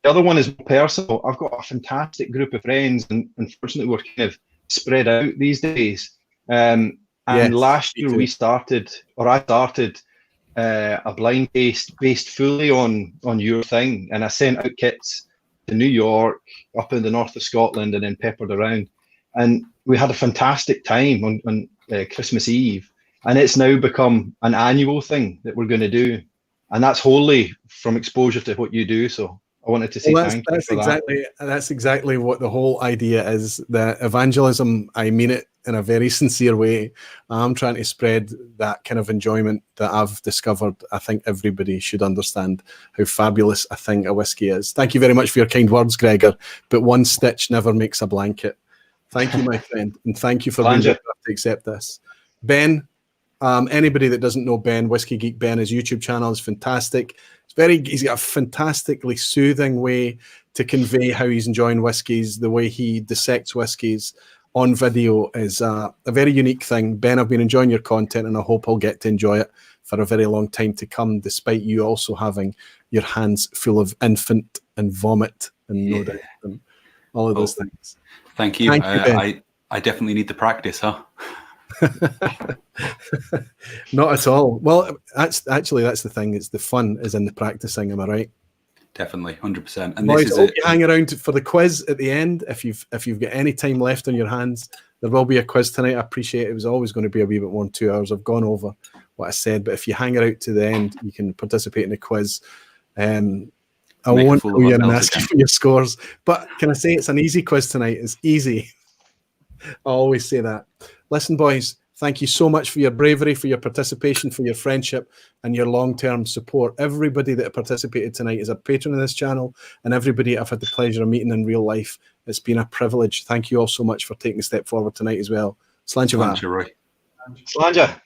The other one is personal. I've got a fantastic group of friends, and unfortunately we're kind of spread out these days. And last year I started a blind based fully on your thing, and I sent out kits to New York, up in the north of Scotland, and then peppered around. And we had a fantastic time on Christmas Eve. And it's now become an annual thing that we're going to do. And that's wholly from exposure to what you do. So I wanted to say thank you for that. That's exactly what the whole idea is. The evangelism, I mean it in a very sincere way. I'm trying to spread that kind of enjoyment that I've discovered. I think everybody should understand how fabulous a thing a whiskey is. Thank you very much for your kind words, Gregor. But one stitch never makes a blanket. Thank you, my friend. And thank you for being able to accept this. Ben, anybody that doesn't know Ben, Whisky Geek Ben, his YouTube channel is fantastic. He's got a fantastically soothing way to convey how he's enjoying whiskies. The way he dissects whiskies on video is a very unique thing. Ben, I've been enjoying your content, and I hope I'll get to enjoy it for a very long time to come, despite you also having your hands full of infant and vomit and no doubt and all of those things. Thank you. I definitely need the practice, huh? Not at all. Well, that's the thing. It's the fun is in the practicing. Am I right? Definitely, 100%. And boys, you hang around for the quiz at the end. If you've got any time left on your hands, there will be a quiz tonight. I appreciate it was always going to be a wee bit more than 2 hours. I've gone over what I said, but if you hang out to the end, you can participate in the quiz. I won't go in and ask you for your scores, but can I say it's an easy quiz tonight? It's easy. I always say that. Listen, boys, thank you so much for your bravery, for your participation, for your friendship, and your long-term support. Everybody that participated tonight is a patron of this channel, and everybody I've had the pleasure of meeting in real life. It's been a privilege. Thank you all so much for taking a step forward tonight as well. Sláinte Roy. Sláinte.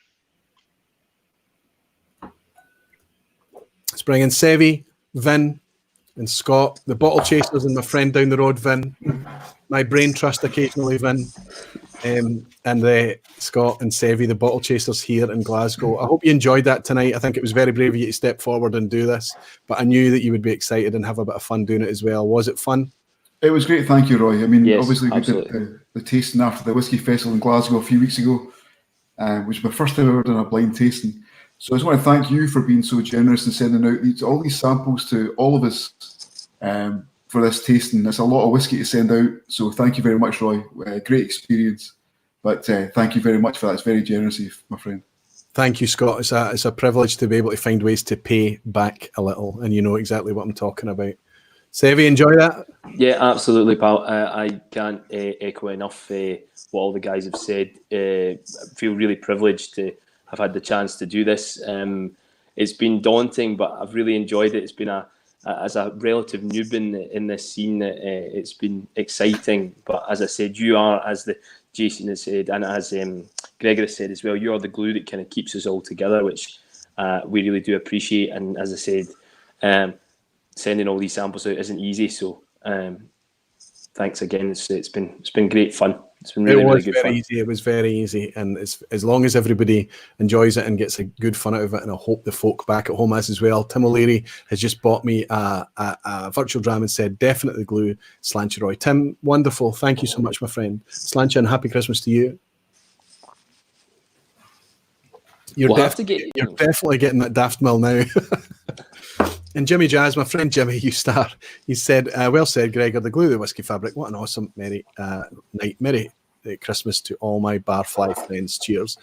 Let's bring in Sevi, Vin, and Scott, the bottle chasers, and my friend down the road, Vin. My brain trust occasionally, Vin. And Scott and Sevi, the bottle chasers here in Glasgow. I hope you enjoyed that tonight. I think it was very brave of you to step forward and do this, but I knew that you would be excited and have a bit of fun doing it as well. Was it fun? It was great, thank you, Roy. I mean, yes, obviously absolutely. We did the tasting after the Whisky Festival in Glasgow a few weeks ago, which was my first time ever done a blind tasting. So I just want to thank you for being so generous and sending out all these samples to all of us for this tasting. It's a lot of whiskey to send out, so thank you very much, Roy. Great experience, but thank you very much for that. It's very generous of you, my friend. Thank you, Scott. It's a privilege to be able to find ways to pay back a little, and you know exactly what I'm talking about. Sevi, enjoy that? Yeah, absolutely, pal. I can't echo enough what all the guys have said. I feel really privileged to have had the chance to do this. It's been daunting, but I've really enjoyed it. It's been as a relative noob in this scene, it's been exciting. But as I said, you are, as Jason has said, and as Gregor has said as well, you are the glue that kind of keeps us all together, which we really do appreciate. And as I said, sending all these samples out isn't easy. So thanks again. It's been great fun. It's been really good fun. It was very easy, and as long as everybody enjoys it and gets a good fun out of it, and I hope the folk back at home as well. Tim O'Leary has just bought me a virtual dram and said, definitely glue, Sláinte Roy. Tim, wonderful. Thank you so much, my friend. Sláinte, and happy Christmas to you. You're definitely getting that daft mill now. And Jimmy Jazz, my friend Jimmy, you star. He said, well said, Gregor, the glue of the whiskey fabric. What an awesome merry night. Merry Christmas to all my barfly friends. Cheers.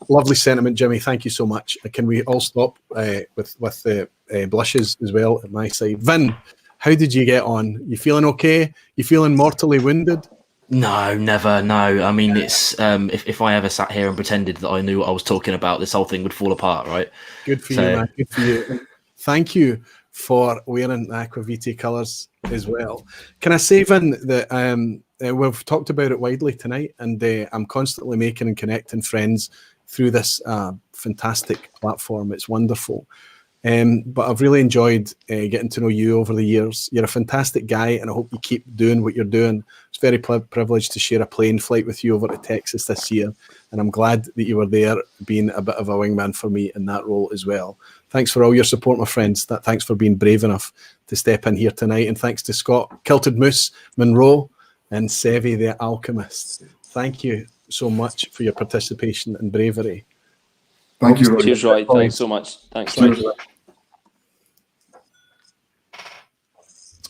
Lovely sentiment, Jimmy. Thank you so much. Can we all stop with the blushes as well at my side? Vin, how did you get on? You feeling okay? You feeling mortally wounded? No, never. No. I mean, it's if I ever sat here and pretended that I knew what I was talking about, this whole thing would fall apart, right? Good for you, man. Good for you. Thank you for wearing the Aqvavitae colours as well. Can I say, Vin, that we've talked about it widely tonight, and I'm constantly making and connecting friends through this fantastic platform. It's wonderful. But I've really enjoyed getting to know you over the years. You're a fantastic guy, and I hope you keep doing what you're doing. It's very privileged to share a plane flight with you over to Texas this year, and I'm glad that you were there, being a bit of a wingman for me in that role as well. Thanks for all your support, my friends. Thanks for being brave enough to step in here tonight, and thanks to Scott, Kilted Moose, Monroe, and Sevi, the Alchemist. Thank you so much for your participation and bravery. Thank you, Roy. Cheers, Roy. Thanks so much. Thanks, Roy.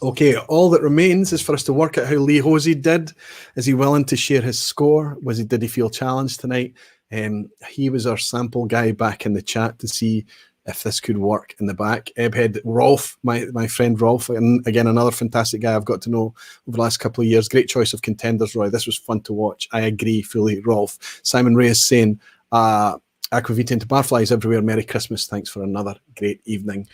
Okay, all that remains is for us to work out how Lee Hosey did. Is he willing to share his score? Did he feel challenged tonight? He was our sample guy back in the chat to see if this could work in the back. Ebhead, Rolf, my friend Rolf, and again, another fantastic guy I've got to know over the last couple of years. Great choice of contenders, Roy. This was fun to watch. I agree fully, Rolf. Simon Ray is saying, Aqvavitae into barflies everywhere. Merry Christmas. Thanks for another great evening.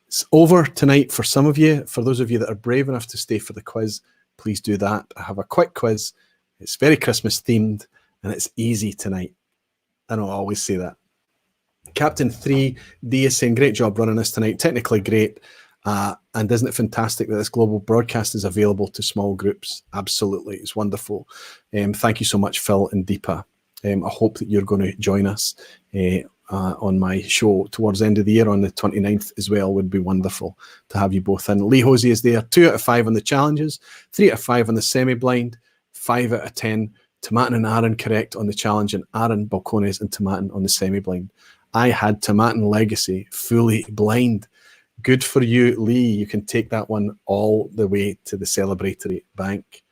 It's over tonight for some of you. For those of you that are brave enough to stay for the quiz, please do that. I have a quick quiz. It's very Christmas themed and it's easy tonight. I know I always say that. Captain 3D is saying, great job running this tonight. Technically great. And isn't it fantastic that this global broadcast is available to small groups? Absolutely. It's wonderful. Thank you so much, Phil and Deepa. I hope that you're going to join us on my show towards the end of the year on the 29th as well. Would be wonderful to have you both in. Lee Hosey is there. 2 out of 5 on the challenges, 3 out of 5 on the semi-blind, 5 out of 10. Tomatin and Aaron correct on the challenge, and Aaron, Balcones, and Tomatin on the semi-blind. I had Tomatin Legacy fully blind. Good for you, Lee. You can take that one all the way to the celebratory bank.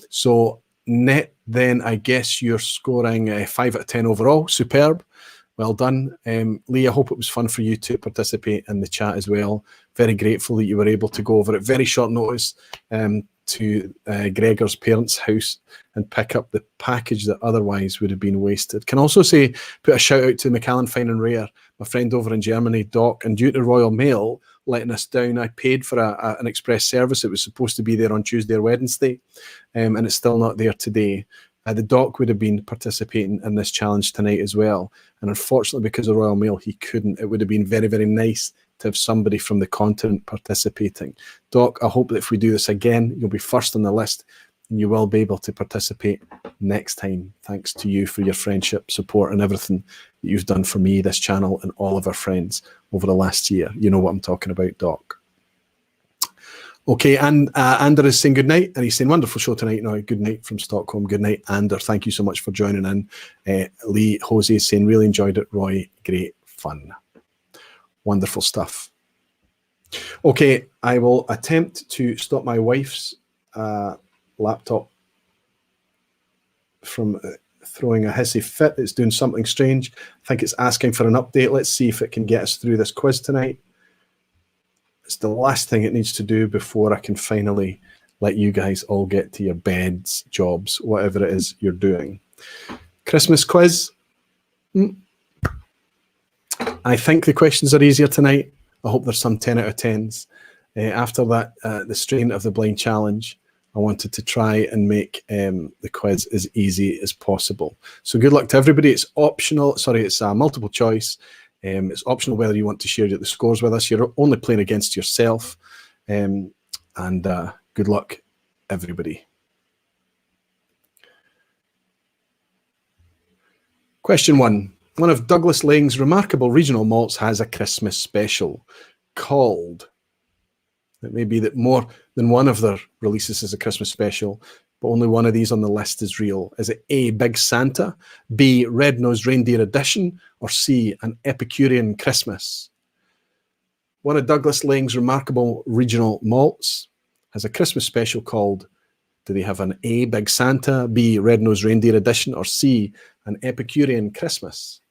So net then, I guess you're scoring 5 out of 10 overall. Superb. Well done. Lee, I hope it was fun for you to participate in the chat as well. Very grateful that you were able to go over at very short notice to Gregor's parents' house and pick up the package that otherwise would have been wasted. Can also say, put a shout out to Macallan Fine and Rare, my friend over in Germany, Doc, and due to Royal Mail letting us down, I paid for an express service. It was supposed to be there on Tuesday or Wednesday, and it's still not there today. The Doc would have been participating in this challenge tonight as well. And unfortunately, because of Royal Mail, he couldn't. It would have been very, very nice to have somebody from the continent participating. Doc, I hope that if we do this again, you'll be first on the list and you will be able to participate next time. Thanks to you for your friendship, support, and everything that you've done for me, this channel, and all of our friends over the last year. You know what I'm talking about, Doc. Okay, and Ander is saying good night, and he's saying wonderful show tonight. No, good night from Stockholm. Good night, Ander. Thank you so much for joining in. Lee Jose is saying really enjoyed it. Roy, great fun. Wonderful stuff. Okay, I will attempt to stop my wife's laptop from throwing a hissy fit. It's doing something strange. I think it's asking for an update. Let's see if it can get us through this quiz tonight. It's the last thing it needs to do before I can finally let you guys all get to your beds, jobs, whatever it is you're doing. Christmas quiz. I think the questions are easier tonight. I hope there's some 10 out of 10s. After that, the strain of the blind challenge, I wanted to try and make the quiz as easy as possible. So good luck to everybody. It's optional. Sorry, it's a multiple choice. It's optional whether you want to share the scores with us. You're only playing against yourself. And good luck, everybody. Question 1. One of Douglas Laing's remarkable regional malts has a Christmas special called. It may be that more than one of their releases is a Christmas special, but only one of these on the list is real. Is it A, Big Santa, B, Red-Nosed Reindeer Edition, or C, an Epicurean Christmas? One of Douglas Laing's remarkable regional malts has a Christmas special called, do they have an A, Big Santa, B, Red-Nosed Reindeer Edition, or C, an Epicurean Christmas?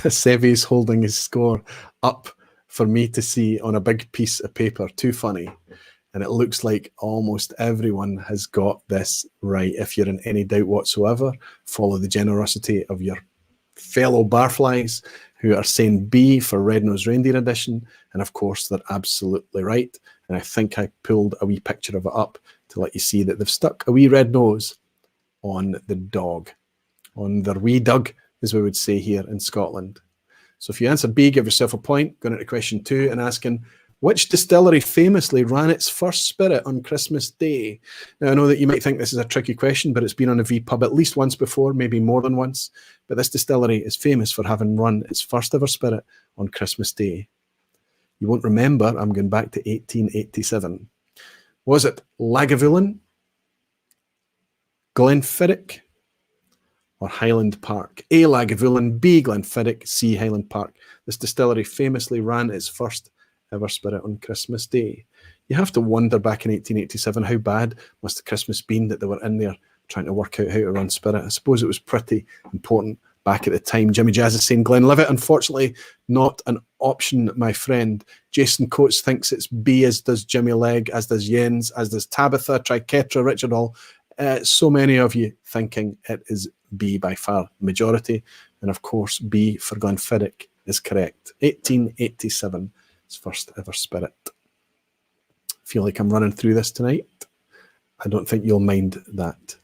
Sevy's holding his score up for me to see on a big piece of paper. Too funny. And it looks like almost everyone has got this right. If you're in any doubt whatsoever, follow the generosity of your fellow barflies who are saying B for Red-Nosed Reindeer Edition. And of course, they're absolutely right. And I think I pulled a wee picture of it up to let you see that they've stuck a wee red nose on the dog. On their wee dug, as we would say here in Scotland. So if you answer B, give yourself a point. Going into question 2 and asking, which distillery famously ran its first spirit on Christmas Day? Now, I know that you might think this is a tricky question, but it's been on a vPub at least once before, maybe more than once. But this distillery is famous for having run its first ever spirit on Christmas Day. You won't remember, I'm going back to 1887. Was it Lagavulin, Glenfiddich, or Highland Park? A. Lagavulin, B. Glenfiddich, C. Highland Park. This distillery famously ran its first ever spirit on Christmas Day. You have to wonder back in 1887, how bad must the Christmas been that they were in there trying to work out how to run spirit? I suppose it was pretty important back at the time. Jimmy Jazz is saying Glenlivet, unfortunately, not an option, my friend. Jason Coates thinks it's B, as does Jimmy Legg, as does Jens, as does Tabitha, Triquetra, Richard Hall. So many of you thinking it is B by far majority. And of course, B for Glenfiddich is correct. 1887, its first ever spirit. Feel like I'm running through this tonight. I don't think you'll mind that.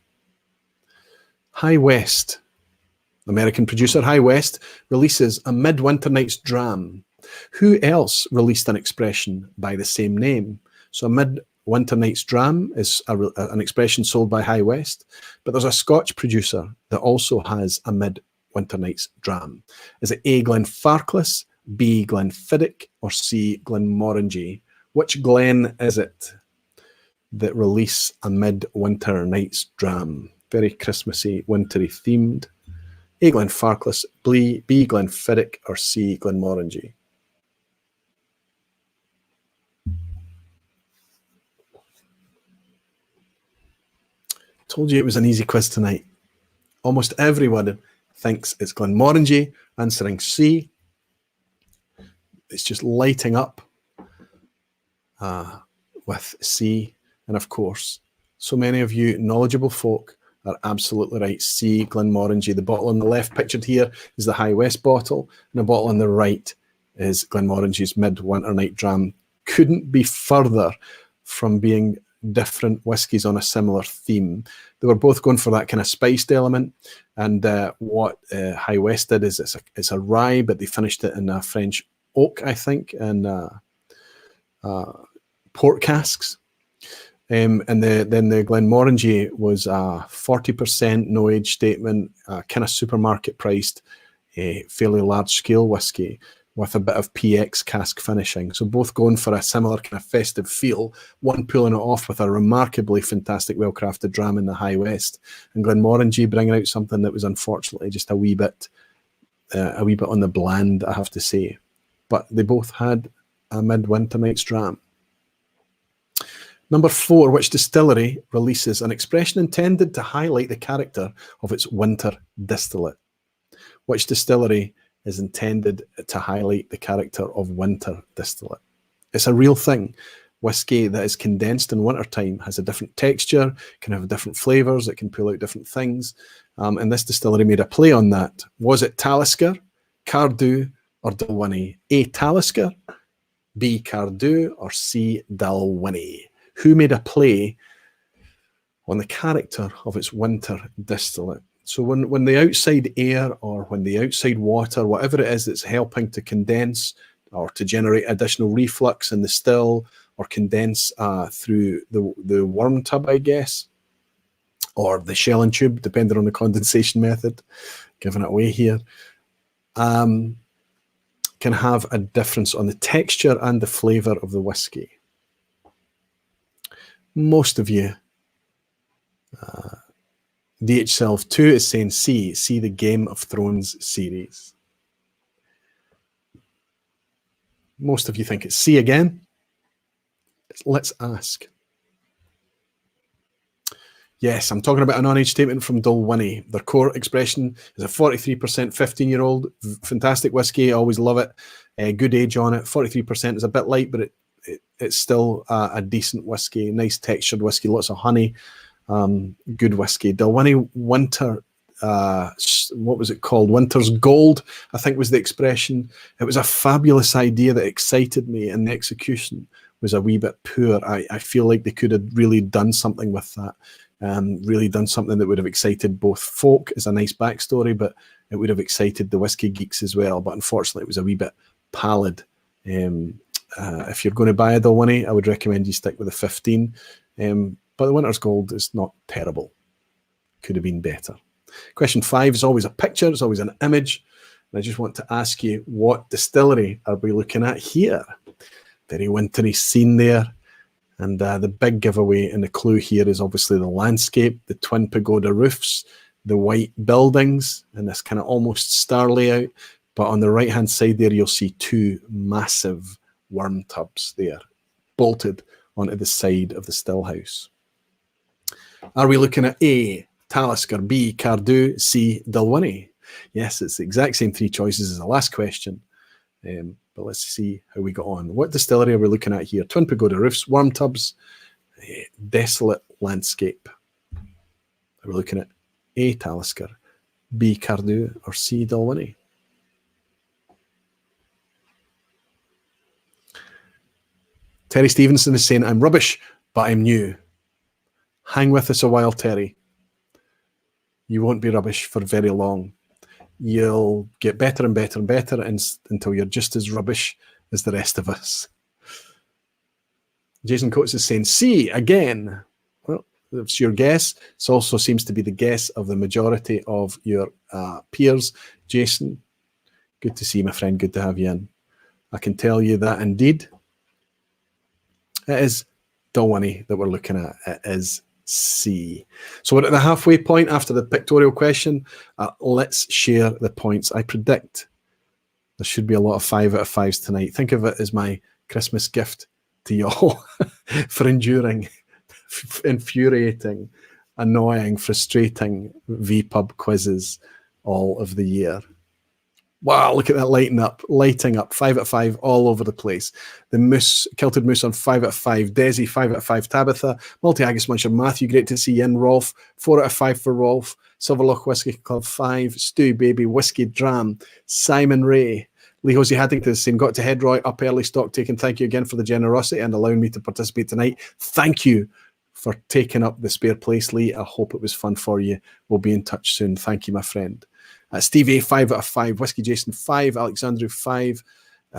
High West. American producer High West releases a Midwinter Night's Dram. Who else released an expression by the same name? So a Midwinter Night's Dram is an expression sold by High West, but there's a Scotch producer that also has a Midwinter Night's Dram. Is it A. Glenfarclas, B. Glenfiddich, or C. Glenmorangie? Which Glen is it that release a Midwinter Night's Dram? Very Christmassy, wintry themed. A. Glenfarclas, B. Glenfiddich, or C. Glenmorangie? Told you it was an easy quiz tonight. Almost everyone thinks it's Glenmorangie, answering C. It's just lighting up with C. And of course, so many of you knowledgeable folk are absolutely right. C. Glenmorangie. The bottle on the left pictured here is the High West bottle, and the bottle on the right is Glenmorangie's Midwinter Night Dram. Couldn't be further from being different whiskies on a similar theme. They were both going for that kind of spiced element, and what High West did is it's a rye, but they finished it in a French oak, I think, and port casks. And then the Glenmorangie was a 40% no age statement, kind of supermarket priced, fairly large scale whiskey with a bit of PX cask finishing. So both going for a similar kind of festive feel, one pulling it off with a remarkably fantastic, well-crafted dram in the High West, and Glenmorangie bringing out something that was unfortunately just a wee bit on the bland, I have to say. But they both had a Midwinter Night's Dram. Number 4, which distillery releases an expression intended to highlight the character of its winter distillate? Which distillery is intended to highlight the character of winter distillate? It's a real thing. Whiskey that is condensed in wintertime has a different texture, can have different flavours, it can pull out different things. And this distillery made a play on that. Was it Talisker, Cardew, or Dalwhinnie? A. Talisker, B. Cardew, or C. Dalwhinnie? Who made a play on the character of its winter distillate? So when the outside air or when the outside water, whatever it is that's helping to condense or to generate additional reflux in the still or condense through the worm tub, I guess, or the shell and tube, depending on the condensation method, giving it away here, can have a difference on the texture and the flavour of the whiskey. Most of you, DH-Self2 is saying C, see the Game of Thrones series. Most of you think it's C again. Let's ask. Yes, I'm talking about a non-age statement from Dalwhinnie. Their core expression is a 43% 15-year-old, fantastic whiskey, I always love it. Good age on it. 43% is a bit light, but it's still a decent whiskey, nice textured whiskey, lots of honey, good whiskey. Dalwhinnie Winter, what was it called? Winter's Gold, I think was the expression. It was a fabulous idea that excited me, and the execution was a wee bit poor. I feel like they could have really done something with that, really done something that would have excited both folk as a nice backstory, but it would have excited the whiskey geeks as well. But unfortunately, it was a wee bit pallid. If you're going to buy a Dalwhinnie, I would recommend you stick with a 15. But the Winter's Gold is not terrible. Could have been better. Question 5 is always a picture. It's always an image. And I just want to ask you, what distillery are we looking at here? Very wintry scene there. And the big giveaway and the clue here is obviously the landscape, the twin pagoda roofs, the white buildings and this kind of almost star layout. But on the right-hand side there, you'll see two massive worm tubs there, bolted onto the side of the still house. Are we looking at A, Talisker, B, Cardew, C, Dalwhinnie? Yes, it's the exact same three choices as the last question. But let's see how we got on. What distillery are we looking at here? Twin pagoda roofs, worm tubs, desolate landscape. Are we looking at A, Talisker, B, Cardew, or C, Dalwhinnie? Terry Stevenson is saying, I'm rubbish, but I'm new. Hang with us a while, Terry. You won't be rubbish for very long. You'll get better and better and better until you're just as rubbish as the rest of us. Jason Coates is saying, C, again. Well, it's your guess. It also seems to be the guess of the majority of your peers. Jason, good to see you, my friend. Good to have you in. I can tell you that indeed it is Dalwhinnie that we're looking at. It is C. So we're at the halfway point after the pictorial question. Let's share the points. I predict there should be a lot of 5 out of 5s tonight. Think of it as my Christmas gift to y'all for enduring infuriating, annoying, frustrating vPub quizzes all of the year. Wow, look at that lighting up. 5 out of 5 all over the place. The Moose, Kilted Moose on 5 out of 5. Desi, 5 out of 5. Tabitha, Multi-Agus Muncher, Matthew, great to see you in. Rolf, 4 out of 5 for Rolf. Silverlock Whisky Club, 5. Stewie Baby, Whiskey Dram. Simon Ray. Lee Hosey Haddington, the same. Got to Headroy, up early, stock taken. Thank you again for the generosity and allowing me to participate tonight. Thank you for taking up the spare place, Lee. I hope it was fun for you. We'll be in touch soon. Thank you, my friend. Steve A, 5 out of 5. Whiskey Jason, 5. Alexandru, 5.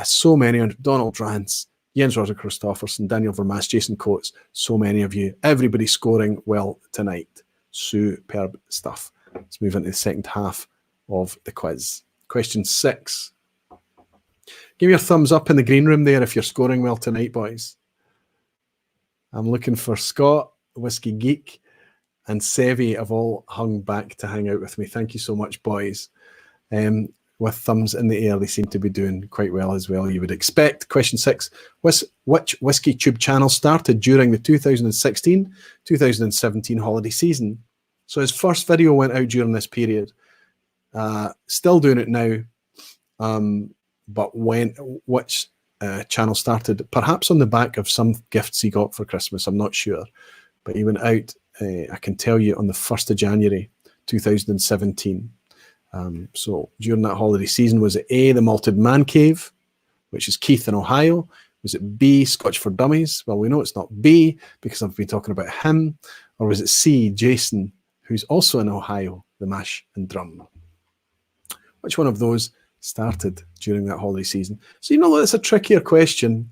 So many. Donald Drance, Jens Roger Christofferson, Daniel Vermaas, Jason Coates. So many of you. Everybody scoring well tonight. Superb stuff. Let's move into the second half of the quiz. Question 6. Give me your thumbs up in the green room there if you're scoring well tonight, boys. I'm looking for Scott, Whisky Geek, and Sevi have all hung back to hang out with me. Thank you so much, boys. With thumbs in the air, they seem to be doing quite well as well, you would expect. Question 6. Which Whisky Tube channel started during the 2016-2017 holiday season? So his first video went out during this period. Still doing it now. But which channel started? Perhaps on the back of some gifts he got for Christmas. I'm not sure. But he went out, I can tell you, on the 1st of January 2017. So during that holiday season, was it A, the Malted Man Cave, which is Keith in Ohio? Was it B, Scotch for Dummies? Well, we know it's not B because I've been talking about him. Or was it C, Jason, who's also in Ohio, the Mash and Drum? Which one of those started during that holiday season? So you know it's a trickier question.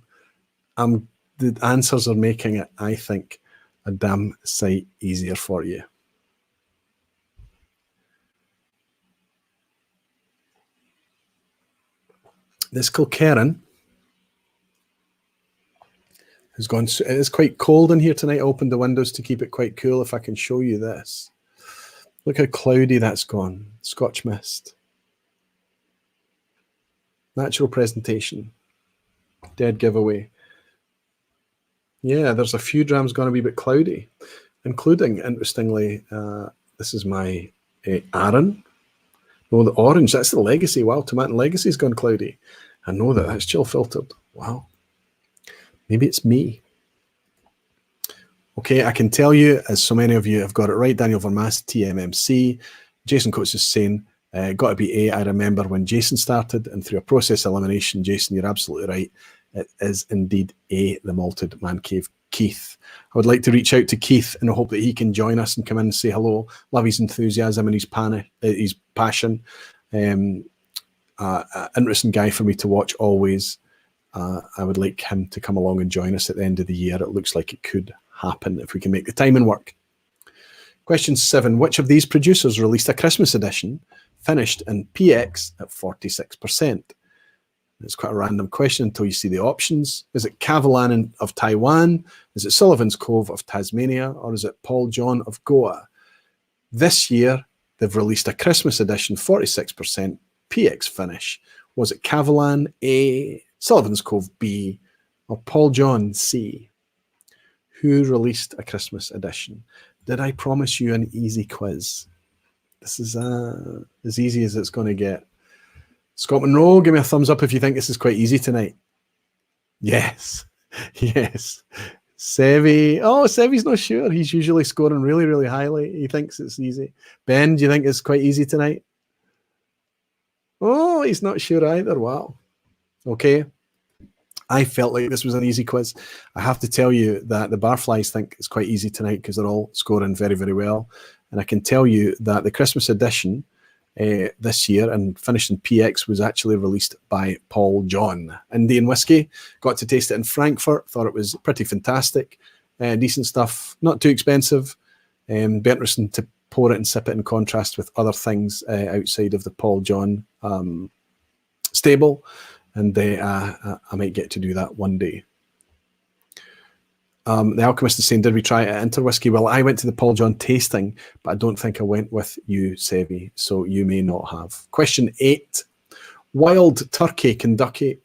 The answers are making it, I think, a damn sight easier for you. This Kilkerran has gone. It is quite cold in here tonight. I opened the windows to keep it quite cool. If I can show you this, look how cloudy that's gone. Scotch mist. Natural presentation. Dead giveaway. Yeah, there's a few drams going to be a bit cloudy, including, interestingly, this is my Arran. Oh, the orange, that's the Legacy. Wow, Tomatin Legacy's gone cloudy. I know that. That's chill filtered. Wow. Maybe it's me. Okay, I can tell you, as so many of you have got it right, Daniel Vermaas, TMMC. Jason Coates is saying, got to be A. I remember when Jason started, and through a process elimination, Jason, you're absolutely right. It is indeed A, the Malted Man Cave, Keith. I would like to reach out to Keith and hope that he can join us and come in and say hello. Love his enthusiasm and his passion. Interesting guy for me to watch always. I would like him to come along and join us at the end of the year. It looks like it could happen if we can make the timing work. Question 7. Which of these producers released a Christmas edition finished in PX at 46%? It's quite a random question until you see the options. Is it Kavalan of Taiwan? Is it Sullivan's Cove of Tasmania? Or is it Paul John of Goa? This year, They've released a Christmas edition, 46% PX finish. Was it Cavalan A, Sullivan's Cove B, or Paul John C? Who released a Christmas edition? Did I promise you an easy quiz? This is as easy as it's going to get. Scott Monroe, give me a thumbs up if you think this is quite easy tonight. Yes. Yes. Sevi. Oh, Sevi's not sure. He's usually scoring really, really highly. He thinks it's easy. Ben, do you think it's quite easy tonight? Oh, he's not sure either. Wow. Okay. I felt like this was an easy quiz. I have to tell you that the Barflies think it's quite easy tonight because they're all scoring very, very well. And I can tell you that the Christmas edition this year and finished in PX was actually released by Paul John. Indian whiskey. Got to taste it in Frankfurt. Thought it was pretty fantastic. Decent stuff. Not too expensive. Be interesting to pour it and sip it in contrast with other things outside of the Paul John stable. And I might get to do that one day. The Alchemist is saying, did we try it at Interwhiskey? Well, I went to the Paul John tasting, but I don't think I went with you, Sevi, so you may not have. Question 8. Wild Turkey Kentucky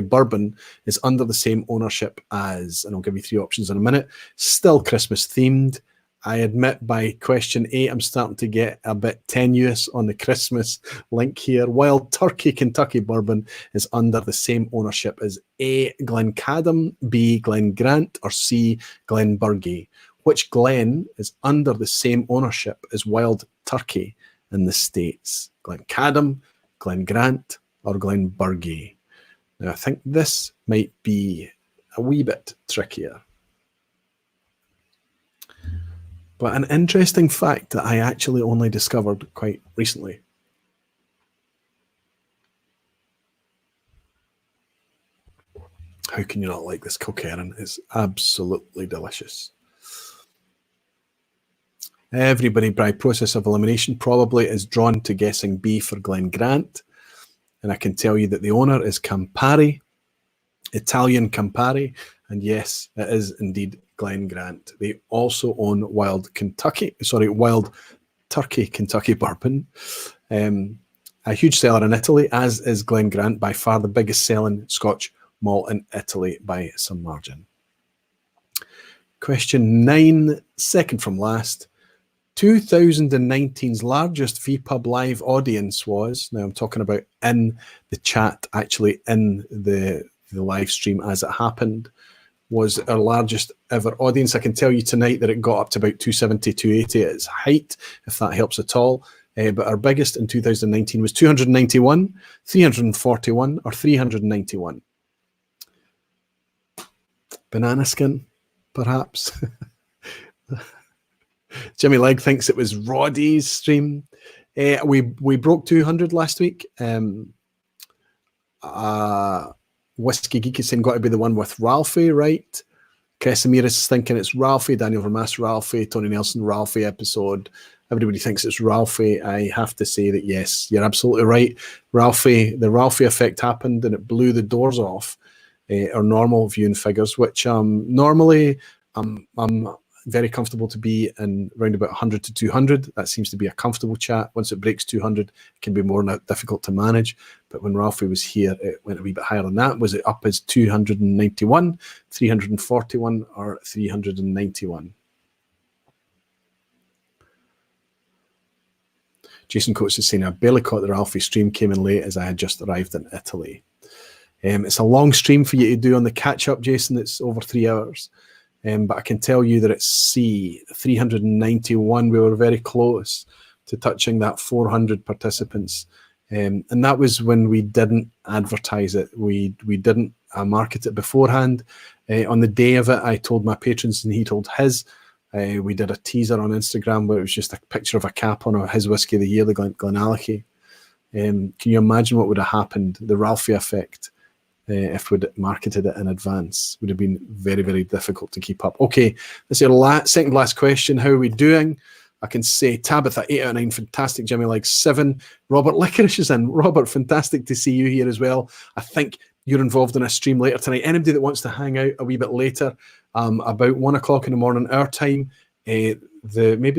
bourbon is under the same ownership as, and I'll give you 3 options in a minute, still Christmas themed. I admit by question 8, I'm starting to get a bit tenuous on the Christmas link here. Wild Turkey Kentucky bourbon is under the same ownership as A, Glencadam, B, Glengrant, or C, Glenburgie. Which Glen is under the same ownership as Wild Turkey in the States? Glencadam, Glengrant, or Glenburgie? Now, I think this might be a wee bit trickier. But an interesting fact that I actually only discovered quite recently. How can you not like this Kilkerran? It's absolutely delicious. Everybody by process of elimination probably is drawn to guessing B for Glengrant. And I can tell you that the owner is Campari, Italian Campari. And yes, it is indeed Glengrant. They also own Wild Turkey Kentucky bourbon. A huge seller in Italy, as is Glengrant, by far the biggest selling Scotch malt in Italy by some margin. Question 9, second from last. 2019's largest vPub live audience was, now I'm talking about in the chat, actually in the live stream as it happened, was our largest ever audience. I can tell you tonight that it got up to about 270, 280 at its height, if that helps at all. But our biggest in 2019 was 291, 341, or 391. Banana skin, perhaps. Jimmy Legg thinks it was Roddy's stream. We broke 200 last week. Whisky Geek is saying got to be the one with Ralphie, right? Casimir is thinking it's Ralphie. Daniel Vermaas, Ralphie. Tony Nelson, Ralphie episode. Everybody thinks it's Ralphie. I have to say that yes, you're absolutely right. Ralphie, the Ralphie effect happened and it blew the doors off our normal viewing figures, which normally I'm very comfortable to be in around about 100 to 200. That seems to be a comfortable chat. Once it breaks 200, it can be more difficult to manage. But when Ralphie was here, it went a wee bit higher than that. Was it up as 291, 341, or 391? Jason Coates is saying, I barely caught the Ralphie stream, came in late as I had just arrived in Italy. It's a long stream for you to do on the catch-up, Jason. It's over 3 hours. But I can tell you that it's C, 391. We were very close to touching that 400 participants. And that was when we didn't advertise it. We didn't market it beforehand. On the day of it, I told my patrons and he told his. We did a teaser on Instagram where it was just a picture of a cap on his whiskey of the year, the Glenallachie. Can you imagine what would have happened? The Ralphie effect. If we'd marketed it in advance, would have been very, very difficult to keep up. Okay, this is your second last question. How are we doing? I can say Tabitha, 8 out of 9, fantastic. Jimmy likes 7. Robert Licorice is in. Robert, fantastic to see you here as well. I think you're involved in a stream later tonight. Anybody that wants to hang out a wee bit later, about 1 o'clock in the morning, our time, Maybe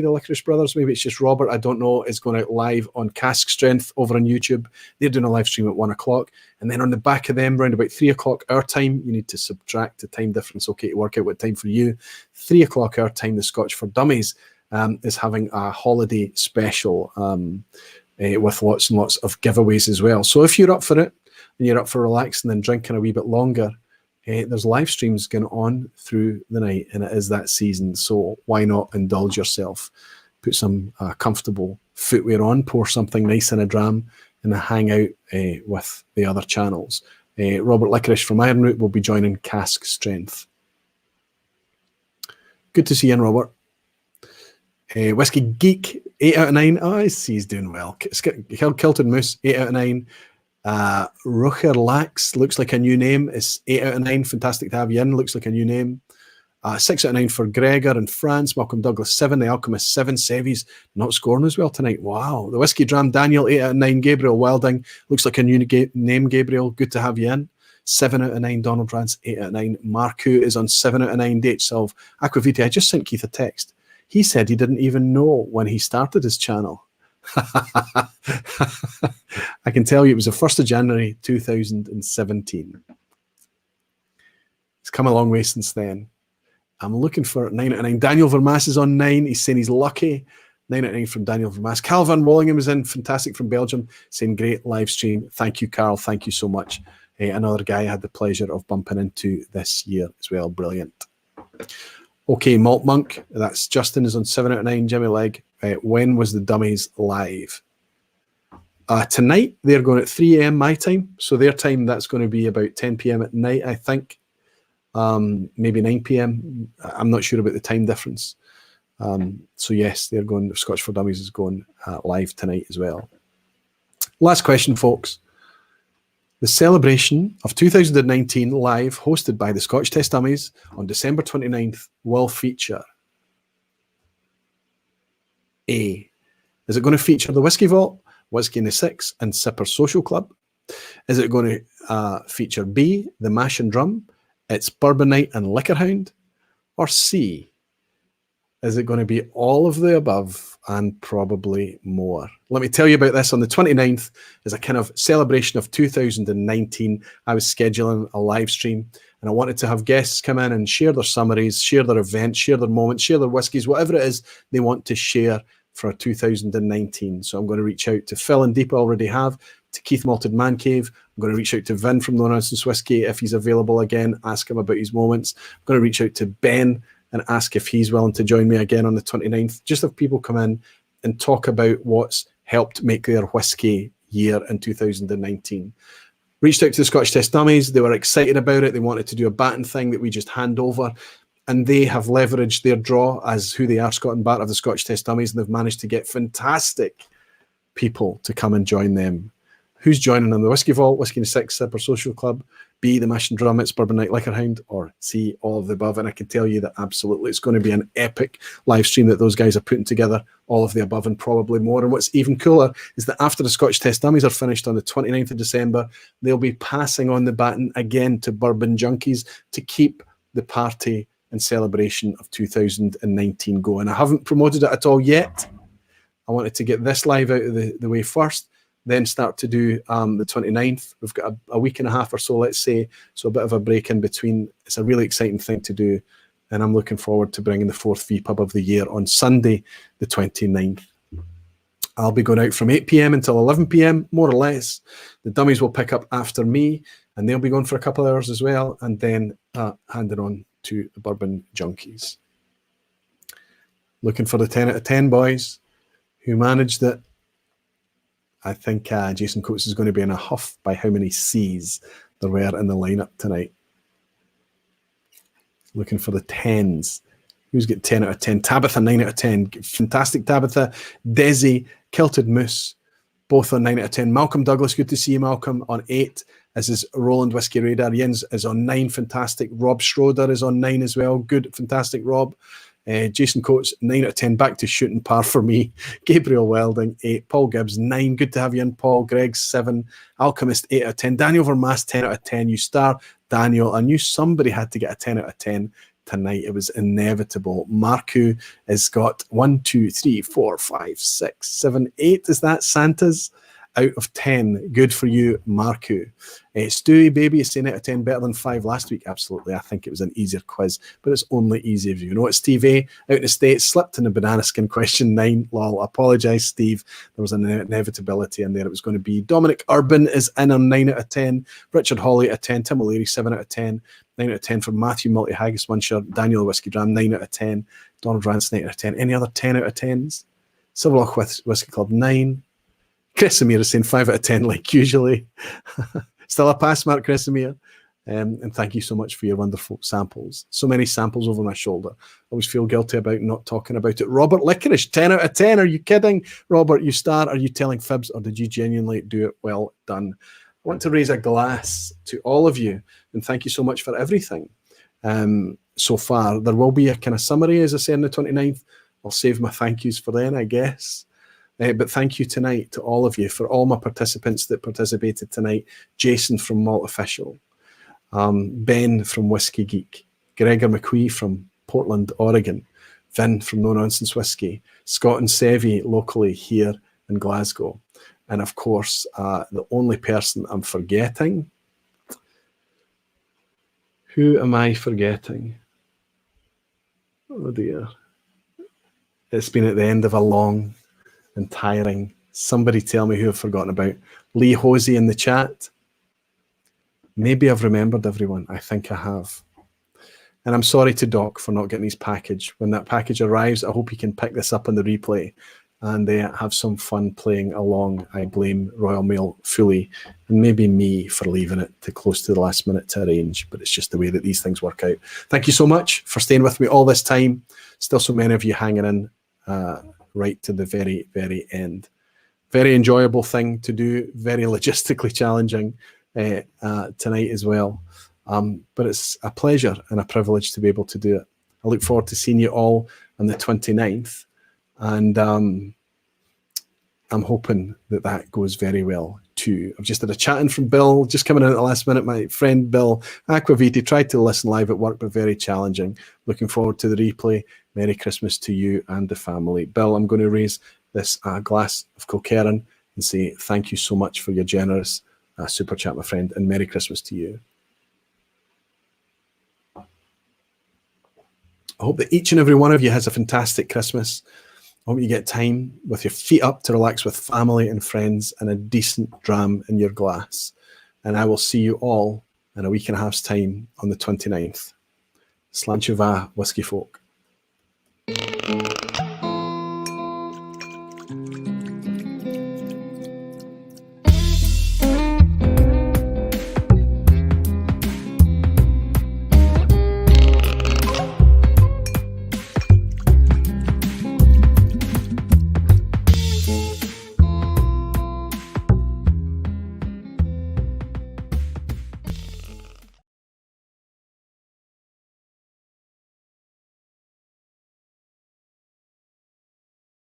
the Licorice Brothers, maybe it's just Robert, I don't know, is going out live on Cask Strength over on YouTube. They're doing a live stream at 1 o'clock. And then on the back of them, around about 3 o'clock our time, you need to subtract the time difference, okay, to work out what time for you. 3 o'clock our time, the Scotch for Dummies is having a holiday special with lots and lots of giveaways as well. So if you're up for it, and you're up for relaxing and drinking a wee bit longer, there's live streams going on through the night, and it is that season. So why not indulge yourself? Put some comfortable footwear on, pour something nice in a dram, and hang out with the other channels. Robert Licorice from Ironroot will be joining Cask Strength. Good to see you in, Robert. Whisky Geek, 8 out of 9. Oh, I see he's doing well. Kilted Moose, 8 out of 9. Rucher Lax looks like a new name. It's 8 out of 9. Fantastic to have you in. Looks like a new name. 6 out of 9 for Gregor in France. Malcolm Douglas 7. The Alchemist 7. Sevy's not scoring as well tonight. Wow. The Whiskey Dram Daniel 8 out of 9. Gabriel Wilding looks like a new name. Gabriel, good to have you in. 7 out of 9. Donald Rance 8 out of 9. Marku is on 7 out of 9. Date Solve. Aqvavitae. I just sent Keith a text. He said he didn't even know when he started his channel. I can tell you it was the 1st of January 2017. It's come a long way since then. I'm looking for 9 out of 9. Daniel Vermaas is on 9. He's saying he's lucky. 9 out of 9 from Daniel Vermaas. Carl Van Wallingham is in. Fantastic from Belgium. Saying great live stream. Thank you, Carl. Thank you so much. Another guy I had the pleasure of bumping into this year as well. Brilliant. Okay, Malt Monk. That's Justin is on 7 out of 9. Jimmy Legg. When was the Dummies live? Tonight, they're going at 3 a.m. my time. So their time, that's going to be about 10 p.m. at night, I think. Maybe 9 p.m. I'm not sure about the time difference. So yes, they're going. Scotch for Dummies is going live tonight as well. Last question, folks. The celebration of 2019 live, hosted by the Scotch Test Dummies on December 29th, will feature A. Is it going to feature the Whisky Vault, Whisky in the Six, and Sipper Social Club? Is it going to feature B, the Mash and Drum, It's Bourbon Night and Liquor Hound? Or C, is it going to be all of the above and probably more? Let me tell you about this. On the 29th is a kind of celebration of 2019. I was scheduling a live stream and I wanted to have guests come in and share their summaries, share their events, share their moments, share their whiskies, whatever it is they want to share for 2019. So I'm going to reach out to Phil and Deep, I already have, to Keith Malted Man Cave. I'm going to reach out to Vin from No Nonsense Whiskey if he's available again, ask him about his moments. I'm going to reach out to Ben and ask if he's willing to join me again on the 29th. Just have people come in and talk about what's helped make their whiskey year in 2019. Reached out to the Scotch Test Dummies. They were excited about it. They wanted to do a baton thing that we just hand over. And they have leveraged their draw as who they are, Scott and Bart of the Scotch Test Dummies, and they've managed to get fantastic people to come and join them. Who's joining them? The Whisky Vault, Whisky in the Six, Sipper Social Club, B, the Mash and Drum, It's Bourbon Night, Liquor Hound, or C, all of the above. And I can tell you that absolutely it's going to be an epic live stream that those guys are putting together, all of the above and probably more. And what's even cooler is that after the Scotch Test Dummies are finished on the 29th of December, they'll be passing on the baton again to Bourbon Junkies to keep the party and celebration of 2019 going. I haven't promoted it at all yet. I wanted to get this live out of the way first, then start to do the 29th. We've got a week and a half or so, let's say, so a bit of a break in between. It's a really exciting thing to do, and I'm looking forward to bringing the 4th vPub of the year on Sunday, the 29th. I'll be going out from 8 p.m. until 11 p.m., more or less. The Dummies will pick up after me, and they'll be going for a couple of hours as well, and then hand it on to the Bourbon Junkies. Looking for the 10 out of 10 boys who managed it. I think Jason Coates is going to be in a huff by how many C's there were in the lineup tonight. Looking for the 10s. Who's got 10 out of 10? Tabitha, 9 out of 10. Fantastic, Tabitha. Desi, Kilted Moose, both on 9 out of 10. Malcolm Douglas, good to see you, Malcolm, on 8. As is Roland Whiskey Radar. Jens is on 9, fantastic. Rob Schroeder is on 9 as well. Good, fantastic, Rob. Jason Coates, 9 out of 10. Back to shooting par for me. Gabriel Welding, 8. Paul Gibbs, 9. Good to have you in, Paul. Greg, 7. Alchemist, 8 out of 10. Daniel Vermaas, 10 out of 10. You star, Daniel. I knew somebody had to get a 10 out of 10. tonight. It was inevitable. Marku has got 1, 2, 3, 4, 5, 6, 7, 8. Is that Santa's? Out of 10. Good for you, Marku. Stewie Baby is saying out of 10 better than 5 last week. Absolutely. I think it was an easier quiz, but it's only easy if you know it. Steve A, out in the States, slipped in the banana skin question 9. Lol. Apologise, Steve. There was an inevitability in there. It was going to be Dominic Urban is in on 9 out of 10. Richard Hawley at 10. Tim O'Leary, 7 out of 10. 9 out of 10 from Matthew Multi Haggis Muncher. Daniel the Whiskey Dram, 9 out of 10. Donald Ranson, 8 out of 10. Any other 10 out of 10s? Silverlock Whiskey Club, 9. Chris Amir is saying 5 out of 10 like usually. Still a pass mark, Chris Amir. And thank you so much for your wonderful samples. So many samples over my shoulder. I always feel guilty about not talking about it. Robert Licorice, 10 out of 10. Are you kidding? Robert, you star. Are you telling fibs or did you genuinely do it? Well done. I want to raise a glass to all of you and thank you so much for everything so far. There will be a kind of summary, as I say, on the 29th. I'll save my thank yous for then, I guess. But thank you tonight to all of you, for all my participants that participated tonight. Jason from Malt Official, Ben from Whisky Geek, Gregor McWee from Portland, Oregon, Vin from No Nonsense Whisky, Scott and Sevi locally here in Glasgow, and of course, the only person I'm forgetting. Who am I forgetting? Oh dear. It's been at the end of a long and tiring. Somebody tell me who I've forgotten about. Lee Hosey in the chat. Maybe I've remembered everyone. I think I have. And I'm sorry to Doc for not getting his package. When that package arrives, I hope he can pick this up on the replay and have some fun playing along. I blame Royal Mail fully, and maybe me for leaving it to close to the last minute to arrange, but it's just the way that these things work out. Thank you so much for staying with me all this time. Still so many of you hanging in right to the very, very end. Very enjoyable thing to do, very logistically challenging tonight as well. But it's a pleasure and a privilege to be able to do it. I look forward to seeing you all on the 29th. And I'm hoping that that goes very well too. I've just had a chat in from Bill, just coming in at the last minute. My friend Bill Aqvavitae tried to listen live at work, but very challenging. Looking forward to the replay. Merry Christmas to you and the family. Bill, I'm going to raise this glass of Kilkerran and say thank you so much for your generous super chat, my friend, and Merry Christmas to you. I hope that each and every one of you has a fantastic Christmas. I hope you get time with your feet up to relax with family and friends and a decent dram in your glass. And I will see you all in a week and a half's time on the 29th. Slán siu bheith, Whisky folk.